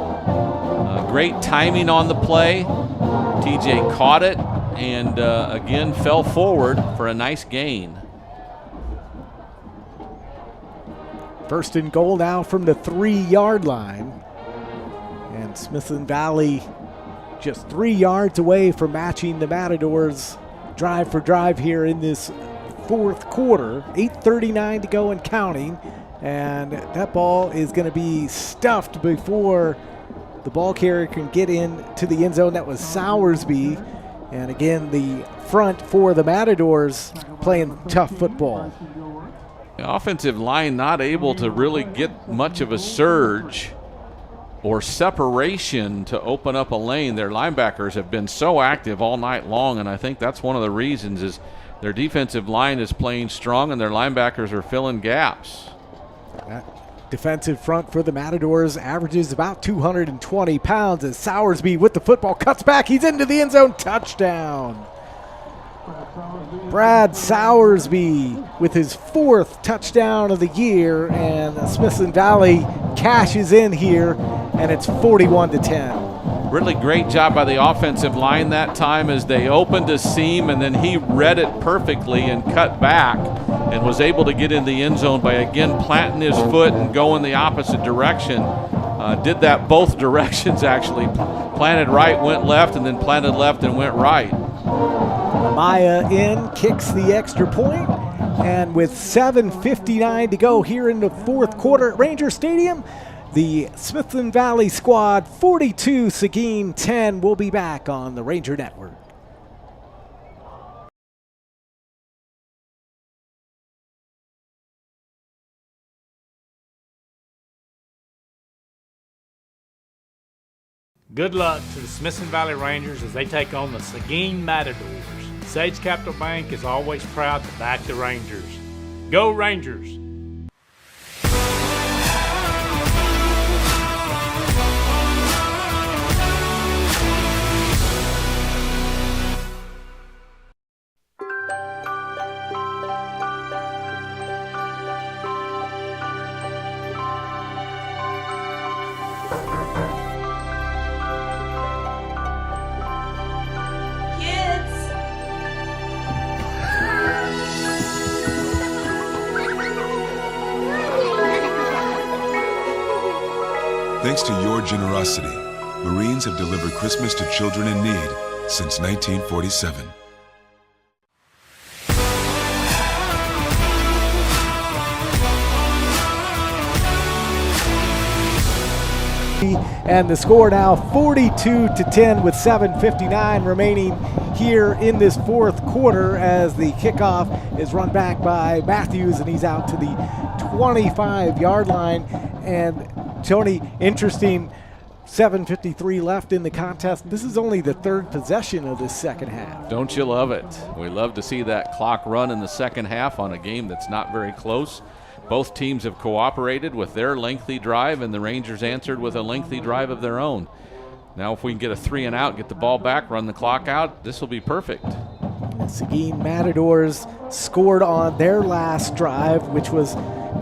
Great timing on the play. TJ caught it and again fell forward for a nice gain. 1st and goal now from the 3-yard line. And Smithson Valley just 3 yards away from matching the Matadors drive for drive here in this 4th quarter. 8:39 to go and counting. And that ball is going to be stuffed before the ball carrier can get into the end zone. That was Sowersby. And again, the front for the Matadors playing tough football. The offensive line not able to really get much of a surge or separation to open up a lane. Their linebackers have been so active all night long, and I think that's one of the reasons is their defensive line is playing strong and their linebackers are filling gaps. That defensive front for the Matadors averages about 220 pounds as Sowersby with the football cuts back. He's into the end zone. Touchdown. Brad Sowersby with his 4th touchdown of the year, and Smithson Valley cashes in here, and it's 41-10. Really great job by the offensive line that time as they opened a seam, and then he read it perfectly and cut back and was able to get in the end zone by again planting his foot and going the opposite direction. did that both directions actually. Planted right, went left, and then planted left and went right. Maya in, kicks the extra point, and with 7:59 to go here in the fourth quarter at Ranger Stadium, the Smithson Valley squad 42, Seguin 10. We'll be back on the Ranger Network. Good luck to the Smithson Valley Rangers as they take on the Seguin Matadors. Sage Capital Bank is always proud to back the Rangers. Go Rangers! Thanks to your generosity, Marines have delivered Christmas to children in need since 1947. And the score now 42-10 with 7:59 remaining here in this fourth quarter as the kickoff is run back by Matthews, and he's out to the 25-yard line. And Tony, interesting, 7:53 left in the contest. This is only the third possession of this second half. Don't you love it? We love to see that clock run in the second half on a game that's not very close. Both teams have cooperated with their lengthy drive, and the Rangers answered with a lengthy drive of their own. Now if we can get a 3 and out, get the ball back, run the clock out, this will be perfect. The Seguin Matadors scored on their last drive, which was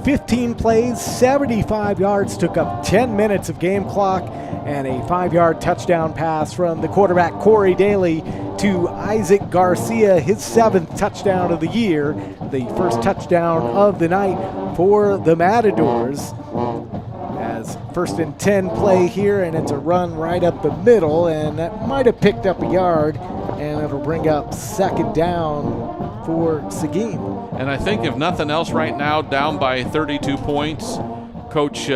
15 plays, 75 yards, took up 10 minutes of game clock, and a 5-yard touchdown pass from the quarterback Corey Daly to Isaac Garcia, his 7th touchdown of the year, the first touchdown of the night for the Matadors. As 1st and 10 play here, and it's a run right up the middle, and that might have picked up a yard, and it'll bring up 2nd down for Seguin. And I think if nothing else right now, down by 32 points, Coach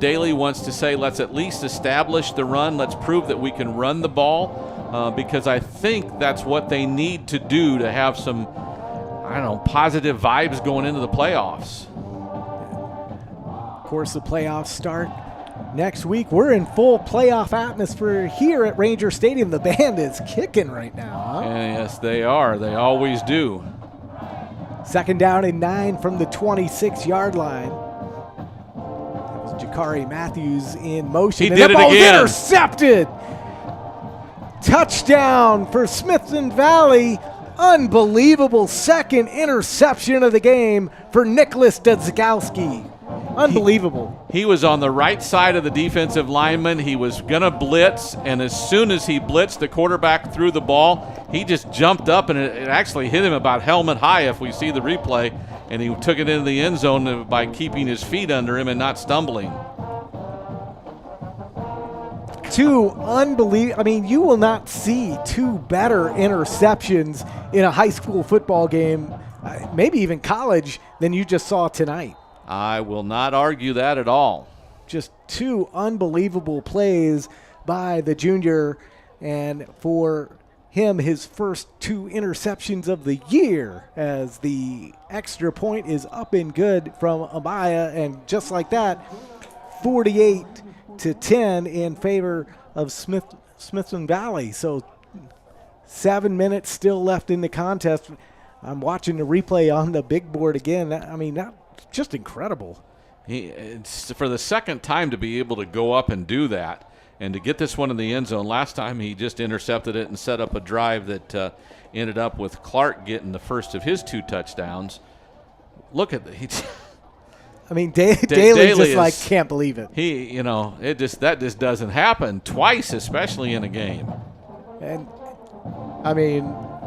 Daly wants to say, let's at least establish the run. Let's prove that we can run the ball, because I think that's what they need to do to have some, positive vibes going into the playoffs. Of course, the playoffs start next week. We're in full playoff atmosphere here at Ranger Stadium. The band is kicking right now, huh? Yes, they are. They always do. 2nd down and 9 from the 26-yard line. That was Jakari Matthews in motion. He did it again. Intercepted. Touchdown for Smithson Valley. Unbelievable 2nd interception of the game for Nicholas Dadzkowski. Unbelievable. He was on the right side of the defensive lineman. He was going to blitz, and as soon as he blitzed, the quarterback threw the ball. He just jumped up, and it actually hit him about helmet high if we see the replay, and he took it into the end zone by keeping his feet under him and not stumbling. You will not see 2 better interceptions in a high school football game, maybe even college, than you just saw tonight. I will not argue that at all. Just 2 unbelievable plays by the junior, and for him, his first 2 interceptions of the year, as the extra point is up and good from Amaya, and just like that, 48-10 in favor of Smithson Valley. So 7 minutes still left in the contest. I'm watching the replay on the big board again. That's just incredible. It's for the second time to be able to go up and do that, and to get this one in the end zone. Last time he just intercepted it and set up a drive that ended up with Clark getting the first of his 2 touchdowns. Look at Daly just can't believe it. That just doesn't happen twice, especially in a game. And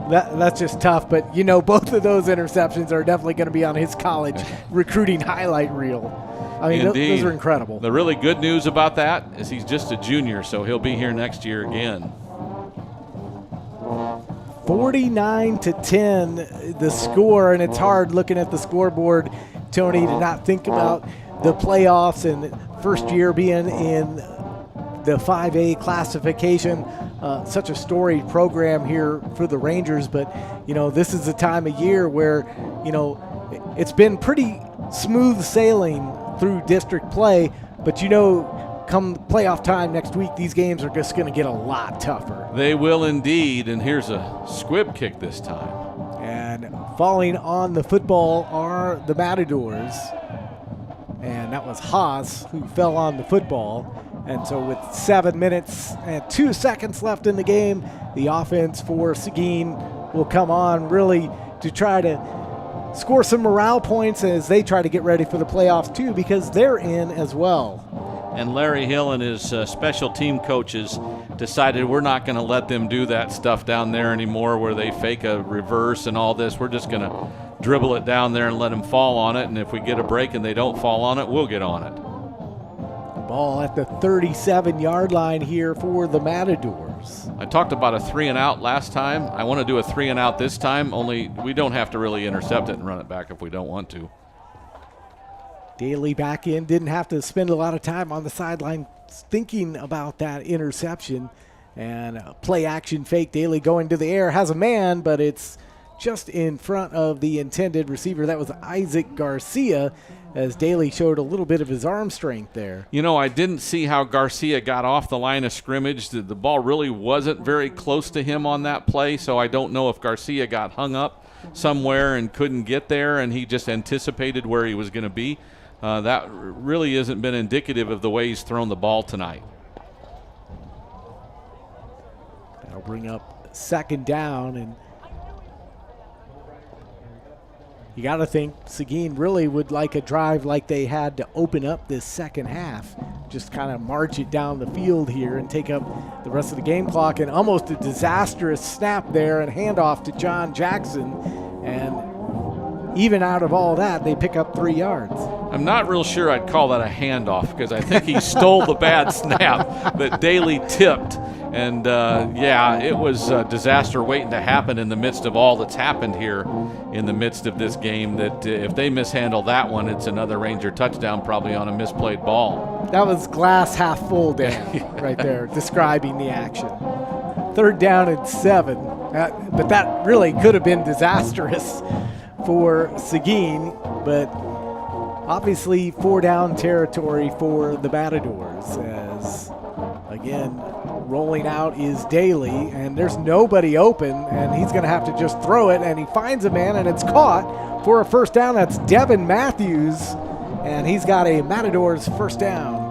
that's just tough, but both of those interceptions are definitely going to be on his college recruiting highlight reel. I mean, Indeed. those are incredible. The really good news about that is he's just a junior, so he'll be here next year again. 49-10 the score, and it's hard looking at the scoreboard, Tony, to not think about the playoffs and first year being in the 5A classification. Such a storied program here for the Rangers, but this is the time of year where it's been pretty smooth sailing through district play, but come playoff time next week, these games are just going to get a lot tougher. They will indeed, and here's a squib kick this time. And falling on the football are the Matadors, and that was Haas who fell on the football. And so with 7 minutes and 2 seconds left in the game, the offense for Seguin will come on really to try to score some morale points as they try to get ready for the playoffs too, because they're in as well. And Larry Hill and his special team coaches decided we're not going to let them do that stuff down there anymore where they fake a reverse and all this. We're just going to dribble it down there and let them fall on it, and if we get a break and they don't fall on it, we'll get on it. Ball at the 37-yard line here for the Matadors. I talked about a 3-and-out last time. I want to do a 3-and-out this time, only we don't have to really intercept it and run it back if we don't want to. Daly back in, didn't have to spend a lot of time on the sideline thinking about that interception. And a play action fake, Daly going to the air, has a man, but it's just in front of the intended receiver. That was Isaac Garcia, as Daly showed a little bit of his arm strength there. I didn't see how Garcia got off the line of scrimmage. The ball really wasn't very close to him on that play, so I don't know if Garcia got hung up somewhere and couldn't get there, and he just anticipated where he was going to be. That really hasn't been indicative of the way he's thrown the ball tonight. That'll bring up second down, and you got to think Seguin really would like a drive like they had to open up this second half. Just kind of march it down the field here and take up the rest of the game clock. And almost a disastrous snap there and handoff to John Jackson. And even out of all that, they pick up 3 yards. I'm not real sure I'd call that a handoff because I think he stole the bad snap that Daly tipped. And, it was a disaster waiting to happen in the midst of all that's happened here in the midst of this game, that if they mishandle that one, it's another Ranger touchdown probably on a misplayed ball. That was glass half full, Dan, right there, describing the action. 3rd down and 7. But that really could have been disastrous for Seguin, but obviously 4-down territory for the Matadors, as, again, rolling out is Daly, and there's nobody open, and he's going to have to just throw it, and he finds a man, and it's caught for a first down. That's Devin Matthews, and he's got a Matadors first down.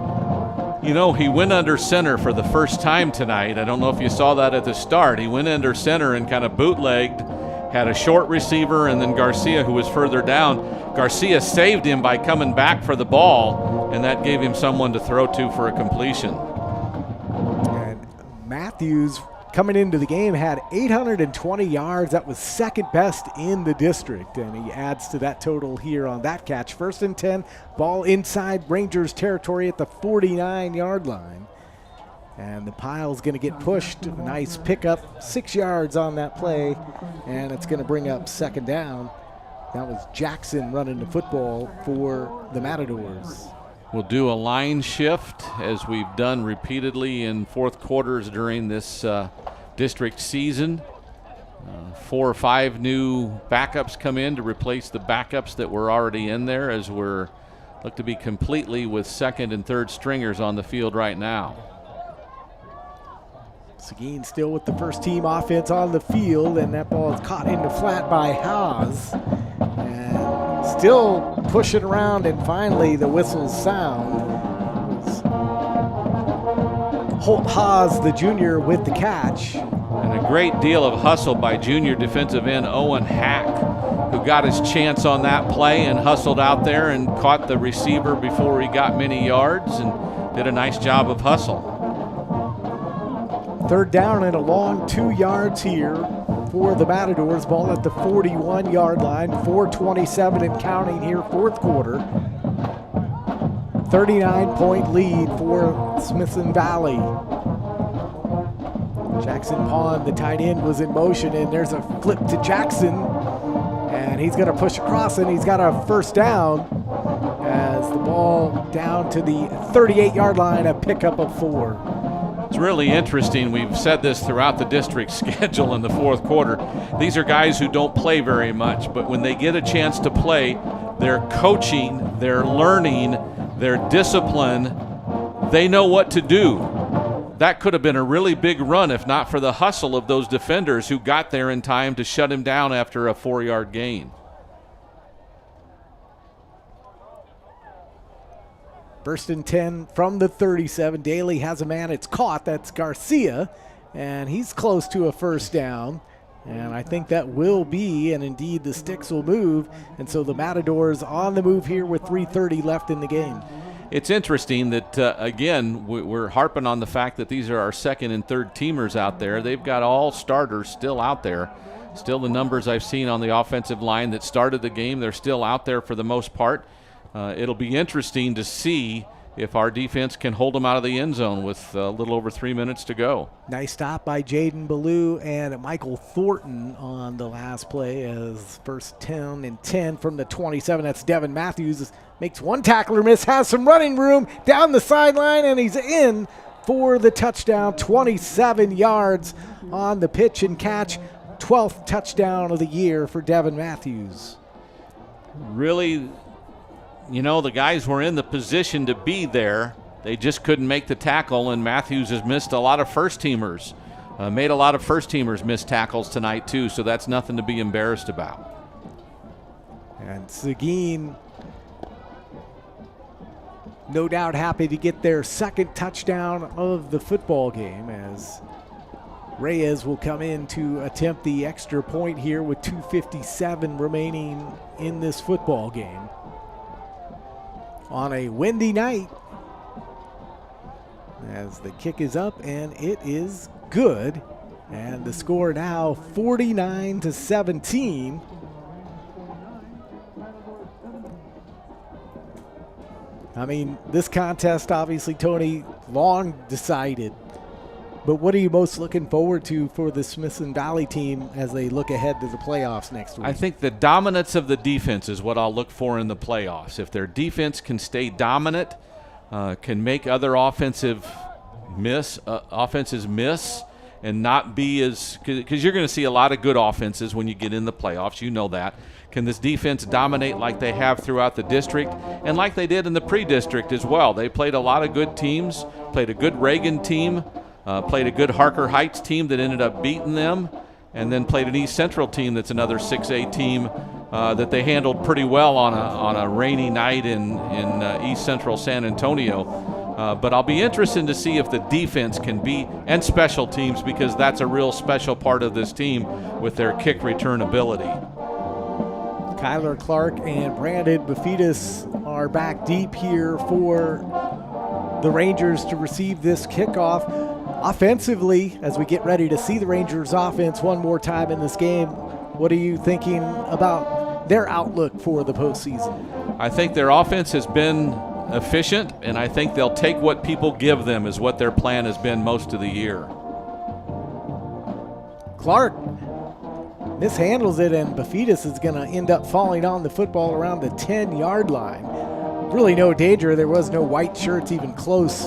He went under center for the first time tonight. I don't know if you saw that at the start. He went under center and kind of bootlegged, had a short receiver, and then Garcia, who was further down. Garcia saved him by coming back for the ball, and that gave him someone to throw to for a completion. Matthews, coming into the game, had 820 yards. That was second best in the district, and he adds to that total here on that catch. 1st and 10, ball inside Rangers territory at the 49-yard line. And the pile's going to get pushed. Nice pickup, 6 yards on that play, and it's going to bring up second down. That was Jackson running the football for the Matadors. We'll do a line shift, as we've done repeatedly in fourth quarters during this district season. 4 or 5 new backups come in to replace the backups that were already in there, as we're look to be completely with 2nd and 3rd stringers on the field right now. Seguin still with the first team offense on the field, and that ball is caught into flat by Haas. And still pushing around, and finally the whistles sound. Holt Haas, the junior, with the catch. And a great deal of hustle by junior defensive end Owen Hack, who got his chance on that play and hustled out there and caught the receiver before he got many yards and did a nice job of hustle. 3rd down and a long 2 yards here for the Matadors. Ball at the 41-yard line, 4:27 and counting here, 4th quarter. 39-point lead for Smithson Valley. Jackson Pond, the tight end, was in motion, and there's a flip to Jackson, and he's going to push across, and he's got a first down as the ball down to the 38-yard line, a pickup of 4. It's really interesting. We've said this throughout the district schedule in the fourth quarter. These are guys who don't play very much, but when they get a chance to play, they're coaching, they're learning, they're disciplined, they know what to do. That could have been a really big run if not for the hustle of those defenders who got there in time to shut him down after a 4-yard gain. First and 10 from the 37. Daly has a man. It's caught. That's Garcia, and he's close to a first down. And I think that will be, and indeed the sticks will move. And so the Matadors on the move here with 3:30 left in the game. It's interesting that, again, we're harping on the fact that these are our second and third teamers out there. They've got all starters still out there. Still the numbers I've seen on the offensive line that started the game, they're still out there for the most part. It'll be interesting to see if our defense can hold them out of the end zone with a little over 3 minutes to go. Nice stop by Jaden Ballou and Michael Thornton on the last play as first 10 and 10 from the 27. That's Devin Matthews. Makes one tackler miss, has some running room down the sideline, and he's in for the touchdown. 27 yards on the pitch and catch. 12th touchdown of the year for Devin Matthews. Really, you know, the guys were in the position to be there. They just couldn't make the tackle, and Matthews has missed a lot of first-teamers. Made a lot of first-teamers miss tackles tonight, too, so that's nothing to be embarrassed about. And Seguin, no doubt happy to get their second touchdown of the football game as Reyes will come in to attempt the extra point here with 2:57 remaining in this football game. On a windy night, as the kick is up and it is good, and the score now 49-17. I mean, this contest obviously, Tony, long decided, but what are you most looking forward to for the Smithson Valley team as they look ahead to the playoffs next week? I think the dominance of the defense is what I'll look for in the playoffs. If their defense can stay dominant, can make other offenses miss, and not be as – because you're going to see a lot of good offenses when you get in the playoffs. You know that. Can this defense dominate like they have throughout the district and like they did in the pre-district as well? They played a lot of good teams, played a good Reagan team, played a good Harker Heights team that ended up beating them, and then played an East Central team that's another 6A team that they handled pretty well on a rainy night in East Central San Antonio. But I'll be interested to see if the defense can be, and special teams, because that's a real special part of this team with their kick return ability. Kyler Clark and Brandon Bafidis are back deep here for the Rangers to receive this kickoff. Offensively, as we get ready to see the Rangers offense one more time in this game, what are you thinking about their outlook for the postseason? I think their offense has been efficient, and I think they'll take what people give them is what their plan has been most of the year. Clark mishandles it, and Bafidis is going to end up falling on the football around the 10-yard line. Really no danger. There was no white shirts even close.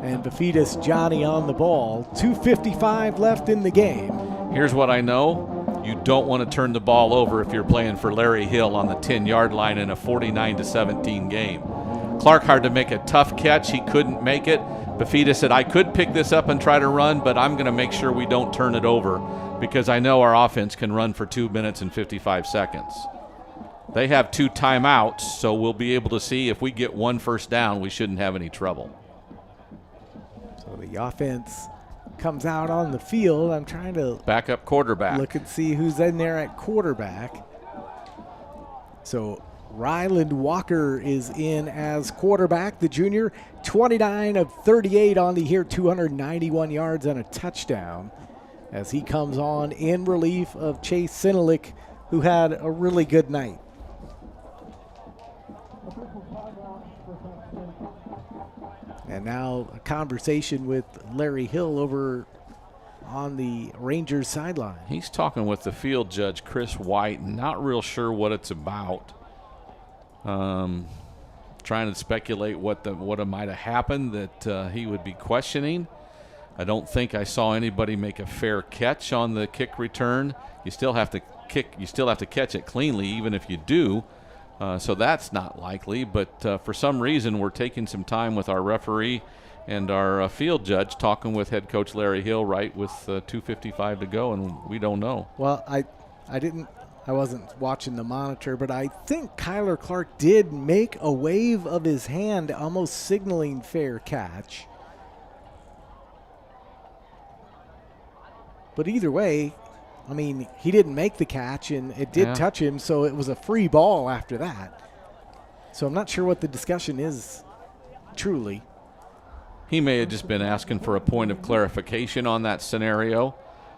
And Bafidis, Johnny on the ball. 2:55 left in the game. Here's what I know. You don't want to turn the ball over if you're playing for Larry Hill on the 10-yard line in a 49-17 game. Clark had to make a tough catch. He couldn't make it. Bafidis said, I could pick this up and try to run, but I'm going to make sure we don't turn it over because I know our offense can run for 2 minutes and 55 seconds. They have 2 timeouts, so we'll be able to see if we get 1 first down, we shouldn't have any trouble. So the offense comes out on the field. I'm trying to backup quarterback. Look and see who's in there at quarterback. So Ryland Walker is in as quarterback, the junior. 29 of 38 on the year, 291 yards and a touchdown as he comes on in relief of Chase Sinelick, who had a really good night. And now a conversation with Larry Hill over on the Rangers sideline. He's talking with the field judge, Chris White, not real sure what it's about. Trying to speculate what might have happened that he would be questioning. I don't think I saw anybody make a fair catch on the kick return. You still have to kick. You still have to catch it cleanly, even if you do. So that's not likely. But for some reason, we're taking some time with our referee and our field judge, talking with head coach Larry Hill right with 2:55 to go, and we don't know. Well, I wasn't watching the monitor, but I think Kyler Clark did make a wave of his hand, almost signaling fair catch. But either way, I mean, he didn't make the catch, and it did touch him, so it was a free ball after that. So I'm not sure what the discussion is, truly. He may have just been asking for a point of clarification on that scenario,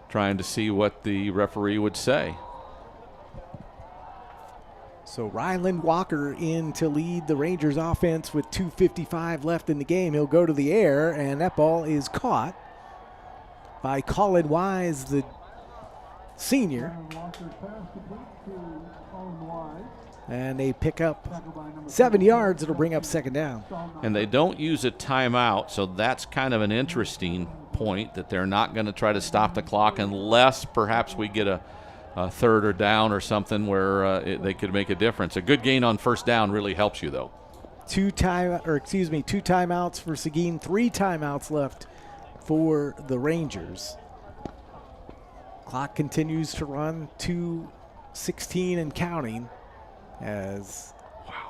trying to see what the referee would say. So Ryland Walker in to lead the Rangers offense with 2:55 left in the game. He'll go to the air, and that ball is caught by Colin Wise, the senior. And they pick up 7 yards. It'll bring up second down. And they don't use a timeout, so that's kind of an interesting point, that they're not going to try to stop the clock unless perhaps we get a third or down or something where they could make a difference. A good gain on first down really helps you, though. Two timeouts for Seguin, 3 timeouts left for the Rangers. Clock continues to run, 2:16 and counting, as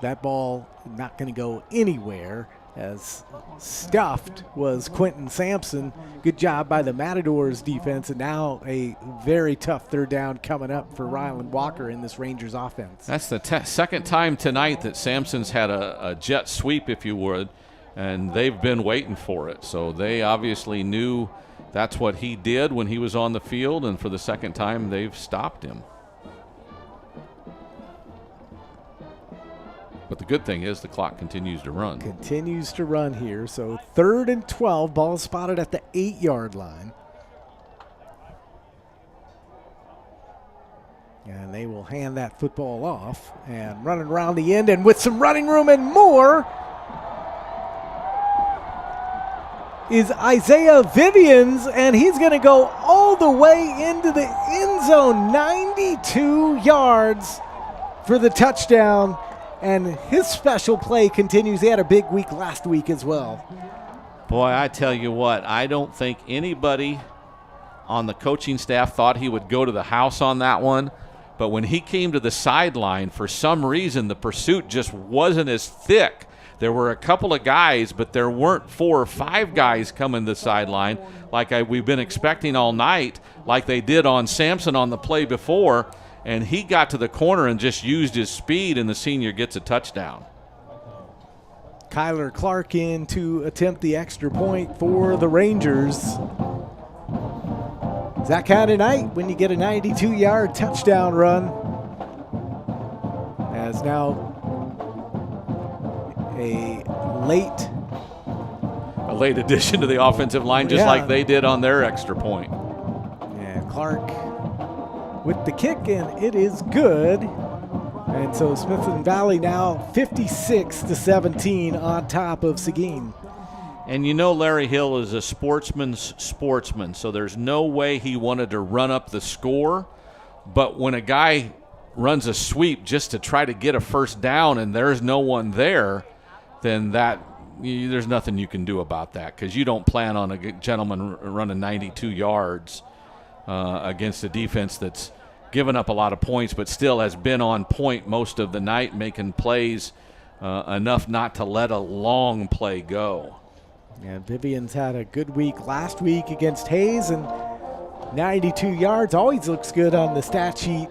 that ball not going to go anywhere, as stuffed was Quentin Sampson. Good job by the Matadors defense, and now a very tough third down coming up for Ryland Walker in this Rangers offense. That's the second time tonight that Sampson's had a jet sweep, if you would, and they've been waiting for it. So they obviously knew that's what he did when he was on the field, and for the second time they've stopped him. But the good thing is the clock continues to run. Continues to run here. So 3rd and 12, ball spotted at the 8-yard line. And they will hand that football off, and running around the end and with some running room and more is Isaiah Vivians, and he's going to go all the way into the end zone, 92 yards for the touchdown. And his special play continues. He had a big week last week as well. Boy, I tell you what, I don't think anybody on the coaching staff thought he would go to the house on that one. But when he came to the sideline, for some reason, the pursuit just wasn't as thick. There were a couple of guys, but there weren't 4 or 5 guys coming to the sideline like we've been expecting all night, like they did on Sampson on the play before. And he got to the corner and just used his speed, and the senior gets a touchdown. Kyler Clark in to attempt the extra point for the Rangers. It's that kind of night when you get a 92-yard touchdown run. As now a late addition to the offensive line, just like they did on their extra point. And Clark with the kick, and it is good. And so Smithson Valley now 56-17 on top of Seguin. And you know Larry Hill is a sportsman's sportsman, so there's no way he wanted to run up the score. But when a guy runs a sweep just to try to get a first down and there's no one there, then there's nothing you can do about that, because you don't plan on a gentleman running 92 yards against a defense that's given up a lot of points but still has been on point most of the night, making plays enough not to let a long play go. And Vivian's had a good week last week against Hayes, and 92 yards always looks good on the stat sheet,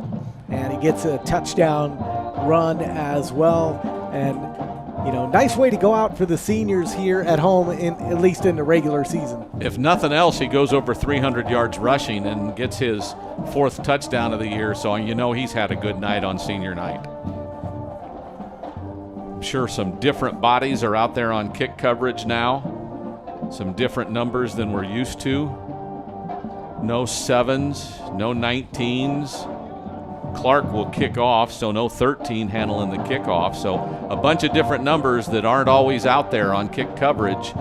and he gets a touchdown run as well. And nice way to go out for the seniors here at home, at least in the regular season. If nothing else, he goes over 300 yards rushing and gets his 4th touchdown of the year, so he's had a good night on senior night. I'm sure some different bodies are out there on kick coverage now. some different numbers than we're used to. No 7s, no 19s. Clark will kick off, so no 13 handling the kickoff. So a bunch of different numbers that aren't always out there on kick coverage.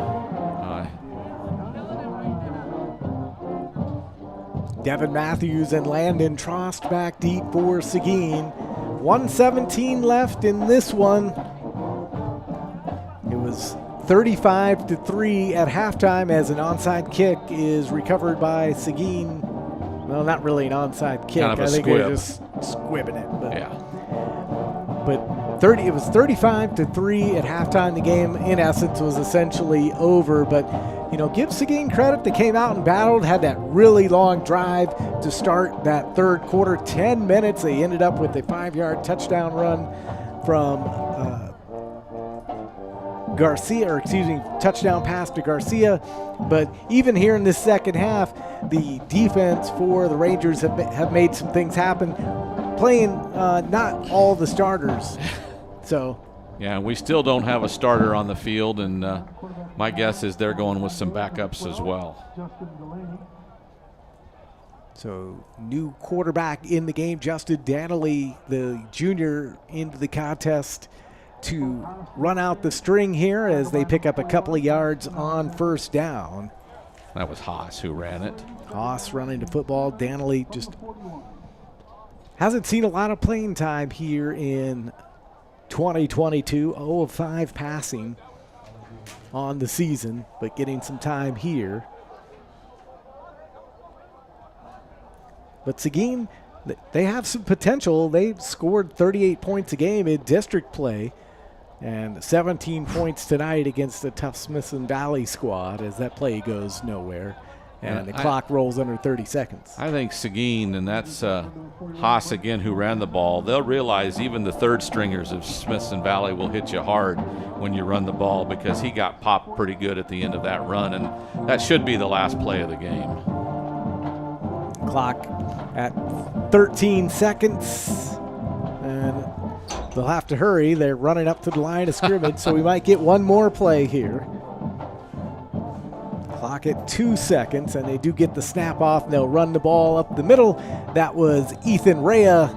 Devin Matthews and Landon Trost back deep for Seguin. 1:17 left in this one. It was 35-3 at halftime as an onside kick is recovered by Seguin. Well, not really an onside kick. Kind of a I think squib. they're just squibbing it. But, yeah. But it was 35-3 at halftime. The game, in essence, was essentially over. But, give Seguin credit. They came out and battled, had that really long drive to start that third quarter. 10 minutes. They ended up with a 5-yard touchdown run from touchdown pass to Garcia. But even here in this second half, the defense for the Rangers have made some things happen, playing not all the starters. So, yeah, we still don't have a starter on the field, and my guess is they're going with some backups as well. So, new quarterback in the game, Justin Danley, the junior, into the contest to run out the string here as they pick up a couple of yards on first down. That was Haas who ran it. Haas running the football. Danley just hasn't seen a lot of playing time here in 2022. 0 of 5 passing on the season, but getting some time here. But Seguin, they have some potential. They've scored 38 points a game in district play and 17 points tonight against the tough Smithson Valley squad as that play goes nowhere. And the clock rolls under 30 seconds. I think Seguin, and that's Haas again who ran the ball, they'll realize even the third stringers of Smithson Valley will hit you hard when you run the ball because he got popped pretty good at the end of that run, and that should be the last play of the game. Clock at 13 seconds, and they'll have to hurry. They're running up to the line of scrimmage, so we might get one more play here. Clock at 2 seconds, and they do get the snap off. They'll run the ball up the middle. That was Ethan Rea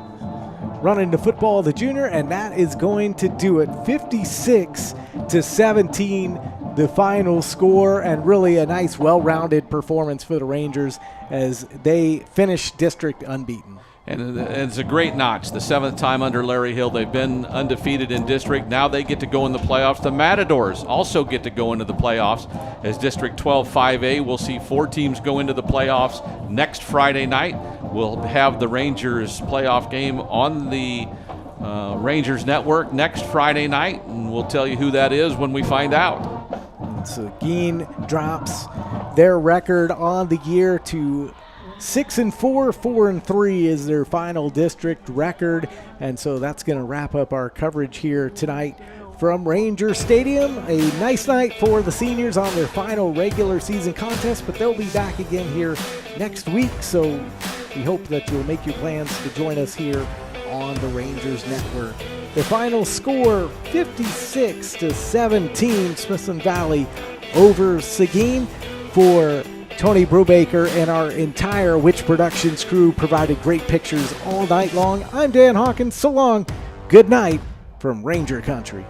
running the football, the junior, and that is going to do it. 56-17, the final score, and really a nice, well-rounded performance for the Rangers as they finish district unbeaten. And it's a great notch. The 7th time under Larry Hill. They've been undefeated in district. Now they get to go in the playoffs. The Matadors also get to go into the playoffs as District 12 5A. We'll see 4 teams go into the playoffs next Friday night. We'll have the Rangers playoff game on the Rangers Network next Friday night, and we'll tell you who that is when we find out. Seguin drops their record on the year to 6-4, 4-3 is their final district record, and so that's going to wrap up our coverage here tonight from Ranger Stadium. A nice night for the seniors on their final regular season contest, but they'll be back again here next week, so we hope that you'll make your plans to join us here on the Rangers Network. The final score, 56-17, Smithson Valley over Seguin. For Tony Brubaker and our entire Witch Productions crew provided great pictures all night long. I'm Dan Hawkins. So long. Good night from Ranger Country.